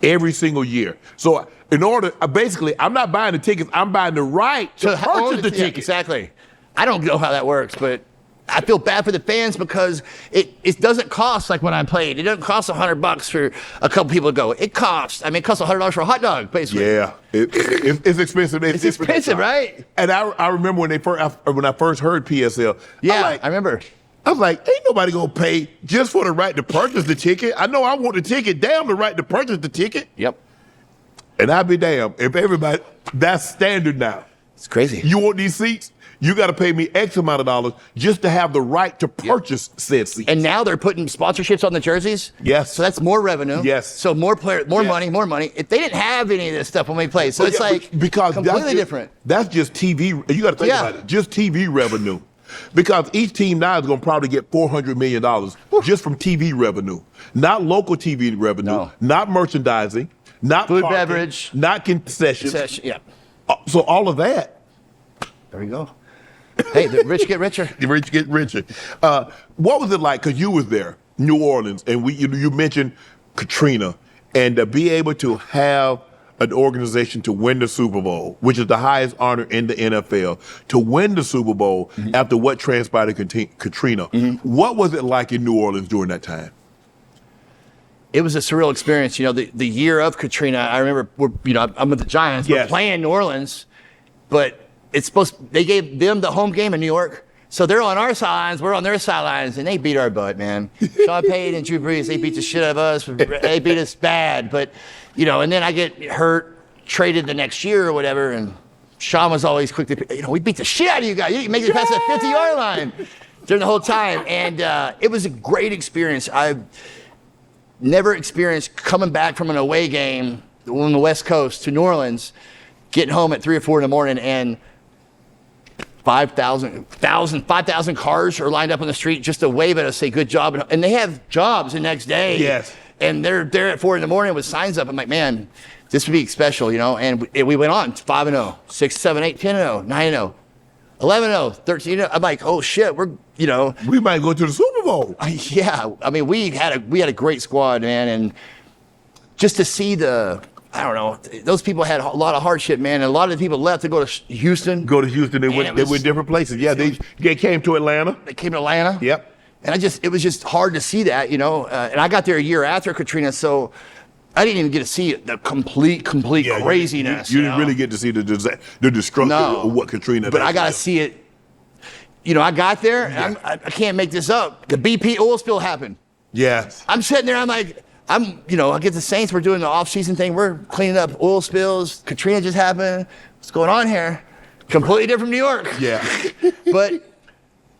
[SPEAKER 1] every single year. So in order, basically, I'm not buying the tickets. I'm buying the right to purchase the ticket.
[SPEAKER 2] Exactly. I don't know how that works, but I feel bad for the fans because it doesn't cost like when I played. It doesn't cost $100 for a couple people to go. It costs $100 for a hot dog, basically.
[SPEAKER 1] Yeah, it's expensive.
[SPEAKER 2] It's expensive, right?
[SPEAKER 1] And I remember when I first heard PSL.
[SPEAKER 2] Yeah, I remember.
[SPEAKER 1] I was like, ain't nobody gonna pay just for the right to purchase the ticket. I know I want the ticket. Damn the right to purchase the ticket.
[SPEAKER 2] Yep.
[SPEAKER 1] And I'd be damned if everybody. That's standard now.
[SPEAKER 2] It's crazy.
[SPEAKER 1] You want these seats? You got to pay me X amount of dollars just to have the right to purchase said seats.
[SPEAKER 2] And now they're putting sponsorships on the jerseys.
[SPEAKER 1] Yes.
[SPEAKER 2] So that's more revenue.
[SPEAKER 1] Yes.
[SPEAKER 2] So more players, more money. If they didn't have any of this stuff when we played, so it's
[SPEAKER 1] because
[SPEAKER 2] completely different.
[SPEAKER 1] That's just TV. You got to think about it. Just TV revenue. Because each team now is going to probably get $400 million just from TV revenue. Not local TV revenue, not merchandising, not
[SPEAKER 2] food,
[SPEAKER 1] parking,
[SPEAKER 2] beverage,
[SPEAKER 1] not concessions.
[SPEAKER 2] Yeah.
[SPEAKER 1] So all of that.
[SPEAKER 2] There we go. Hey, the rich get richer.
[SPEAKER 1] The rich get richer. What was it like? Because you was there, New Orleans, and you mentioned Katrina, and to be able to have an organization to win the Super Bowl, which is the highest honor in the NFL, to win the Super Bowl after what transpired in Katrina. What was it like in New Orleans during that time?
[SPEAKER 2] It was a surreal experience. The year of Katrina, I remember, I'm with the Giants. We're playing New Orleans, but they gave them the home game in New York. So they're on our sidelines, we're on their sidelines, and they beat our butt, man. Sean Payton and Drew Brees, they beat the shit out of us. They beat us bad. But, and then I get hurt, traded the next year or whatever, and Sean was always quick to, we beat the shit out of you guys. You didn't make it past that 50-yard line during the whole time. And it was a great experience. I've never experienced coming back from an away game on the West Coast to New Orleans, getting home at 3 or 4 in the morning, and 5,000 cars are lined up on the street just to wave at us, say good job. And they have jobs the next day.
[SPEAKER 1] Yes.
[SPEAKER 2] And they're there at 4 in the morning with signs up. I'm like, man, this would be special, And we went on 5-0, 6, 7, 8, 10-0, 9-0, 11-0, 13-0. I'm like, oh shit, we're,
[SPEAKER 1] we might go to the Super Bowl.
[SPEAKER 2] Yeah. I mean, we had a great squad, man. And just to see I don't know. Those people had a lot of hardship, man. And a lot of the people left to go to Houston.
[SPEAKER 1] They went different places. Yeah, they came to Atlanta.
[SPEAKER 2] They came to Atlanta.
[SPEAKER 1] Yep.
[SPEAKER 2] And it was just hard to see that, And I got there a year after Katrina, so I didn't even get to see the complete craziness.
[SPEAKER 1] You didn't really get to see the destruction of what Katrina.
[SPEAKER 2] But I got to see it. I got there. And I can't make this up. The BP oil spill happened.
[SPEAKER 1] Yes.
[SPEAKER 2] I'm sitting there. I'm like. I get the Saints. We're doing the off-season thing. We're cleaning up oil spills. Katrina just happened. what's going on here? Completely different from New York.
[SPEAKER 1] Yeah.
[SPEAKER 2] But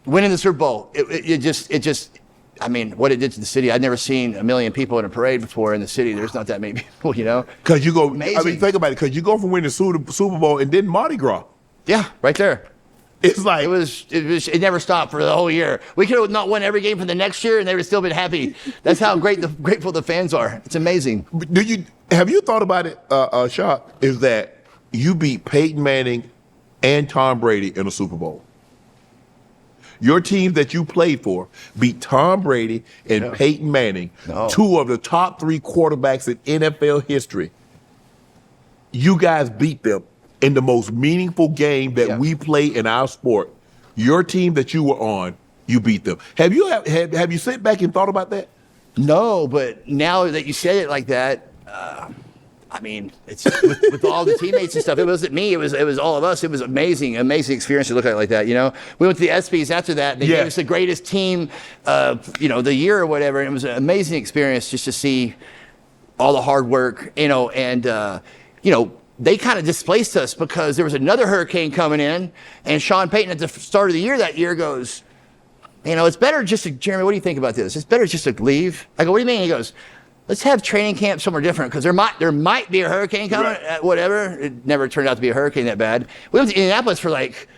[SPEAKER 2] winning the Super Bowl, it just, I mean, what it did to the city. I'd never seen 1 million people in a parade before in the city. There's not that many people, you know?
[SPEAKER 1] Because you go,
[SPEAKER 2] Amazing.
[SPEAKER 1] I mean, think about it, because you go from winning the Super Bowl and then Mardi Gras.
[SPEAKER 2] Yeah, right there.
[SPEAKER 1] It's like
[SPEAKER 2] It never stopped for the whole year. We could have not won every game for the next year, and they would still been happy. That's how grateful the fans are. It's amazing.
[SPEAKER 1] Have you thought about it, Shock? Is that you beat Peyton Manning and Tom Brady in a Super Bowl? Your team that you played for beat Tom Brady and Peyton Manning, two of the top 3 quarterbacks in NFL history. You guys beat them in the most meaningful game that we play in our sport. Your team that you were on, you beat them. Have you sat back and thought about that?
[SPEAKER 2] No, but now that you said it like that, I mean, it's with all the teammates and stuff. It wasn't me. It was all of us. It was amazing experience to look at it like that. You know, we went to the ESPYs after that. They gave us the greatest team, the year or whatever. And it was an amazing experience just to see all the hard work, and they kind of displaced us because there was another hurricane coming in, and Sean Payton at the start of the year that year goes, it's better just to, Jeremy, what do you think about this? It's better just to leave. I go, what do you mean? He goes, let's have training camp somewhere different because there might be a hurricane coming, whatever. It never turned out to be a hurricane that bad. We went to Indianapolis for like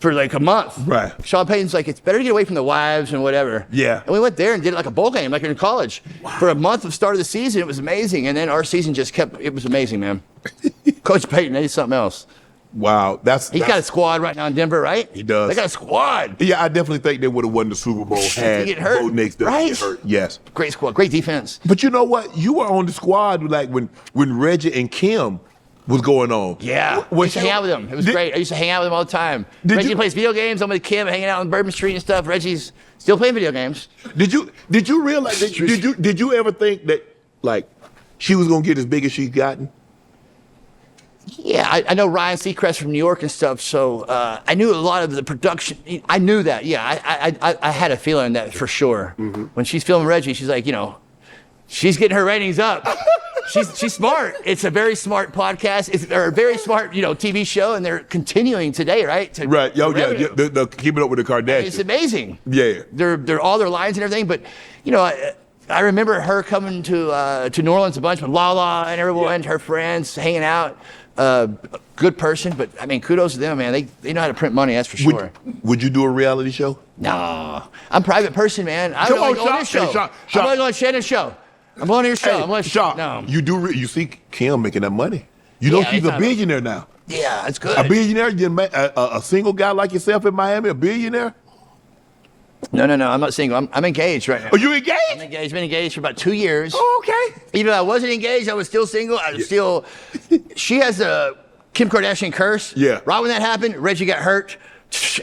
[SPEAKER 2] a month.
[SPEAKER 1] Right.
[SPEAKER 2] Sean Payton's like, it's better to get away from the wives and whatever.
[SPEAKER 1] Yeah.
[SPEAKER 2] And we went there and did it like a bowl game, like in college. Wow. For a month of start of the season, it was amazing. And then our season it was amazing, man. Coach Payton, he's something else.
[SPEAKER 1] Wow.
[SPEAKER 2] He's got a squad right now in Denver, right?
[SPEAKER 1] He does.
[SPEAKER 2] They got a squad.
[SPEAKER 1] Yeah, I definitely think they would have won the Super Bowl had
[SPEAKER 2] get hurt.
[SPEAKER 1] Bo Nix doesn't get hurt. Yes.
[SPEAKER 2] Great squad, great defense.
[SPEAKER 1] But you know what? You were on the squad like when Reggie and Kim was going on.
[SPEAKER 2] Yeah. I used to hang out with him. It was great. I used to hang out with him all the time. Reggie plays video games. I'm with Kim hanging out on Bourbon Street and stuff. Reggie's still playing video games.
[SPEAKER 1] Did you realize did you ever think that like she was gonna get as big as she's gotten?
[SPEAKER 2] Yeah, I know Ryan Seacrest from New York and stuff, so I knew a lot of the production. I knew that. Yeah, I had a feeling that for sure. Mm-hmm. When she's filming Reggie, she's like, she's getting her ratings up. She's smart. It's a very smart podcast. Or a very smart, TV show, and they're continuing today, right?
[SPEAKER 1] Right. They're keeping up with the Kardashians.
[SPEAKER 2] It's amazing.
[SPEAKER 1] Yeah.
[SPEAKER 2] They're all their lines and everything, but I remember her coming to New Orleans a bunch with Lala and everyone, her friends, hanging out. Good person, but I mean, kudos to them, man. They know how to print money, that's for sure.
[SPEAKER 1] Would you do a reality show?
[SPEAKER 2] No, I'm a private person, man. I don't go on this show. I'm going on Shannon's show. I'm going to your show. I'm going to
[SPEAKER 1] Shock.
[SPEAKER 2] No.
[SPEAKER 1] You see Kim making that money. You know she's a billionaire now.
[SPEAKER 2] Yeah, it's good.
[SPEAKER 1] A billionaire? A single guy like yourself in Miami, a billionaire?
[SPEAKER 2] No. I'm not single. I'm engaged right now.
[SPEAKER 1] Are you engaged?
[SPEAKER 2] I'm engaged. Been engaged for about 2 years.
[SPEAKER 1] Oh, okay.
[SPEAKER 2] Even though I wasn't engaged, I was still single. I was still. She has a Kim Kardashian curse.
[SPEAKER 1] Yeah.
[SPEAKER 2] Right when that happened, Reggie got hurt,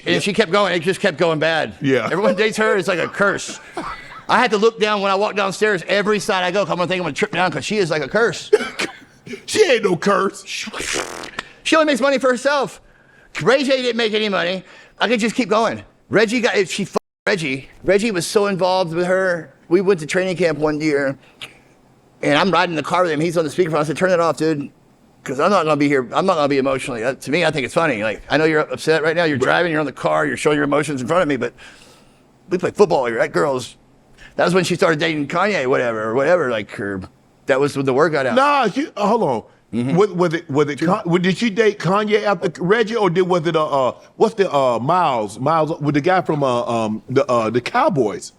[SPEAKER 2] and she kept going. It just kept going bad.
[SPEAKER 1] Yeah.
[SPEAKER 2] Everyone dates her. It's like a curse. I had to look down when I walk downstairs every side I go. I'm gonna think I'm gonna trip down because she is like a curse.
[SPEAKER 1] She ain't no curse.
[SPEAKER 2] She only makes money for herself. Ray J didn't make any money. I could just keep going. Reggie was so involved with her. We went to training camp one year, and I'm riding in the car with him. He's on the speakerphone. I said, "Turn it off, dude, because I'm not gonna be here. I'm not gonna be emotionally." To me, I think it's funny. Like, I know you're upset right now. You're driving. You're on the car. You're showing your emotions in front of me, but we play football. You're right, girls. That was when she started dating Kanye, whatever. Like that was when the word got out.
[SPEAKER 1] Nah, hold on. Mm-hmm. Did she date Kanye after Reggie, or was it what's the Miles with the guy from the Cowboys?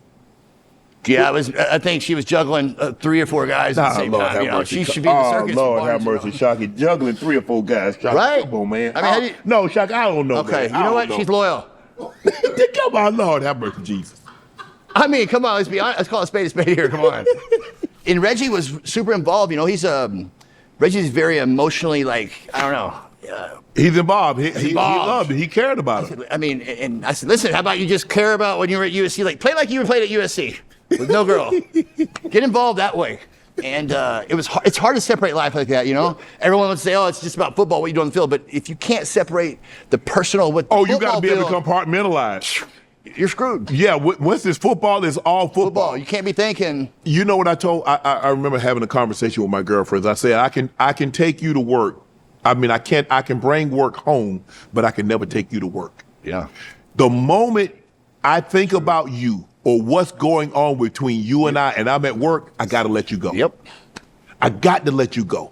[SPEAKER 2] Yeah, I think she was juggling 3 or 4 guys at the same time. She should be in the circus.
[SPEAKER 1] Oh, Lord have mercy, Shockey, juggling 3 or 4 guys. Shockey,
[SPEAKER 2] right?
[SPEAKER 1] Come on, man.
[SPEAKER 2] I mean,
[SPEAKER 1] no, Shockey, I don't know.
[SPEAKER 2] Okay,
[SPEAKER 1] man.
[SPEAKER 2] You know what? She's loyal.
[SPEAKER 1] Come on, Lord have mercy, Jesus.
[SPEAKER 2] I mean, come on, let's be honest. Let's call a spade here. Come on. And Reggie was super involved. He's Reggie's very emotionally, like, I don't know.
[SPEAKER 1] He's involved. He loved it. He cared about it.
[SPEAKER 2] I mean, and I said, listen, how about you just care about when you were at USC? Like, play like you played at USC with no girl. Get involved that way. And it's hard to separate life like that, Everyone would say, oh, it's just about football, what you do on the field. But if you can't separate the personal with the
[SPEAKER 1] you got to be able to compartmentalize.
[SPEAKER 2] You're screwed.
[SPEAKER 1] Yeah, once this football is all football.
[SPEAKER 2] You can't be thinking.
[SPEAKER 1] You know what I told? I remember having a conversation with my girlfriends. I said, I can take you to work I mean, I can bring work home, but I can never take you to work.
[SPEAKER 2] Yeah.
[SPEAKER 1] The moment I think about you or what's going on between you and I'm at work, I got to let you go.
[SPEAKER 2] Yep.
[SPEAKER 1] I got to let you go.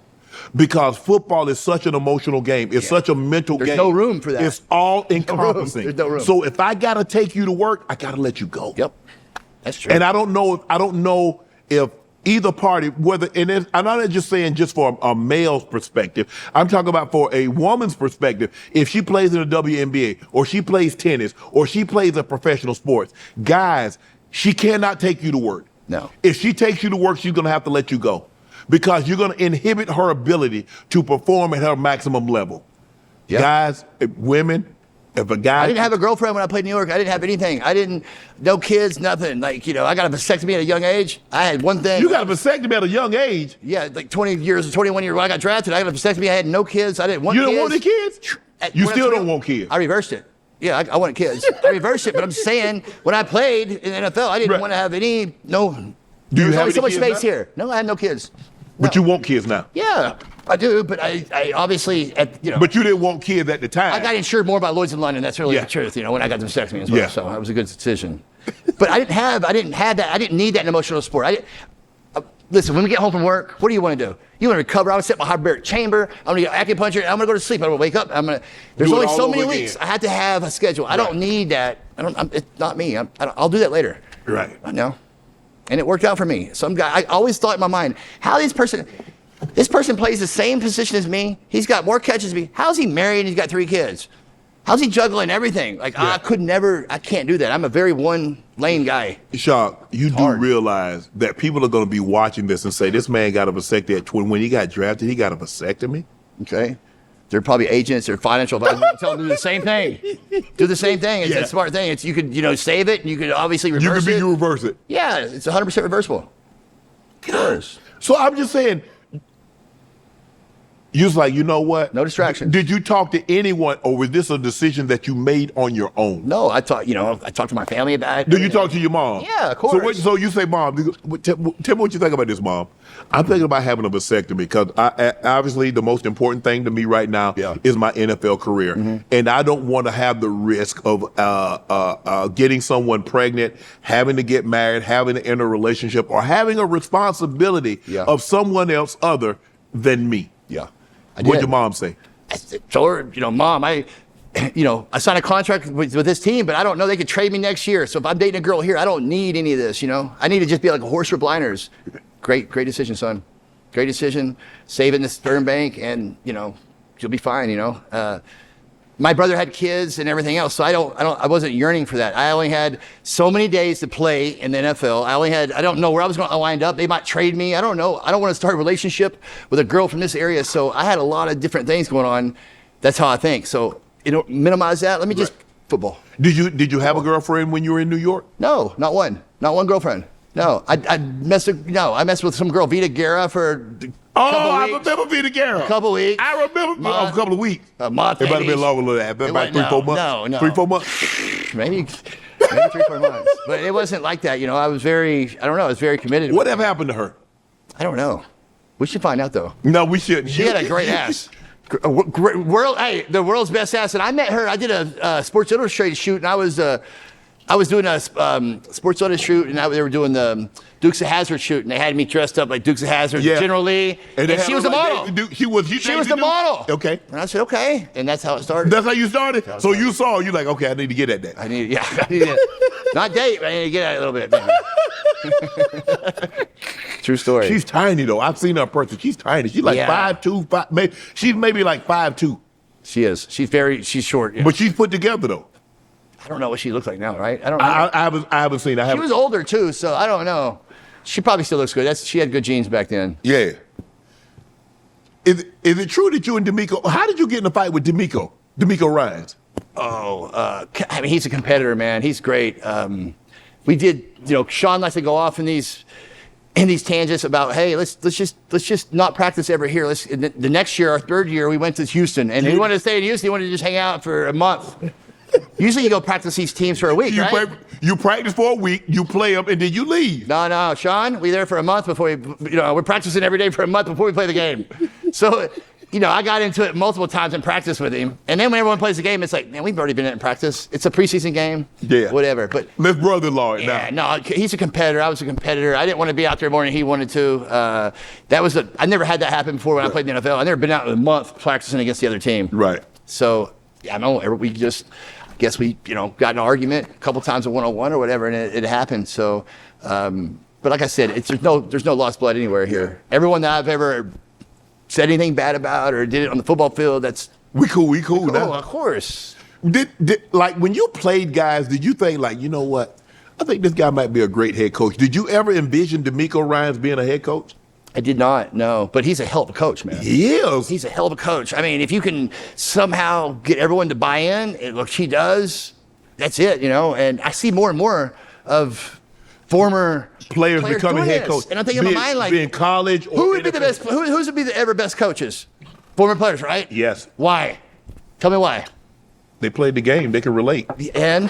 [SPEAKER 1] Because football is such an emotional game. It's such a mental game.
[SPEAKER 2] There's no room for that.
[SPEAKER 1] It's all encompassing.
[SPEAKER 2] There's no room.
[SPEAKER 1] So if I got to take you to work, I got to let you go.
[SPEAKER 2] Yep. That's true.
[SPEAKER 1] And I don't know if either party, I'm not just saying just for a male's perspective. I'm talking about for a woman's perspective. If she plays in the WNBA or she plays tennis or she plays a professional sports, guys, she cannot take you to work.
[SPEAKER 2] No.
[SPEAKER 1] If she takes you to work, she's going to have to let you go because you're going to inhibit her ability to perform at her maximum level.
[SPEAKER 2] Yep.
[SPEAKER 1] Guys, women, if a guy...
[SPEAKER 2] I didn't have a girlfriend when I played in New York. I didn't have anything. No kids, nothing. Like, I got a vasectomy at a young age. I had one thing.
[SPEAKER 1] You got a vasectomy at a young age?
[SPEAKER 2] Yeah, like 21 years when I got drafted. I got a vasectomy. I had no kids. I didn't want kids.
[SPEAKER 1] You didn't want the kids? You still don't want kids?
[SPEAKER 2] I reversed it. Yeah, I wanted kids. I reversed it, but I'm saying when I played in the NFL, I didn't want to have any, no.
[SPEAKER 1] Do you have
[SPEAKER 2] so much
[SPEAKER 1] kids
[SPEAKER 2] space
[SPEAKER 1] now?
[SPEAKER 2] here. No, I had no kids.
[SPEAKER 1] But you want kids now?
[SPEAKER 2] Yeah, I do, but I obviously,
[SPEAKER 1] But you didn't want kids at the time.
[SPEAKER 2] I got insured more by Lloyd's in London. That's really the truth, when I got the vasectomy as well.
[SPEAKER 1] Yeah.
[SPEAKER 2] So that was a good decision. But I didn't have that. I didn't need that in emotional sport. Listen, when we get home from work, what do you want to do? You want to recover? I would sit in my hyperbaric chamber. I'm going to get acupuncture. I'm going to go to sleep. I'm going to wake up. There's only so many weeks. I had to have a schedule. I don't need that. It's not me. I'll do that later.
[SPEAKER 1] Right.
[SPEAKER 2] I know. And it worked out for me. Some guy, I always thought in my mind, how this person plays the same position as me. He's got more catches than me. How's he married and he's got 3 kids? How's he juggling everything? Like, I can't do that. I'm a very one-lane guy.
[SPEAKER 1] Shock, you do realize that people are going to be watching this and say, this man got a vasectomy at 20. When he got drafted, he got a vasectomy?
[SPEAKER 2] Okay. They're probably agents or financial advisors tell them to do the same thing. Do the same thing. It's a smart thing. You could, save it, and you could obviously reverse it.
[SPEAKER 1] You reverse it.
[SPEAKER 2] Yeah, it's 100% reversible. Of course.
[SPEAKER 1] So I'm just saying, you was like, you know what?
[SPEAKER 2] No distractions.
[SPEAKER 1] Did you talk to anyone, or was this a decision that you made on your own?
[SPEAKER 2] No, I talked to my family about it.
[SPEAKER 1] Did you talk to your mom?
[SPEAKER 2] Yeah, of course.
[SPEAKER 1] So you say, Mom, tell me what you think about this, Mom. I'm thinking about having a vasectomy because obviously the most important thing to me right now is my NFL career. Mm-hmm. And I don't want to have the risk of getting someone pregnant, having to get married, having to enter a relationship, or having a responsibility of someone else other than me.
[SPEAKER 2] Yeah.
[SPEAKER 1] What'd your mom say?
[SPEAKER 2] I told her, Mom, I signed a contract with this team, but I don't know they could trade me next year. So if I'm dating a girl here, I don't need any of this, I need to just be like a horse for blinders. Great decision, son. Great decision. Save it in the sperm bank, and you'll be fine. My brother had kids and everything else, so I wasn't yearning for that. I only had so many days to play in the NFL. I don't know where I was going to wind up. They might trade me. I don't know. I don't want to start a relationship with a girl from this area, so I had a lot of different things going on. That's how I think. So minimize that. Let me just football.
[SPEAKER 1] Did you have a girlfriend when you were in New York?
[SPEAKER 2] No, not one. Not one girlfriend. No, I messed with some girl, Vita Guerra, for a couple
[SPEAKER 1] I
[SPEAKER 2] weeks.
[SPEAKER 1] remember Vita Guerra.
[SPEAKER 2] A couple weeks.
[SPEAKER 1] I remember a couple of weeks.
[SPEAKER 2] A month.
[SPEAKER 1] It might have been longer than that. About 3-4 months.
[SPEAKER 2] No.
[SPEAKER 1] 3-4 months.
[SPEAKER 2] Maybe 3-4 months. But it wasn't like that. I was very committed.
[SPEAKER 1] Whatever happened to her?
[SPEAKER 2] I don't know. We should find out though.
[SPEAKER 1] No, we shouldn't.
[SPEAKER 2] She had a great ass. The world's best ass. And I met her. I did a Sports Illustrated shoot, and I was doing a Sports Illustrated shoot, and they were doing the Dukes of Hazzard shoot, and they had me dressed up like Dukes of Hazzard, General Lee, and she was the model.
[SPEAKER 1] She was
[SPEAKER 2] the model.
[SPEAKER 1] Okay.
[SPEAKER 2] And I said, okay, and that's how it started.
[SPEAKER 1] That's how you started? So you saw, you're like, okay, I need to get at that.
[SPEAKER 2] I need it. Not date, but I need to get at it a little bit. True story.
[SPEAKER 1] She's tiny, though. I've seen her in person. She's tiny. She's like 5'2", she's maybe like 5'2".
[SPEAKER 2] She is. She's short. Yeah.
[SPEAKER 1] But she's put together, though.
[SPEAKER 2] I don't know what she looks like now, right? I don't know.
[SPEAKER 1] I haven't seen her.
[SPEAKER 2] She was older, too, so I don't know. She probably still looks good. She had good genes back then.
[SPEAKER 1] Yeah. Is it true that you and D'Amico, how did you get in a fight with D'Amico Ryans?
[SPEAKER 2] I mean, he's a competitor, man. He's great. We did, Sean likes to go off in these tangents about, hey, let's just not practice ever here. The next year, our third year, we went to Houston, and he wanted to stay in Houston. He wanted to just hang out for a month. Usually you go practice these teams for a week, right?
[SPEAKER 1] You practice for a week, you play them, and then you leave.
[SPEAKER 2] No, Sean, we there for a month before we're practicing every day for a month before we play the game. So I got into it multiple times in practice with him. And then when everyone plays the game, it's like, man, we've already been in practice. It's a preseason game.
[SPEAKER 1] Yeah.
[SPEAKER 2] Whatever. But
[SPEAKER 1] Let's brother-in-law it
[SPEAKER 2] yeah,
[SPEAKER 1] now.
[SPEAKER 2] no, he's a competitor. I was a competitor. I didn't want to be out there more than he wanted to. I never had that happen before when I played in the NFL. I never been out in a month practicing against the other team.
[SPEAKER 1] Right.
[SPEAKER 2] So, I know we just, I guess we, got in an argument a couple times at one-on-one or whatever, and it happened. So, but like I said, there's no lost blood anywhere here. Everyone that I've ever said anything bad about or did it on the football field, that's
[SPEAKER 1] we cool now.
[SPEAKER 2] Oh, of course.
[SPEAKER 1] Did like when you played guys, did you think like, you know what? I think this guy might be a great head coach. Did you ever envision DeMeco Ryans being a head coach?
[SPEAKER 2] I did not, no. But he's a hell of a coach, man.
[SPEAKER 1] He is.
[SPEAKER 2] He's a hell of a coach. I mean, if you can somehow get everyone to buy in, which he does, that's it, And I see more and more of former
[SPEAKER 1] players becoming head coach.
[SPEAKER 2] And I'm thinking in my mind, like,
[SPEAKER 1] be in college or
[SPEAKER 2] who would be the best? Who's would be the ever best coaches? Former players, right?
[SPEAKER 1] Yes.
[SPEAKER 2] Why? Tell me why.
[SPEAKER 1] They played the game. They can relate.
[SPEAKER 2] And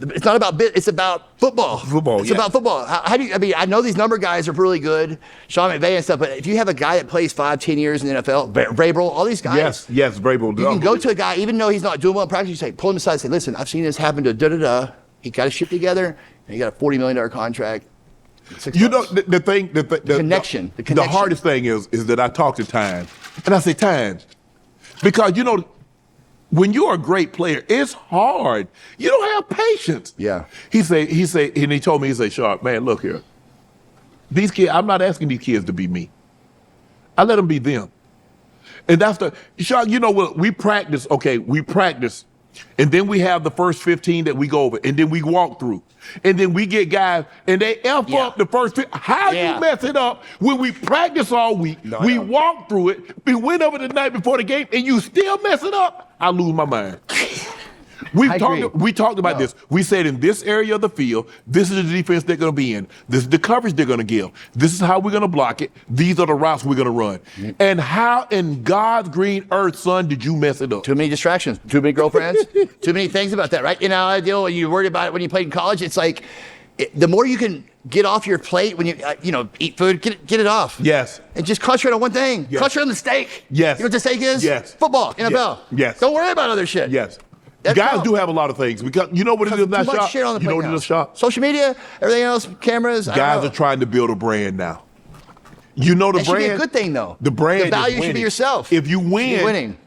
[SPEAKER 2] it's not about it's about football.
[SPEAKER 1] Football.
[SPEAKER 2] It's about football. How do you? I mean, I know these number guys are really good, Sean McVay and stuff. But if you have a guy that plays 5-10 years in the NFL, Vrabel, all these guys.
[SPEAKER 1] Yes, Vrabel.
[SPEAKER 2] You can go to a guy, even though he's not doing well in practice. You say, pull him aside, and say, listen, I've seen this happen to da-da-da. He got his shit together, and he got a $40 million contract.
[SPEAKER 1] The thing, the
[SPEAKER 2] connection.
[SPEAKER 1] The hardest thing is that I talk to Tynes, and I say, Tynes, because when you're a great player, it's hard. You don't have patience.
[SPEAKER 2] Yeah.
[SPEAKER 1] He told me, Sharp, man, look here. These kids, I'm not asking these kids to be me. I let them be them. And that's Sharp, what? We practice, and then we have the first 15 that we go over, and then we walk through. And then we get guys, and they F up the first 15. How you mess it up when we practice all week, we walk through it, we went over the night before the game, and you still mess it up? I lose my mind. We talked about this. We said in this area of the field, this is the defense they're going to be in. This is the coverage they're going to give. This is how we're going to block it. These are the routes we're going to run. And how in God's green earth, son, did you mess it up?
[SPEAKER 2] Too many distractions. Too many girlfriends. Too many things about that, right? Ideal when you worried about it when you played in college, it's like the more you can get off your plate when you eat food, get it off.
[SPEAKER 1] Yes.
[SPEAKER 2] And just concentrate on one thing.
[SPEAKER 1] Yes.
[SPEAKER 2] Concentrate on the steak.
[SPEAKER 1] Yes.
[SPEAKER 2] You know what the steak is?
[SPEAKER 1] Yes.
[SPEAKER 2] Football, NFL.
[SPEAKER 1] Yes.
[SPEAKER 2] Don't worry about other shit.
[SPEAKER 1] Yes.
[SPEAKER 2] That's
[SPEAKER 1] guys
[SPEAKER 2] how.
[SPEAKER 1] Do have a lot of things because you know what it is now,
[SPEAKER 2] Too much shit on the
[SPEAKER 1] You know
[SPEAKER 2] plate
[SPEAKER 1] what
[SPEAKER 2] now.
[SPEAKER 1] it is, Shop?
[SPEAKER 2] Social media, everything else, cameras.
[SPEAKER 1] Guys are trying to build a brand now. The
[SPEAKER 2] that
[SPEAKER 1] brand
[SPEAKER 2] should be a good thing, though.
[SPEAKER 1] The brand,
[SPEAKER 2] the value
[SPEAKER 1] is
[SPEAKER 2] should be yourself.
[SPEAKER 1] If you win,
[SPEAKER 2] you're winning.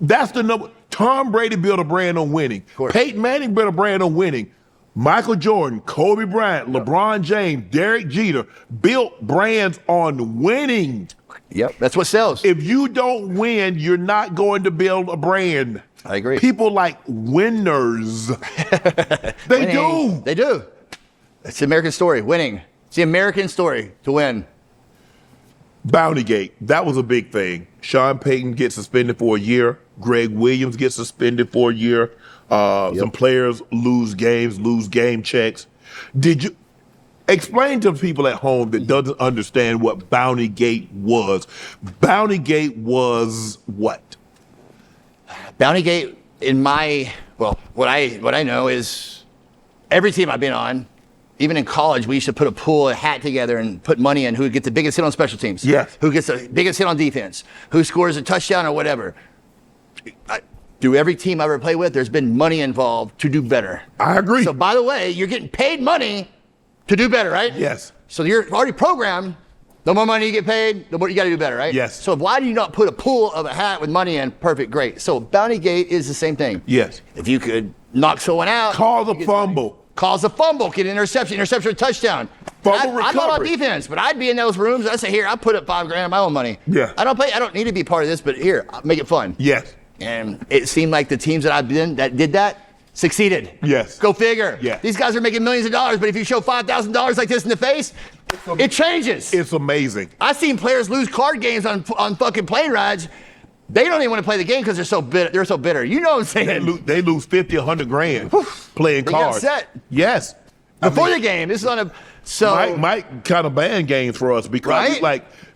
[SPEAKER 1] That's the number. Tom Brady built a brand on winning. Peyton Manning built a brand on winning. Michael Jordan, Kobe Bryant, LeBron James, Derek Jeter built brands on winning.
[SPEAKER 2] Yep, that's what sells.
[SPEAKER 1] If you don't win, you're not going to build a brand.
[SPEAKER 2] I agree.
[SPEAKER 1] People like winners. They do.
[SPEAKER 2] They do. It's the American story, winning. It's the American story to win.
[SPEAKER 1] Bountygate, that was a big thing. Sean Payton gets suspended for a year. Greg Williams gets suspended for a year. Some players lose games, lose game checks. Did you explain to people at home that doesn't understand what Bountygate was? Bountygate was what?
[SPEAKER 2] Bountygate, what I know is every team I've been on, even in college, we used to put a pool, a hat together and put money in who would get the biggest hit on special teams.
[SPEAKER 1] Yes.
[SPEAKER 2] Who gets the biggest hit on defense, who scores a touchdown or whatever. Through every team I ever played with, there's been money involved to do better.
[SPEAKER 1] I agree.
[SPEAKER 2] So by the way, you're getting paid money to do better, right?
[SPEAKER 1] Yes.
[SPEAKER 2] So you're already programmed. The more money you get paid, the more you got to do better, right?
[SPEAKER 1] Yes.
[SPEAKER 2] So why do you not put a pool of a hat with money in? Perfect, great. So Bountygate is the same thing.
[SPEAKER 1] Yes.
[SPEAKER 2] If you could knock someone out.
[SPEAKER 1] Cause a fumble.
[SPEAKER 2] Cause a fumble, get an interception or a touchdown.
[SPEAKER 1] Fumble recovery.
[SPEAKER 2] I'm not on defense, but I'd be in those rooms. I'd say, here, I put up $5,000 of my own money.
[SPEAKER 1] Yeah.
[SPEAKER 2] I don't need to be part of this, but here, I'll make it fun.
[SPEAKER 1] Yes.
[SPEAKER 2] And it seemed like the teams that I've been that did that succeeded.
[SPEAKER 1] Yes.
[SPEAKER 2] Go figure.
[SPEAKER 1] Yeah.
[SPEAKER 2] These guys are making millions of dollars, but if you show $5,000 like this in the face, it changes.
[SPEAKER 1] It's amazing.
[SPEAKER 2] I've seen players lose card games on fucking plane rides. They don't even want to play the game because they're so bitter. They're so bitter. You know what I'm saying?
[SPEAKER 1] They lose 50, 100 grand playing cards.
[SPEAKER 2] They got set.
[SPEAKER 1] Yes.
[SPEAKER 2] Before the game. This is on a
[SPEAKER 1] Mike kind of banned games for us because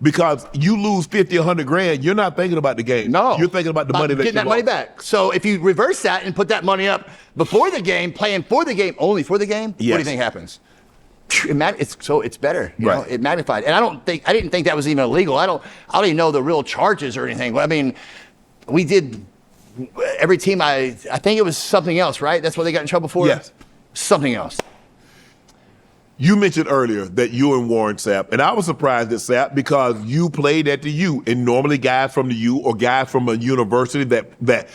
[SPEAKER 1] because you lose 50, 100 grand, you're not thinking about the game.
[SPEAKER 2] No.
[SPEAKER 1] You're thinking about the money
[SPEAKER 2] getting that money back. So if you reverse that and put that money up before the game, playing for the game, only for the game, what do you think happens? it's better. You know, it magnified. And I didn't think that was even illegal. I don't even know the real charges or anything. I mean, we did every team. I think it was something else, right? That's what they got in trouble for.
[SPEAKER 1] Yes,
[SPEAKER 2] something else.
[SPEAKER 1] You mentioned earlier that you and Warren Sapp, and I was surprised at Sapp because you played at the U, and normally guys from the U or guys from a university that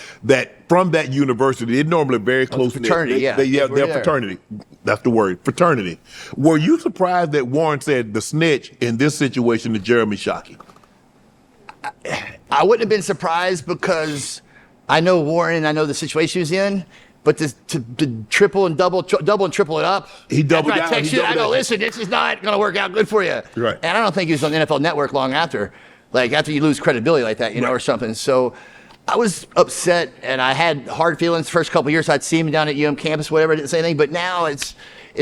[SPEAKER 1] from that university, they're normally very close to
[SPEAKER 2] fraternity.
[SPEAKER 1] They're fraternity. That's the word, fraternity. Were you surprised that Warren said the snitch in this situation to Jeremy Shockey?
[SPEAKER 2] I wouldn't have been surprised because I know Warren and I know the situation he was in. But to triple and double and triple it up,
[SPEAKER 1] he doubled down.
[SPEAKER 2] I text you, I go, listen, this is not going to work out good for you.
[SPEAKER 1] Right.
[SPEAKER 2] And I don't think he was on the NFL Network long after, like after you lose credibility like that, you know, or something. So I was upset, and I had hard feelings the first couple of years. I'd see him down at UM campus, whatever, didn't say anything. But now it's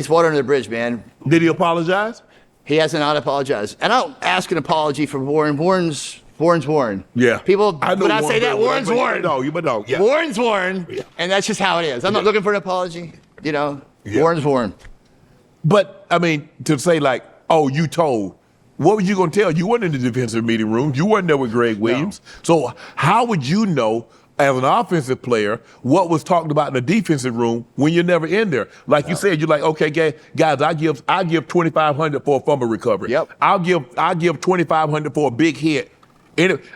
[SPEAKER 2] water under the bridge, man.
[SPEAKER 1] Did he apologize?
[SPEAKER 2] He has not apologized. And I don't ask an apology for Warren. Warren's Warren.
[SPEAKER 1] Yeah.
[SPEAKER 2] People, when I say that, Warren's Warren.
[SPEAKER 1] Yeah.
[SPEAKER 2] Warren's Warren, and that's just how it is. I'm not looking for an apology, you know. Yeah. Warren's Warren.
[SPEAKER 1] But, I mean, to say like, oh, you told, what were you going to tell? You weren't in the defensive meeting room. You weren't there with Greg Williams. No. So how would you know, as an offensive player, what was talked about in the defensive room when you're never in there? Like you said, you're like, okay, guys, I give $2,500 for a fumble recovery.
[SPEAKER 2] Yep.
[SPEAKER 1] I'll give $2,500 for a big hit.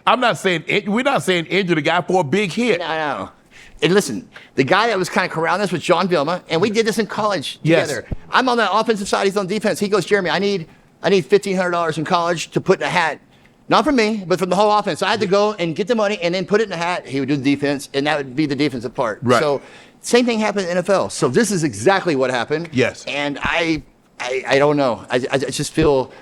[SPEAKER 1] I'm not saying we're not saying injure the guy for a big hit.
[SPEAKER 2] No. And listen, the guy that was kind of around this was John Vilma, and we did this in college together. Yes. I'm on the offensive side; he's on defense. He goes, Jeremy, I need $1,500 in college to put in a hat, not from me, but from the whole offense. So I had to go and get the money and then put it in a hat. He would do the defense, and that would be the defensive part.
[SPEAKER 1] Right.
[SPEAKER 2] So same thing happened in the NFL. So this is exactly what happened.
[SPEAKER 1] Yes.
[SPEAKER 2] And I don't know. I just feel.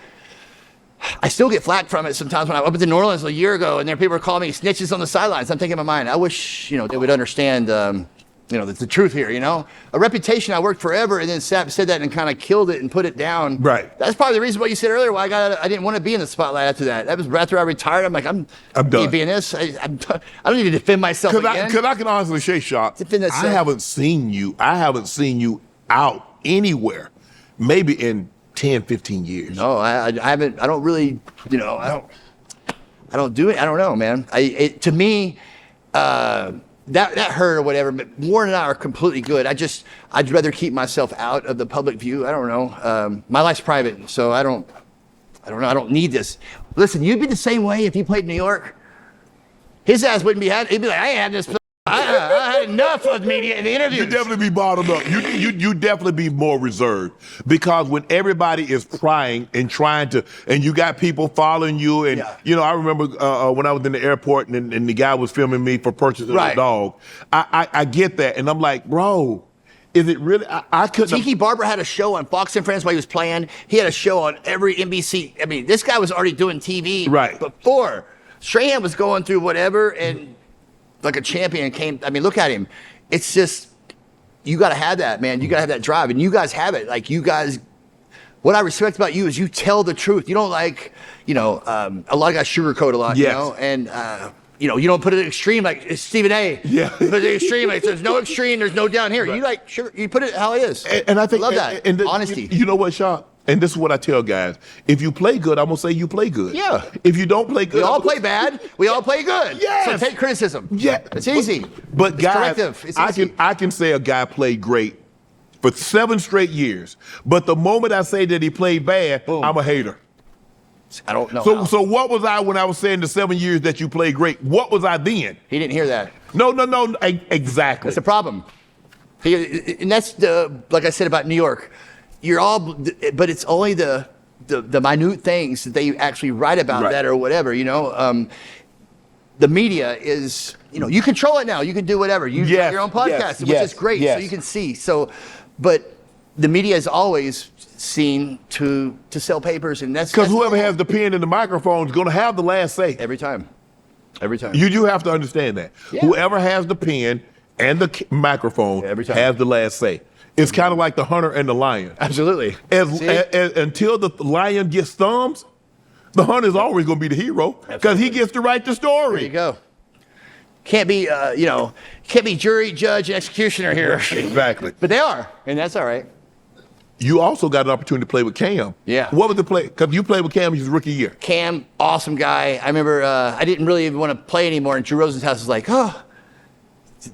[SPEAKER 2] I still get flack from it sometimes when I went to New Orleans a year ago, and there people are calling me snitches on the sidelines. I'm thinking in my mind, I wish, they would understand, the truth here, A reputation, I worked forever, and then Sapp said that and kind of killed it and put it down.
[SPEAKER 1] Right.
[SPEAKER 2] That's probably the reason why you said earlier why I didn't want to be in the spotlight after that. That was after I retired. I'm like, I'm done being this. I don't need to defend myself again.
[SPEAKER 1] Because I can honestly say, Shock, I haven't seen you out anywhere, maybe in 10, 15 years.
[SPEAKER 2] No, I haven't. I don't really, I don't do it. I don't know, man. To me, that hurt or whatever. But Warren and I are completely good. I'd rather keep myself out of the public view. I don't know. My life's private, so I don't know. I don't need this. Listen, you'd be the same way if you played in New York. His ass wouldn't be he'd be like, I ain't had this. I had enough of media and interviews.
[SPEAKER 1] You'd definitely be bottled up. You definitely be more reserved because when everybody is prying and trying to, and you got people following you, and I remember when I was in the airport and the guy was filming me for purchasing a dog. I get that, and I'm like, bro, is it really? I couldn't.
[SPEAKER 2] Tiki Barber had a show on Fox and Friends while he was playing. He had a show on every NBC. I mean, this guy was already doing TV before. Strahan was going through whatever and. Like a champion came. I mean, look at him. It's just, you got to have that, man. You got to have that drive. And you guys have it. Like, you guys, what I respect about you is you tell the truth. You don't like, a lot of guys sugarcoat a lot, and, you don't put it extreme like Stephen A.
[SPEAKER 1] Yeah.
[SPEAKER 2] Put it extreme. Like, there's no extreme, there's no down here. Right. You put it how it is.
[SPEAKER 1] And I think,
[SPEAKER 2] love that.
[SPEAKER 1] And
[SPEAKER 2] honesty.
[SPEAKER 1] You know what, Sean? And this is what I tell guys. If you play good, I'm going to say you play good.
[SPEAKER 2] Yeah.
[SPEAKER 1] If you don't play good.
[SPEAKER 2] We all play bad. We all play good.
[SPEAKER 1] Yes.
[SPEAKER 2] So take criticism.
[SPEAKER 1] Yeah.
[SPEAKER 2] It's easy.
[SPEAKER 1] But
[SPEAKER 2] it's
[SPEAKER 1] guys,
[SPEAKER 2] corrective. It's easy.
[SPEAKER 1] I can say a guy played great for 7 straight years. But the moment I say that he played bad, boom. I'm a hater.
[SPEAKER 2] I don't know.
[SPEAKER 1] So what was I when I was saying the 7 years that you played great? What was I then?
[SPEAKER 2] He didn't hear that.
[SPEAKER 1] No, exactly.
[SPEAKER 2] That's the problem. And that's like I said about New York. But it's only the minute things that they actually write about that or whatever, the media is, you control it now. You can do whatever. You have your own podcast, which is great. So you can see. So, but the media is always seen to sell papers, and that's
[SPEAKER 1] because whoever has the pen and the microphone is going to have the last say
[SPEAKER 2] every time.
[SPEAKER 1] You do have to understand that. Yeah. Whoever has the pen and the microphone has the last say. It's kind of like the hunter and the lion.
[SPEAKER 2] Absolutely.
[SPEAKER 1] Until the lion gets thumbs, the hunter is always going to be the hero because he gets to write the story.
[SPEAKER 2] There you go. Can't be, can't be jury, judge, and executioner here.
[SPEAKER 1] Exactly.
[SPEAKER 2] But they are, and that's all right.
[SPEAKER 1] you also got an opportunity to play with Cam.
[SPEAKER 2] Yeah.
[SPEAKER 1] What was the play? Because you played with Cam his rookie year.
[SPEAKER 2] Cam, awesome guy. I remember I didn't really even want to play anymore, and Drew Rosenhaus was like, oh,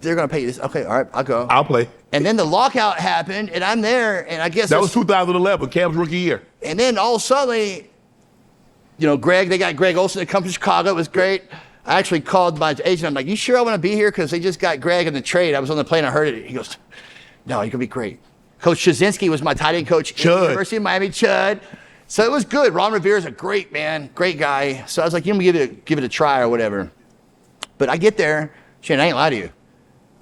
[SPEAKER 2] they're going to pay you this. Okay, all right, I'll go.
[SPEAKER 1] I'll play.
[SPEAKER 2] And then the lockout happened, and I'm there, and I guess
[SPEAKER 1] that was 2011, Cam's rookie year.
[SPEAKER 2] And then all of a sudden, they got Greg Olson to come to Chicago. It was great. I actually called my agent. I'm like, you sure I want to be here? Because they just got Greg in the trade. I was on the plane. I heard it. He goes, no, you're going to be great. Coach Shazinski was my tight end coach at the University of Miami, Chud. So it was good. Ron Rivera's a great man, great guy. So I was like, give it a try or whatever. But I get there. Shane, I ain't lie to you.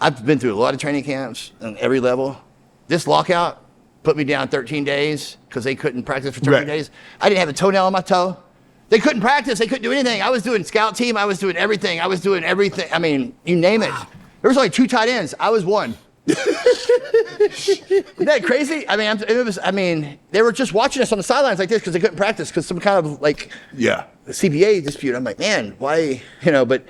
[SPEAKER 2] I've been through a lot of training camps on every level. This lockout put me down 13 days because they couldn't practice for 13 days. I didn't have a toenail on my toe. They couldn't practice. They couldn't do anything. I was doing scout team. I was doing everything. I mean, you name it. There was only 2 tight ends. I was one. Isn't that crazy? I mean, they were just watching us on the sidelines like this because they couldn't practice because some kind of CBA dispute. I'm like, man, why? But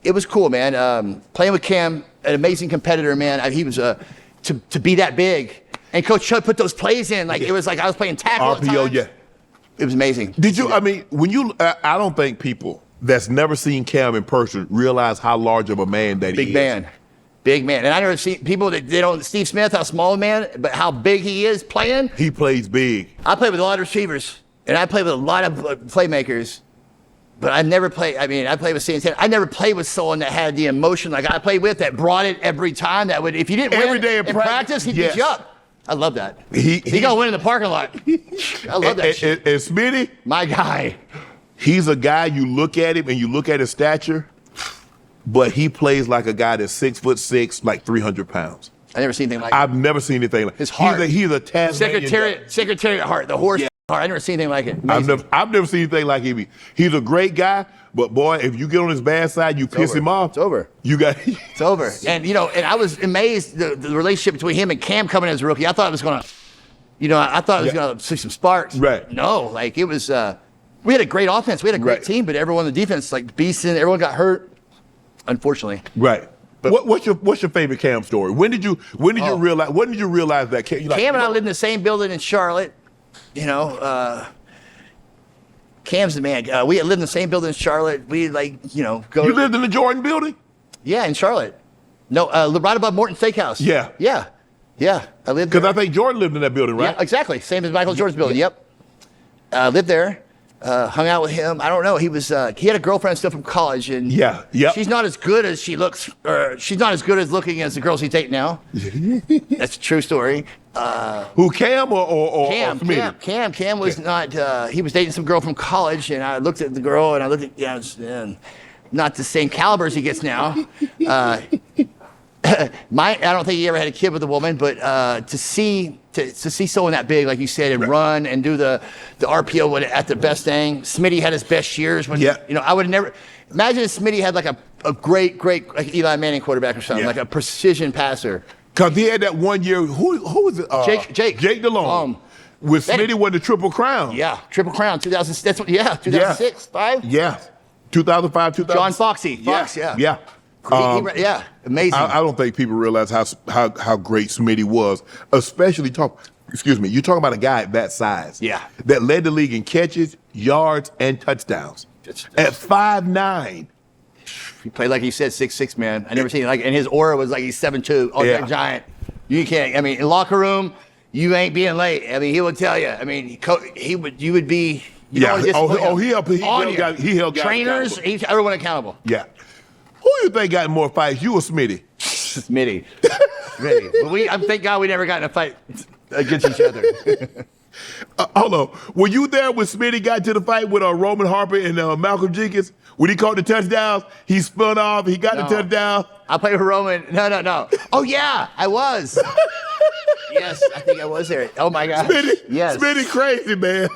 [SPEAKER 2] it was cool, man. Playing with Cam, an amazing competitor, man. He was to be that big, and Coach Chud put those plays in. Like it was like I was playing tackle.
[SPEAKER 1] RPO, yeah.
[SPEAKER 2] It was amazing.
[SPEAKER 1] Did you? I mean, when you, I don't think people that's never seen Cam in person realize how large of a man that he is.
[SPEAKER 2] Big man. And I never see people that they don't, Steve Smith, how small a man, but how big he is playing.
[SPEAKER 1] He plays big.
[SPEAKER 2] I play with a lot of receivers, and I play with a lot of playmakers, but I've never played, I played with Santana. I never played with someone that had the emotion like I played with, that brought it every time, that would, if you didn't
[SPEAKER 1] every
[SPEAKER 2] win
[SPEAKER 1] day in
[SPEAKER 2] practice, he'd beat you up. I love that. He gonna win in the parking lot. I love that shit.
[SPEAKER 1] And Smitty,
[SPEAKER 2] my guy.
[SPEAKER 1] He's a guy, you look at him and you look at his stature, but he plays like a guy that's 6'6", like 300 pounds.
[SPEAKER 2] I never seen anything like it.
[SPEAKER 1] I've never seen anything like it.
[SPEAKER 2] His heart.
[SPEAKER 1] He's a Tasmanian
[SPEAKER 2] Secretariat heart, the horse heart. I never seen anything like it.
[SPEAKER 1] I've never seen anything like him. He's a great guy, but boy, if you get on his bad side, you piss him off.
[SPEAKER 2] It's over.
[SPEAKER 1] It's
[SPEAKER 2] over. And and I was amazed the relationship between him and Cam coming as a rookie. I thought it was gonna, I thought it was gonna see some sparks.
[SPEAKER 1] Right.
[SPEAKER 2] No, like it was. We had a great offense. We had a great team, but everyone on the defense, like Beeson, everyone got hurt. Unfortunately.
[SPEAKER 1] Right. But what's your favorite Cam story? When did you realize that Cam?
[SPEAKER 2] Cam and I lived in the same building in Charlotte. Cam's the man. We lived in the same building in Charlotte. We go.
[SPEAKER 1] You lived in the Jordan building?
[SPEAKER 2] Yeah, in Charlotte. No, right above Morton Steakhouse.
[SPEAKER 1] Yeah.
[SPEAKER 2] Yeah. I lived there.
[SPEAKER 1] Because I think Jordan lived in that building, right?
[SPEAKER 2] Yeah, exactly. Same as Michael Jordan's building. Yep. Lived there. Hung out with him. I don't know. He had a girlfriend still from college, and she's not as good as she looks, or she's not as good as looking as the girls he's dating now. That's a true story.
[SPEAKER 1] Who, Cam or
[SPEAKER 2] Smitty? Cam was not. He was dating some girl from college, and I looked at the girl, and I looked at not the same caliber as he gets now. I don't think he ever had a kid with a woman, but to see someone that big, like you said, and run and do the RPO at the best thing. Smitty had his best years when I would have never imagine if Smitty had like a great like Eli Manning quarterback or something, like a precision passer.
[SPEAKER 1] Because he had that one year. Who was it? Jake DeLong. With Smitty won the Triple Crown.
[SPEAKER 2] Yeah, Triple Crown. 2006, 5.
[SPEAKER 1] Yeah, 2005, 2000.
[SPEAKER 2] John Foxy. Yeah. Amazing.
[SPEAKER 1] I don't think people realize how great Smitty was, especially you're talking about a guy at that size.
[SPEAKER 2] Yeah.
[SPEAKER 1] That led the league in catches, yards, and touchdowns. At 5'9".
[SPEAKER 2] He played like he said 6'6", man. I never seen it like, and his aura was like he's 7'2". Oh, that giant. You can't. I mean, in locker room, you ain't being late. I mean, he would tell you. I mean, you would be. He held
[SPEAKER 1] trainers.
[SPEAKER 2] Everyone accountable.
[SPEAKER 1] Yeah. Who do you think got more fights, you or Smitty?
[SPEAKER 2] Smitty. But thank God we never got in a fight against each other.
[SPEAKER 1] Hold on. Were you there when Smitty got to the fight with Roman Harper and Malcolm Jenkins? When he caught the touchdowns, he spun off, he got the touchdown.
[SPEAKER 2] I played with Roman. No. Oh, yeah, I was. Yes, I think I was there. Oh, my God.
[SPEAKER 1] Smitty crazy, man.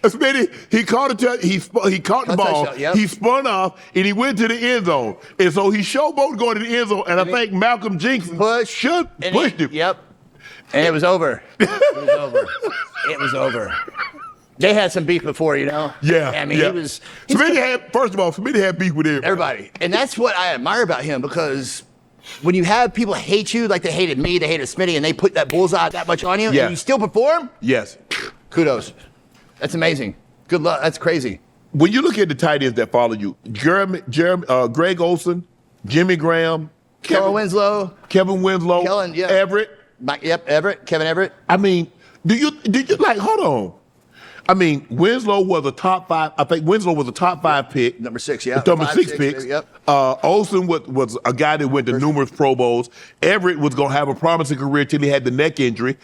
[SPEAKER 1] Smitty, he caught the ball, he spun off, and he went to the end zone. And so he showboated going to the end zone, and I think Malcolm Jenkins pushed him.
[SPEAKER 2] Yep. And it was over. It was over. They had some beef before,
[SPEAKER 1] Yeah.
[SPEAKER 2] I mean,
[SPEAKER 1] Smitty had beef with everybody.
[SPEAKER 2] And that's what I admire about him, because when you have people hate you like they hated me, they hated Smitty, and they put that bullseye that much on you,
[SPEAKER 1] Yeah.
[SPEAKER 2] and you still perform,
[SPEAKER 1] Yes.
[SPEAKER 2] kudos. That's amazing. Good luck. That's crazy.
[SPEAKER 1] When you look at the tight ends that follow you, Greg Olsen, Jimmy Graham,
[SPEAKER 2] Kellen Winslow,
[SPEAKER 1] Kevin Winslow,
[SPEAKER 2] Kellen, yeah.
[SPEAKER 1] Everett.
[SPEAKER 2] Everett, Kevin Everett.
[SPEAKER 1] I mean, did you like, hold on. I mean, Winslow was a top 5. I think Winslow was a top 5 pick.
[SPEAKER 2] Number 6, yeah.
[SPEAKER 1] Number
[SPEAKER 2] 5,
[SPEAKER 1] 6
[SPEAKER 2] 6,
[SPEAKER 1] pick.
[SPEAKER 2] yep.
[SPEAKER 1] Olsen was a guy that went to numerous Pro Bowls. Everett was going to have a promising career till he had the neck injury.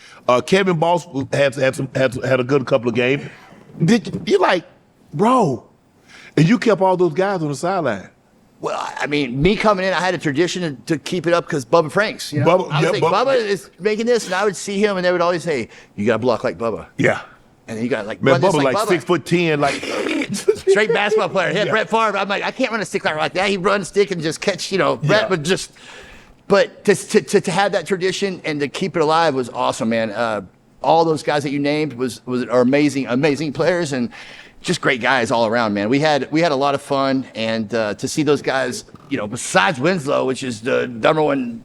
[SPEAKER 1] Kevin Boss had a good couple of games. You like, bro, and you kept all those guys on the sideline.
[SPEAKER 2] Well, I mean, me coming in, I had a tradition to keep it up because Bubba Franks. You know? Bubba is making this, and I would see him, and they would always say, "You got to block like Bubba."
[SPEAKER 1] Yeah.
[SPEAKER 2] And then you got to like
[SPEAKER 1] Man,
[SPEAKER 2] run this
[SPEAKER 1] Bubba
[SPEAKER 2] like
[SPEAKER 1] like
[SPEAKER 2] Bubba.
[SPEAKER 1] 6'10", like
[SPEAKER 2] Straight basketball player. Yeah,
[SPEAKER 1] Yeah.
[SPEAKER 2] Brett Favre. I'm like, I can't run a stick like that. He run a stick and just catch, Brett would just. But to have that tradition and to keep it alive was awesome, man. All those guys that you named are amazing players and just great guys all around, man. We had a lot of fun, and to see those guys, besides Winslow, which is the number one.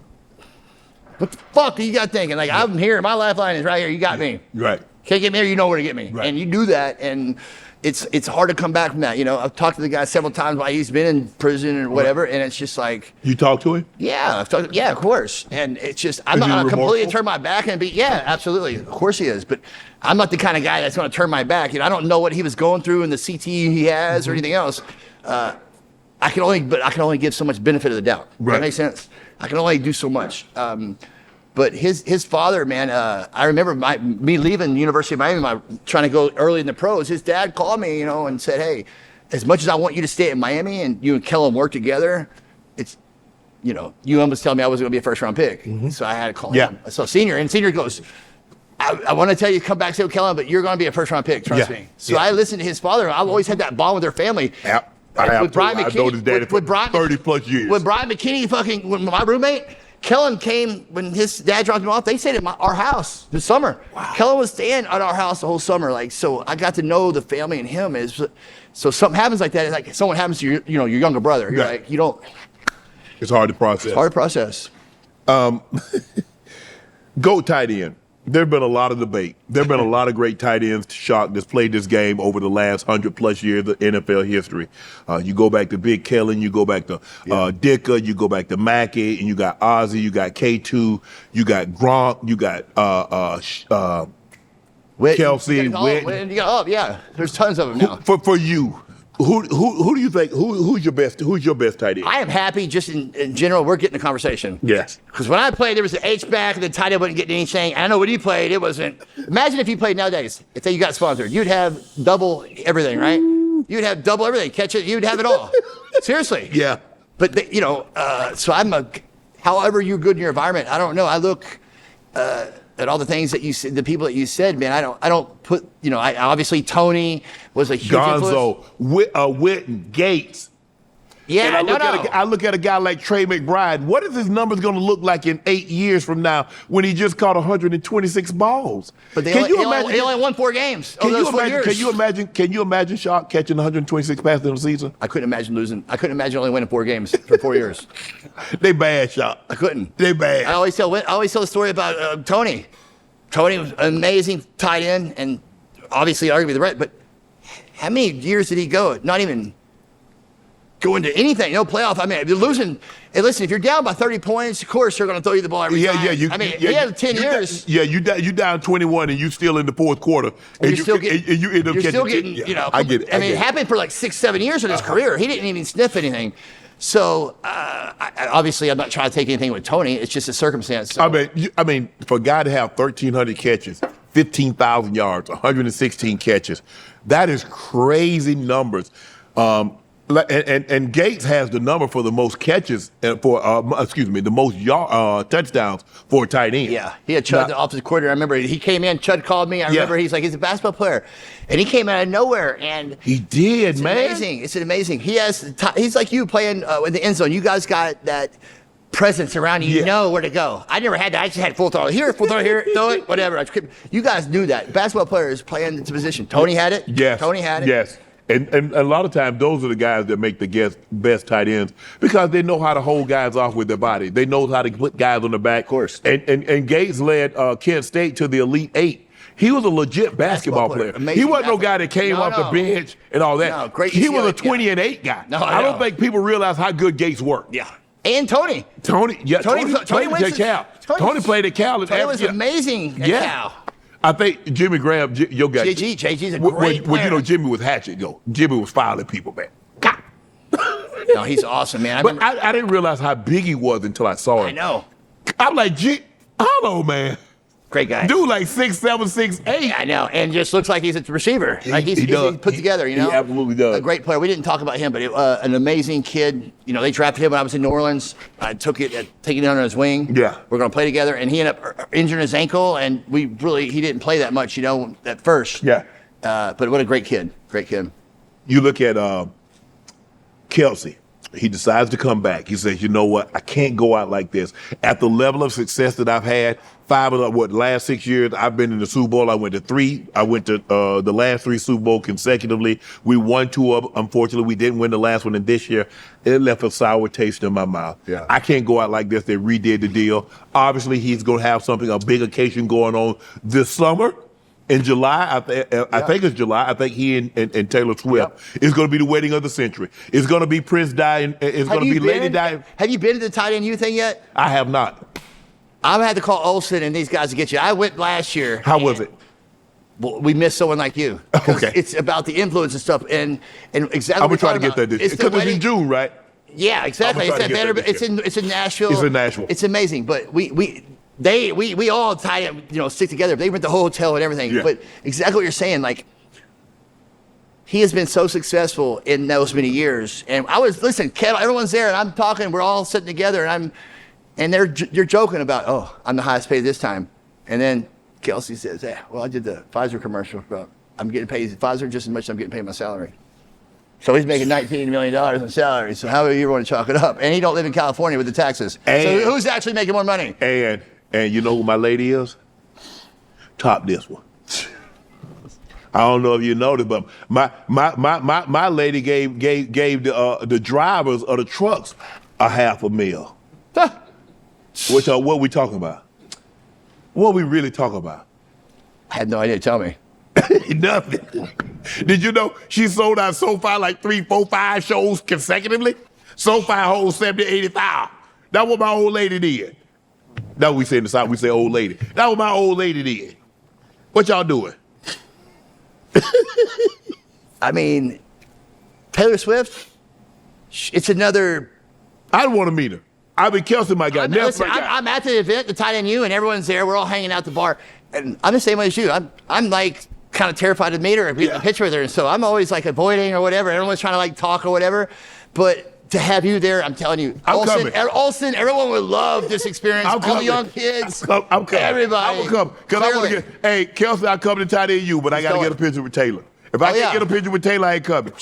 [SPEAKER 2] What the fuck are you got thinking? Like, I'm here. My lifeline is right here. You got me.
[SPEAKER 1] right.
[SPEAKER 2] Can't get me there, you know where to get me.
[SPEAKER 1] Right.
[SPEAKER 2] And you do that, and it's hard to come back from that. I've talked to the guy several times while he's been in prison or whatever, and it's just like,
[SPEAKER 1] You talk to him?
[SPEAKER 2] yeah, of course. And it's just, I'm
[SPEAKER 1] Is
[SPEAKER 2] not
[SPEAKER 1] he
[SPEAKER 2] going to completely
[SPEAKER 1] remorseful?
[SPEAKER 2] turn my back and be, yeah, absolutely. Of course he is. But I'm not the kind of guy that's going to turn my back. I don't know what he was going through in the CT he has or anything else. I can only give so much benefit of the doubt.
[SPEAKER 1] Right.
[SPEAKER 2] That makes sense. I can only do so much. But his father, man, I remember me leaving the University of Miami, trying to go early in the pros. His dad called me, and said, "Hey, as much as I want you to stay at Miami and you and Kellen work together, it's, UM was telling me I wasn't going to be a first round pick, so I had to call him." So senior goes, I want to tell you to come back stay with Kellen, but you're going to be a first round pick, trust me. So I listened to his father. I've always had that bond with their family.
[SPEAKER 1] Yeah. I have
[SPEAKER 2] With Bryant
[SPEAKER 1] too.
[SPEAKER 2] McKinnie,
[SPEAKER 1] I've known his daddy for 30 plus years.
[SPEAKER 2] When Bryant McKinnie when my roommate, Kellen came, when his dad dropped him off, they stayed at our house this summer. Wow. Kellen was staying at our house the whole summer. So I got to know the family and him. So something happens like that. It's like someone happens to your younger brother. You're like, you don't.
[SPEAKER 1] It's hard to process.
[SPEAKER 2] It's hard to process.
[SPEAKER 1] Go tight end. There's been a lot of debate. There've been a lot of great tight ends that's played this game over the last 100+ years of NFL history. You go back to Big Kellen, you go back to Dicka, you go back to Mackey, and you got Ozzie, you got K2, you got Gronk, you got Kelsey, Whit.
[SPEAKER 2] Yeah, there's tons of them now.
[SPEAKER 1] For you, who do you think who's your best tight end?
[SPEAKER 2] I am happy just in general we're getting the conversation.
[SPEAKER 1] Yes.
[SPEAKER 2] Because when I played, there was the H-back and the tight end wasn't getting anything. And I know when you played, it wasn't. Imagine if you played nowadays. If you got sponsored, you'd have double everything, right? You'd have double everything. Catch it, you'd have it all. Seriously.
[SPEAKER 1] Yeah.
[SPEAKER 2] But, so however you're good in your environment, I don't know. I look at all the things that you said, the people that you said, man, I don't put, obviously Tony was a huge influence.
[SPEAKER 1] Gonzo, Witten, Gates.
[SPEAKER 2] Yeah,
[SPEAKER 1] and I look at a guy like Trey McBride. What is his numbers going to look like in 8 years from now when he just caught 126 balls?
[SPEAKER 2] But he only won 4 games over those 4 years.
[SPEAKER 1] Can you imagine Shock catching 126 passes in a season?
[SPEAKER 2] I couldn't imagine losing. I couldn't imagine only winning 4 games for 4 years.
[SPEAKER 1] They bad, Shock.
[SPEAKER 2] I couldn't.
[SPEAKER 1] They bad.
[SPEAKER 2] I always tell the story about Tony. Tony was an amazing tight end, and obviously arguably the right. But how many years did he go? Not even go into anything. No playoff. I mean, you're losing. Hey, listen, if you're down by 30 points, of course they're going to throw you the ball every time. He had 10 years.
[SPEAKER 1] You down 21 and you still in the fourth quarter.
[SPEAKER 2] And you end up
[SPEAKER 1] catching.
[SPEAKER 2] I get it. It happened for like 6-7 years in his career. He didn't even sniff anything. So obviously, I'm not trying to take anything with Tony. It's just a circumstance. So.
[SPEAKER 1] I mean, for a guy to have 1,300 catches, 15,000 yards, 116 catches, that is crazy numbers. And Gates has the number for the most catches the most touchdowns for a tight end.
[SPEAKER 2] Yeah, he had Chud, the offensive coordinator. I remember he came in. Chud called me. I remember he's like, he's a basketball player, and he came out of nowhere. And
[SPEAKER 1] he did, man.
[SPEAKER 2] Amazing. It's amazing. He's like you playing in the end zone. You guys got that presence around you. You know where to go. I never had that. I just had full throw here, throw it, whatever. You guys knew that. Basketball players playing into position. Tony had it.
[SPEAKER 1] Yes.
[SPEAKER 2] Tony had it.
[SPEAKER 1] Yes. And a lot of times, those are the guys that make the best tight ends because they know how to hold guys off with their body. They know how to put guys on the back.
[SPEAKER 2] Of course.
[SPEAKER 1] And Gates led Kent State to the Elite Eight. He was a legit basketball player. He wasn't no guy that came off the bench and all that.
[SPEAKER 2] No, great
[SPEAKER 1] he was a
[SPEAKER 2] UCLA,
[SPEAKER 1] 20-8 guy.
[SPEAKER 2] No,
[SPEAKER 1] I don't think people realize how good Gates worked.
[SPEAKER 2] Yeah. And Tony.
[SPEAKER 1] Tony played at Cal. Tony played at Cal.
[SPEAKER 2] Tony was amazing at Cal.
[SPEAKER 1] I think Jimmy Graham, your guy.
[SPEAKER 2] JG's a great player.
[SPEAKER 1] When you know Jimmy was hatchet, though. Jimmy was fouling people, man.
[SPEAKER 2] No, he's awesome, man.
[SPEAKER 1] I didn't realize how big he was until I saw him.
[SPEAKER 2] I know.
[SPEAKER 1] I'm like, hello, man.
[SPEAKER 2] Great guy.
[SPEAKER 1] Dude, like 6'7", 6'8".
[SPEAKER 2] I know, and just looks like he's a receiver. Like he's put together, you know.
[SPEAKER 1] He absolutely does.
[SPEAKER 2] A great player. We didn't talk about him, but an amazing kid. You know, they drafted him when I was in New Orleans. I taking it under his wing.
[SPEAKER 1] Yeah.
[SPEAKER 2] We're going to play together, and he ended up injuring his ankle, and he didn't play that much, you know, at first.
[SPEAKER 1] Yeah.
[SPEAKER 2] But what a great kid. Great kid.
[SPEAKER 1] You look at Kelsey. He decides to come back. He says, you know what? I can't go out like this. At the level of success that I've had, last 6 years, I've been in the Super Bowl. I went to 3. I went to the last 3 Super Bowl consecutively. We won 2 of them. Unfortunately, we didn't win the last one. And this year, it left a sour taste in my mouth.
[SPEAKER 2] Yeah.
[SPEAKER 1] I can't go out like this. They redid the deal. Obviously, he's going to have a big occasion going on this summer. In July, I think it's July. I think he and Taylor Swift is going to be the wedding of the century. It's going to be Prince Di. It's going to be Lady Di.
[SPEAKER 2] Have you been to the tight end U thing yet?
[SPEAKER 1] I have not.
[SPEAKER 2] I'm going to have to call Olsen and these guys to get you. I went last year.
[SPEAKER 1] How was it?
[SPEAKER 2] Well, we missed someone like you.
[SPEAKER 1] Okay.
[SPEAKER 2] It's about the influence and stuff. And exactly
[SPEAKER 1] I'm going to try to get that because it's in June, right?
[SPEAKER 2] Yeah, exactly. It's in Nashville.
[SPEAKER 1] It's in Nashville.
[SPEAKER 2] It's amazing. But we all stick together. They rent the whole hotel and everything.
[SPEAKER 1] Yeah.
[SPEAKER 2] But exactly what you're saying, like, he has been so successful in those many years. And everyone's there and I'm talking, we're all sitting together and you're joking about, I'm the highest paid this time. And then Kelsey says, I did the Pfizer commercial, but I'm getting paid Pfizer just as much as I'm getting paid my salary. So he's making $19 million in salary. So how do you want to chalk it up? And he don't live in California with the taxes. So who's actually making more money?
[SPEAKER 1] And you know who my lady is? Top this one. I don't know if you noticed, but my lady gave the drivers of the trucks $500,000. What we talking about? What we really talking about?
[SPEAKER 2] I had no idea. Tell me.
[SPEAKER 1] Nothing. Did you know she sold out SoFi like 3, 4, 5 shows consecutively? SoFi holds 70, 80,000. That's what my old lady did. That's what we say in the South. We say old lady. That's what my old lady did. What y'all doing?
[SPEAKER 2] I mean, Taylor Swift, it's another.
[SPEAKER 1] I want to meet her. Kelsey, my guy.
[SPEAKER 2] I'm at the event, the tight end U, and everyone's there. We're all hanging out at the bar. And I'm the same way as you. I'm like kind of terrified to meet her and get a picture with her. And so I'm always like avoiding or whatever. Everyone's trying to like talk or whatever. But to have you there, I'm telling you, Olsen, everyone would love this experience. All the young kids,
[SPEAKER 1] I'm coming.
[SPEAKER 2] Everybody.
[SPEAKER 1] I'm coming. Because I want to hey, Kelsey, I'll come to tight end U, but I got to get a picture with Taylor. If I can't get a picture with Taylor, I ain't coming.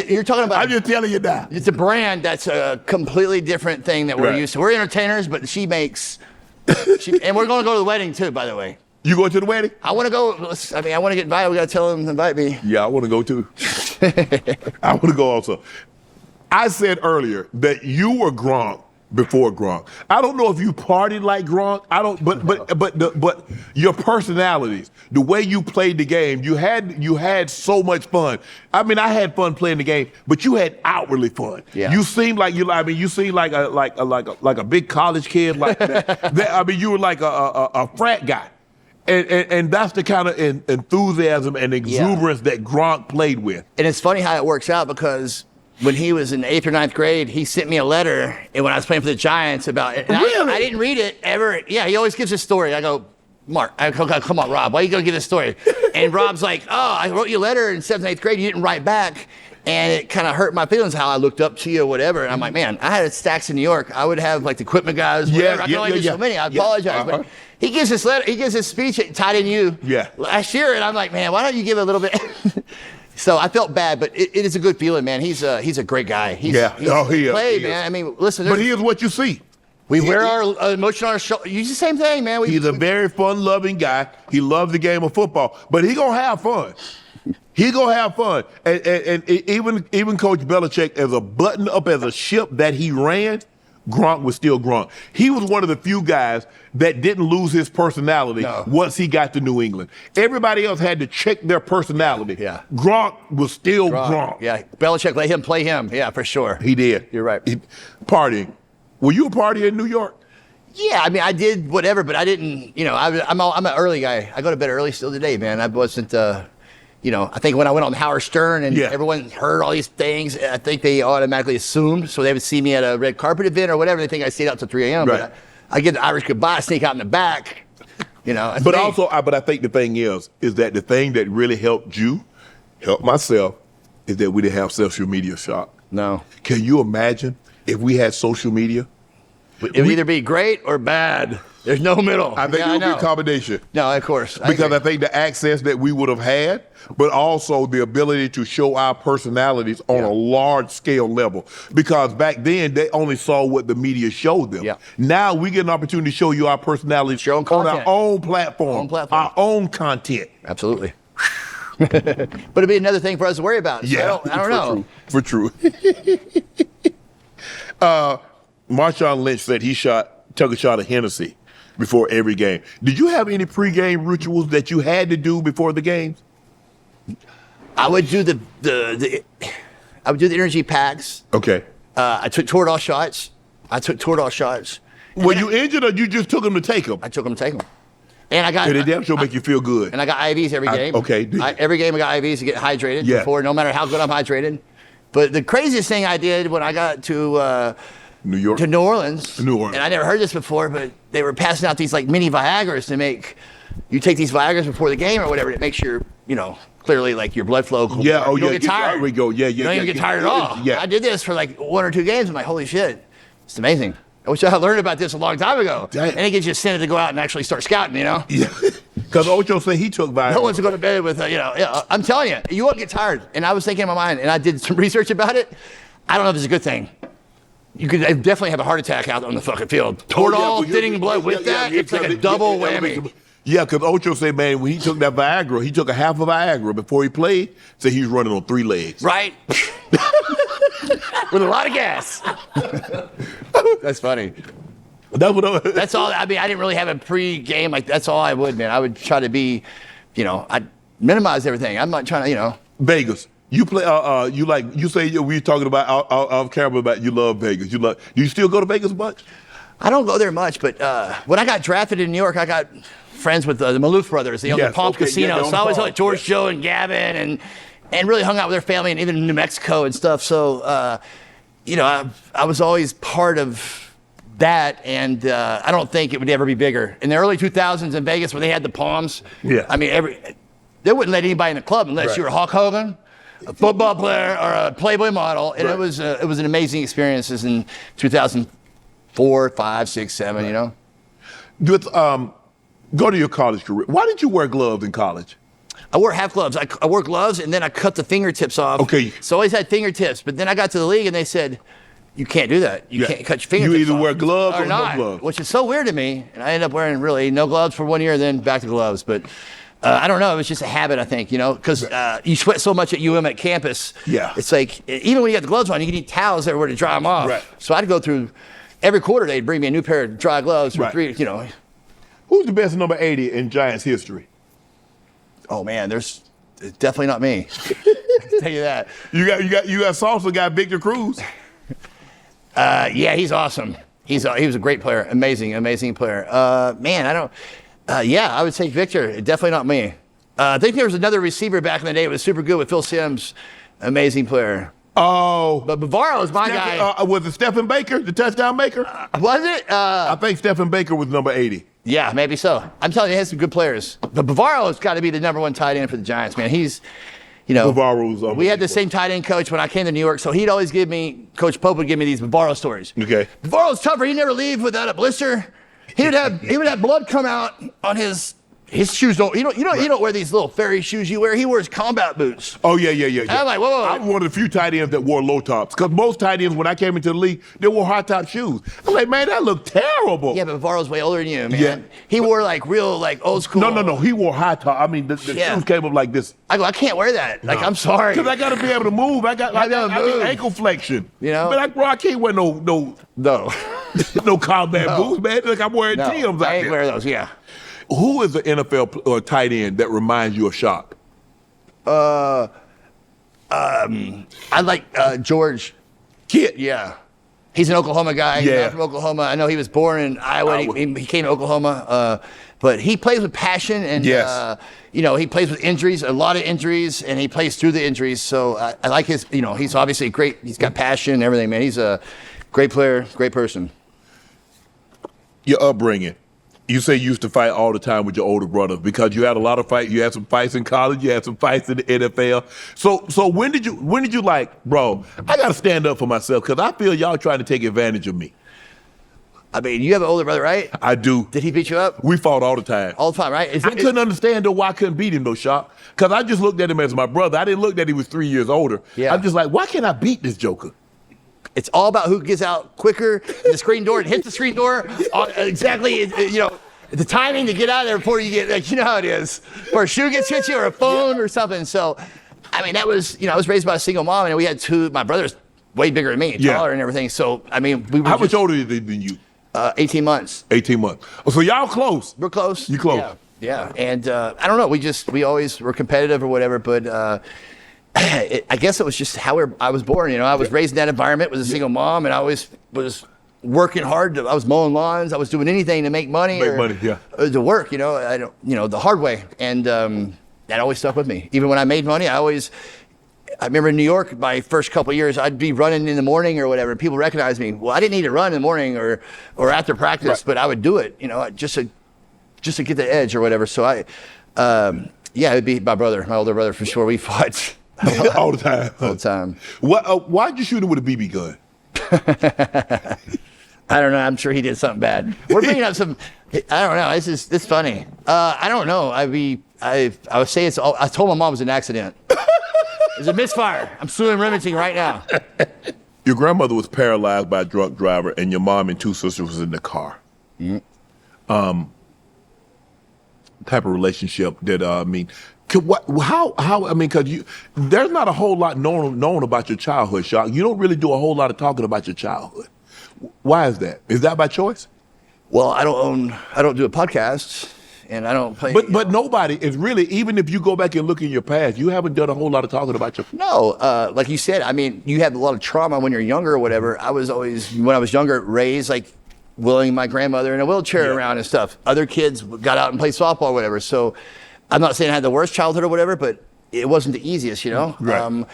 [SPEAKER 2] You're talking about.
[SPEAKER 1] I'm just telling you now.
[SPEAKER 2] It's a brand that's a completely different thing that we're used to. We're entertainers, but she makes. And we're going to go to the wedding too, by the way.
[SPEAKER 1] You going to the wedding?
[SPEAKER 2] I want to go. I want to get invited. We got to tell them to invite me.
[SPEAKER 1] Yeah, I want to go too. I want to go also. I said earlier that you were Gronk before Gronk. I don't know if you partied like Gronk. I don't. But your personalities, the way you played the game, you had so much fun. I mean, I had fun playing the game, but you had outwardly fun. Yeah. You seemed like you seemed like a big college kid. Like that. I mean, you were like a frat guy. And that's the kind of enthusiasm and exuberance that Gronk played with.
[SPEAKER 2] And it's funny how it works out because when he was in 8th or 9th grade, he sent me a letter, and when I was playing for the Giants about it. And
[SPEAKER 1] really?
[SPEAKER 2] I didn't read it ever. Yeah, he always gives a story. I go, Mark, come on, Rob, why are you going to give this story? And Rob's like, I wrote you a letter in 7th and 8th grade. You didn't write back. And it kind of hurt my feelings how I looked up to you or whatever. And I'm like, man, I had stacks in New York. I would have like the equipment guys, whatever. I can only do so many. I apologize. But he gives this letter. He gives this speech at Tight End U last year. And I'm like, man, why don't you give a little bit? So I felt bad, but it is a good feeling, man. He's a great guy. He is. Man. I mean, listen.
[SPEAKER 1] But he is what you see.
[SPEAKER 2] We wear our emotion on our shoulder. You the same thing, man.
[SPEAKER 1] He's a very fun-loving guy. He loves the game of football, but he gonna have fun. He gonna have fun. And even Coach Belichick, as a button up as a ship that he ran, Gronk was still Gronk. He was one of the few guys that didn't lose his personality once he got to New England. Everybody else had to check their personality.
[SPEAKER 2] Yeah.
[SPEAKER 1] Gronk was still Gronk.
[SPEAKER 2] Yeah, Belichick let him play him. Yeah, for sure.
[SPEAKER 1] He did.
[SPEAKER 2] You're right.
[SPEAKER 1] Partying. Were you a partier in New York?
[SPEAKER 2] Yeah, I mean, I did whatever, but I didn't, I'm an early guy. I go to bed early still today, man. I wasn't, I think when I went on Howard Stern and everyone heard all these things, I think they automatically assumed, so they would see me at a red carpet event or whatever, they think I stayed out till 3 a.m.
[SPEAKER 1] Right.
[SPEAKER 2] But I get the Irish goodbye, sneak out in the back, But
[SPEAKER 1] but I think the thing is that the thing that really helped myself, is that we didn't have social media, Shock.
[SPEAKER 2] No.
[SPEAKER 1] Can you imagine if we had social media?
[SPEAKER 2] It would either be great or bad. There's no middle.
[SPEAKER 1] I think it would be a combination.
[SPEAKER 2] No, of course.
[SPEAKER 1] Because I think the access that we would have had, but also the ability to show our personalities on a large scale level. Because back then, they only saw what the media showed them.
[SPEAKER 2] Yeah.
[SPEAKER 1] Now we get an opportunity to show you our personalities on our own platform, our own content.
[SPEAKER 2] Absolutely. But it'd be another thing for us to worry about. So
[SPEAKER 1] Yeah,
[SPEAKER 2] I don't know.
[SPEAKER 1] For true. Marshawn Lynch said he took a shot of Hennessy before every game. Did you have any pregame rituals that you had to do before the games?
[SPEAKER 2] I would do the energy packs.
[SPEAKER 1] Okay.
[SPEAKER 2] I took Toradol shots.
[SPEAKER 1] Were you injured or you just took them to take them?
[SPEAKER 2] I took them to take them. And I got.
[SPEAKER 1] And they damn sure make you feel good.
[SPEAKER 2] And I got IVs every game. Every game I got IVs to get hydrated before, no matter how good I'm hydrated. But the craziest thing I did when I got to New Orleans. And I never heard this before, but they were passing out these like mini Viagras to make you take these Viagras before the game or whatever. It makes your, clearly like your blood flow. You don't get tired.
[SPEAKER 1] We go.
[SPEAKER 2] You don't even get tired at all.
[SPEAKER 1] Yeah.
[SPEAKER 2] I did this for like 1 or 2 games. I'm like, holy shit, it's amazing. I wish I had learned about this a long time ago.
[SPEAKER 1] Dang.
[SPEAKER 2] And it gets you incentive to go out and actually start scouting,
[SPEAKER 1] Yeah. Because Ocho said he took Viagra.
[SPEAKER 2] No one's going to bed with, I'm telling you, you won't get tired. And I was thinking in my mind, and I did some research about it. I don't know if it's a good thing. You could definitely have a heart attack out on the fucking field. Toradol, thinning blood with that, it's like a double whammy.
[SPEAKER 1] Yeah, because Ocho said, man, when he took that Viagra, he took a half of Viagra before he played, so he was running on 3 legs.
[SPEAKER 2] Right. With a lot of gas. That's funny. That's all. I mean, I didn't really have a pre-game. Like, that's all I would, man. I would try to be, I'd minimize everything. I'm not trying to,
[SPEAKER 1] Vegas. You play, you say we were talking about off camera about you love Vegas. Do you still go to Vegas much?
[SPEAKER 2] I don't go there much, but when I got drafted in New York, I got friends with the Maloof brothers. They own the Palm Casino. So I always hung with George, Joe, and Gavin, and really hung out with their family, and even in New Mexico and stuff. So, I was always part of that, and I don't think it would ever be bigger. In the early 2000s in Vegas, when they had the Palms, I mean, they wouldn't let anybody in the club unless you were Hulk Hogan, a football player, or a Playboy model, and it was an amazing experiences in 2004, 5, 6, 7.
[SPEAKER 1] Go to your college career. Why did you wear gloves in college?
[SPEAKER 2] I wore half gloves. I wore gloves, and then I cut the fingertips off.
[SPEAKER 1] Okay.
[SPEAKER 2] So I always had fingertips, but then I got to the league, and they said, you can't do that. You can't cut your fingertips
[SPEAKER 1] You either
[SPEAKER 2] off
[SPEAKER 1] wear gloves or
[SPEAKER 2] not,
[SPEAKER 1] no gloves.
[SPEAKER 2] Which is so weird to me. And I ended up wearing really no gloves for 1 year, then back to gloves. But I don't know. It was just a habit, I think, because you sweat so much at at campus.
[SPEAKER 1] Yeah.
[SPEAKER 2] It's like, even when you got the gloves on, you need towels everywhere to dry them off.
[SPEAKER 1] Right.
[SPEAKER 2] So I'd go through, every quarter they'd bring me a new pair of dry gloves for 3,
[SPEAKER 1] Who's the best number 80 in Giants history?
[SPEAKER 2] Oh, man, it's definitely not me. I can tell you that.
[SPEAKER 1] You got Salsa guy Victor Cruz.
[SPEAKER 2] Yeah, he's awesome. He was a great player, amazing player. Man, I don't. I would say Victor. Definitely not me. I think there was another receiver back in the day that was super good with Phil Simms, amazing player.
[SPEAKER 1] Oh,
[SPEAKER 2] but Bavaro is my guy.
[SPEAKER 1] Was it Stephen Baker, the touchdown maker?
[SPEAKER 2] Was it?
[SPEAKER 1] I think Stephen Baker was number 80.
[SPEAKER 2] Yeah, maybe so. I'm telling you, he has some good players. But Bavaro's got to be the number 1 tight end for the Giants, man. He's.
[SPEAKER 1] Bavaro's
[SPEAKER 2] we had the same tight end coach when I came to New York, so he'd always Coach Pope would give me these Bavaro stories.
[SPEAKER 1] Okay.
[SPEAKER 2] Bavaro's tougher. He'd never leave without a blister. He would have blood come out on his His shoes don't. You don't wear these little fairy shoes you wear. He wears combat boots.
[SPEAKER 1] Oh yeah.
[SPEAKER 2] I'm like, whoa.
[SPEAKER 1] I'm one of the few tight ends that wore low tops. Because most tight ends, when I came into the league, they wore high top shoes. I'm like, man, that looked terrible.
[SPEAKER 2] Yeah, but Varro's way older than you, man.
[SPEAKER 1] Yeah.
[SPEAKER 2] He wore like real, like old school.
[SPEAKER 1] No. He wore high top. I mean, the shoes came up like this.
[SPEAKER 2] I go, I can't wear that. Like, I'm sorry.
[SPEAKER 1] Because I got to be able to move. I got ankle flexion.
[SPEAKER 2] You know?
[SPEAKER 1] But I can't wear no combat boots, man. Like I'm wearing Timbs out there.
[SPEAKER 2] I ain't wear those. Yeah.
[SPEAKER 1] Who is the NFL or tight end that reminds you of Shock?
[SPEAKER 2] I like George
[SPEAKER 1] Kit.
[SPEAKER 2] Yeah. He's an Oklahoma guy.
[SPEAKER 1] Yeah.
[SPEAKER 2] He's from Oklahoma. I know he was born in Iowa. He came to Oklahoma. But he plays with passion and, he plays with injuries, a lot of injuries, and he plays through the injuries. So I like his, he's obviously great. He's got passion and everything, man. He's a great player, great person.
[SPEAKER 1] Your upbringing. You say you used to fight all the time with your older brother because you had a lot of fights. You had some fights in college. You had some fights in the NFL. So when did you like, bro, I got to stand up for myself because I feel y'all trying to take advantage of me.
[SPEAKER 2] I mean, you have an older brother, right?
[SPEAKER 1] I do.
[SPEAKER 2] Did he beat you up?
[SPEAKER 1] We fought all the time.
[SPEAKER 2] All the time, right?
[SPEAKER 1] I couldn't understand though why I couldn't beat him though, Shock. Because I just looked at him as my brother. I didn't look that he was 3 years older.
[SPEAKER 2] Yeah.
[SPEAKER 1] I'm just like, why can't I beat this joker?
[SPEAKER 2] It's all about who gets out quicker in the screen door and hits the screen door. Exactly, the timing to get out of there before you get, like, you know how it is. Or a shoe gets hit you or a phone or something. So, I mean, that was, I was raised by a single mom and we had my brother's way bigger than me, taller and everything. So, I mean, we were
[SPEAKER 1] How much older than you?
[SPEAKER 2] 18 months.
[SPEAKER 1] 18 months. Oh, so y'all close.
[SPEAKER 2] We're close.
[SPEAKER 1] You close.
[SPEAKER 2] Yeah. And I don't know. We always were competitive or whatever, but I guess it was just how I was born. I was raised in that environment with a single mom, and I always was working hard. I was mowing lawns. I was doing anything to make money. To work. The hard way, and that always stuck with me. Even when I made money, I remember in New York, my first couple of years, I'd be running in the morning or whatever. People recognized me. Well, I didn't need to run in the morning or after practice, but I would do it. Just to get the edge or whatever. So it'd be my older brother for sure. We fought.
[SPEAKER 1] All the time.
[SPEAKER 2] All the time.
[SPEAKER 1] Why'd you shoot him with a BB gun?
[SPEAKER 2] I don't know. I'm sure he did something bad. We're bringing up some. I don't know. It's funny. I don't know. I would say it's all. I told my mom it was an accident. It was a misfire. I'm suing Remington right now.
[SPEAKER 1] Your grandmother was paralyzed by a drunk driver, and your mom and two sisters was in the car. Mm-hmm. Type of relationship that because there's not a whole lot known about your childhood, Shock. You don't really do a whole lot of talking about your childhood. Why is that? Is that by choice?
[SPEAKER 2] Well, I don't do a podcast, and I don't play.
[SPEAKER 1] But nobody is really, even if you go back and look in your past, you haven't done a whole lot of talking about your.
[SPEAKER 2] No, like you said, I mean, you have a lot of trauma when you're younger or whatever. I was always, when I was younger, raised like wheeling my grandmother in a wheelchair around and stuff. Other kids got out and played softball or whatever. So I'm not saying I had the worst childhood or whatever, but it wasn't the easiest,
[SPEAKER 1] Right.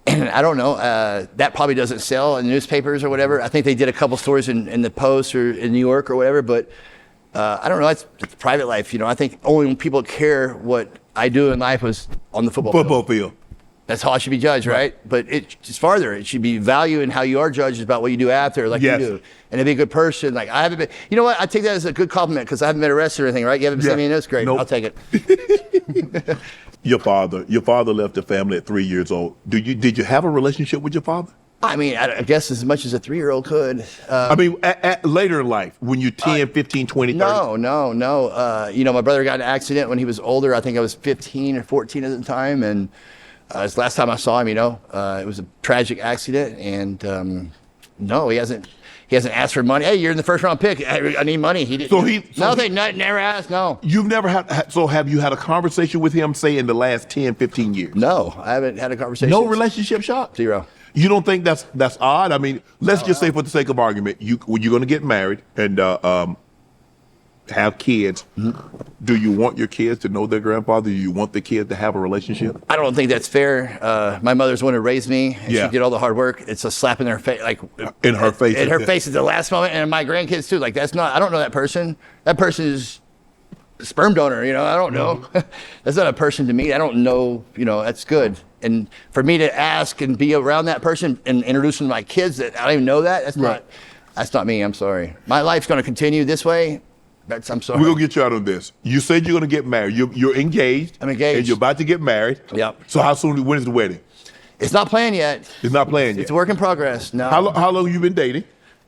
[SPEAKER 2] And I don't know, that probably doesn't sell in newspapers or whatever. I think they did a couple stories in the Post or in New York or whatever, but I don't know, it's private life, I think only when people care what I do in life was on the football field. That's how I should be judged, right? But it's farther. It should be value in how you are judged about what you do after, like you do. And to be a good person. Like, I haven't been, you know what? I take that as a good compliment because I haven't been arrested or anything, right? You haven't sent me in this? Great. Nope. I'll take it.
[SPEAKER 1] Your father left the family at 3 years old. Did you have a relationship with your father?
[SPEAKER 2] I mean, I guess as much as a 3-year-old could.
[SPEAKER 1] At later in life, when you're 10, 15, 20, 30?
[SPEAKER 2] No. My brother got in an accident when he was older. I think I was 15 or 14 at the time. And it's the last time I saw him, it was a tragic accident. And no, he hasn't asked for money. Hey, you're in the first round pick. I need money. He didn't. Never asked. No.
[SPEAKER 1] You've never had. So have you had a conversation with him, say, in the last 10, 15 years?
[SPEAKER 2] No, I haven't had a conversation.
[SPEAKER 1] No relationship, Shock?
[SPEAKER 2] Zero.
[SPEAKER 1] You don't think that's odd? I mean, let's just say, for the sake of argument, when you're going to get married and have kids, do you want your kids to know their grandfather? Do you want the kids to have a relationship?
[SPEAKER 2] I don't think that's fair. My mother's the one who raised me. And she did all the hard work. It's a slap in their face, like
[SPEAKER 1] in her face.
[SPEAKER 2] In her face at the last moment, and my grandkids too. Like, that's not. I don't know that person. That person is a sperm donor. I don't know. That's not a person to me. I don't know. That's good. And for me to ask and be around that person and introduce them to my kids that I don't even know that. That's not me. I'm sorry. My life's going to continue this way. I'm sorry.
[SPEAKER 1] We're going to get you out on this. You said you're going to get married. You're engaged.
[SPEAKER 2] I'm engaged.
[SPEAKER 1] And you're about to get married.
[SPEAKER 2] Yep.
[SPEAKER 1] So how soon, when is the wedding?
[SPEAKER 2] It's not planned yet.
[SPEAKER 1] It's not planned yet.
[SPEAKER 2] It's a work in progress. No.
[SPEAKER 1] How long have you been dating?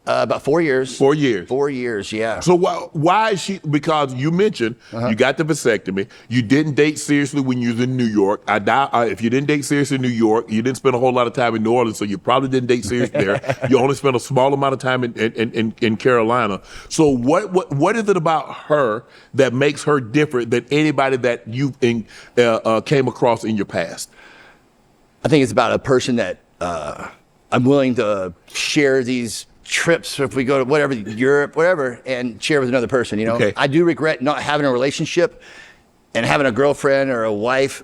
[SPEAKER 2] About 4 years.
[SPEAKER 1] 4 years.
[SPEAKER 2] 4 years, yeah.
[SPEAKER 1] So why is she? Because you mentioned you got the vasectomy. You didn't date seriously when you was in New York. I doubt if you didn't date seriously in New York, you didn't spend a whole lot of time in New Orleans, so you probably didn't date seriously there. You only spent a small amount of time in Carolina. So what is it about her that makes her different than anybody that you came across in your past?
[SPEAKER 2] I think it's about a person that I'm willing to share these trips, if we go to whatever, Europe, whatever, and share with another person, you know?
[SPEAKER 1] Okay.
[SPEAKER 2] I do regret not having a relationship and having a girlfriend or a wife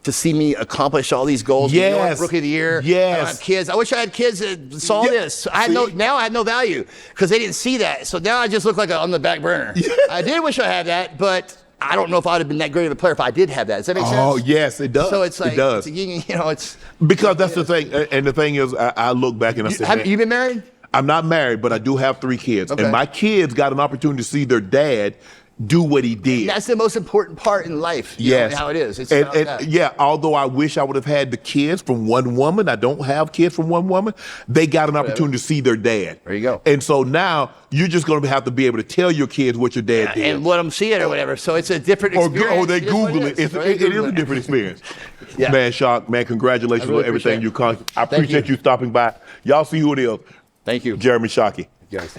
[SPEAKER 2] to see me accomplish all these goals.
[SPEAKER 1] Yes.
[SPEAKER 2] New York Rookie of the Year.
[SPEAKER 1] Yes.
[SPEAKER 2] I don't have kids. I wish I had kids that saw this. Now I had no value because they didn't see that. So now I just look like I'm on the back burner. I did wish I had that, but I don't know if I would have been that great of a player if I did have that. Does that make sense?
[SPEAKER 1] Oh, yes, it does.
[SPEAKER 2] So it's like,
[SPEAKER 1] it does.
[SPEAKER 2] it's
[SPEAKER 1] Because that's the thing. And the thing is, I look back and I say,
[SPEAKER 2] have you been married?
[SPEAKER 1] I'm not married, but I do have 3 kids.
[SPEAKER 2] Okay.
[SPEAKER 1] And my kids got an opportunity to see their dad do what he did.
[SPEAKER 2] That's the most important part in life. You
[SPEAKER 1] Yes.
[SPEAKER 2] know, how it is. It's
[SPEAKER 1] and,
[SPEAKER 2] about
[SPEAKER 1] and
[SPEAKER 2] that.
[SPEAKER 1] yeah, although I wish I would have had the kids from one woman, I don't have kids from one woman. They got an opportunity to see their dad.
[SPEAKER 2] There you go.
[SPEAKER 1] And so now you're just going to have to be able to tell your kids what your dad did.
[SPEAKER 2] And let them see it or whatever. So it's a different experience.
[SPEAKER 1] Or they
[SPEAKER 2] It is what
[SPEAKER 1] Google it. It is a different experience.
[SPEAKER 2] Yeah.
[SPEAKER 1] Man, Shock, man, congratulations
[SPEAKER 2] I really
[SPEAKER 1] on everything
[SPEAKER 2] appreciate
[SPEAKER 1] you accomplished. I appreciate you stopping by. Y'all see who it is.
[SPEAKER 2] Thank you.
[SPEAKER 1] Jeremy Shockey.
[SPEAKER 2] Yes.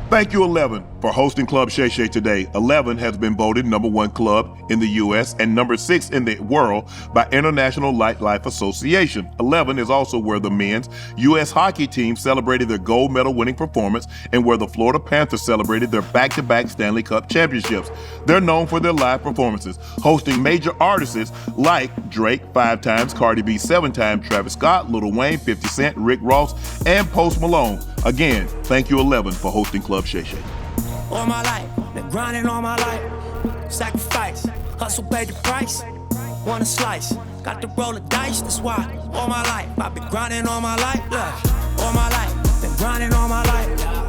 [SPEAKER 1] Thank you, 11, for hosting Club Shay Shay today. 11 has been voted #1 club in the U.S. and #6 in the world by International Nightlife Association. 11 is also where the men's U.S. hockey team celebrated their gold medal winning performance and where the Florida Panthers celebrated their back-to-back Stanley Cup championships. They're known for their live performances, hosting major artists like Drake 5 times, Cardi B 7 times, Travis Scott, Lil Wayne, 50 Cent, Rick Ross, and Post Malone. Again, thank you, 11, for hosting Club Shay Shay.
[SPEAKER 3] All my life, been grinding all my life. Sacrifice, hustle paid the price. Want a slice, got to roll the dice. That's why all my life, I've been grinding all my life. Look, all my life, been grinding all my life.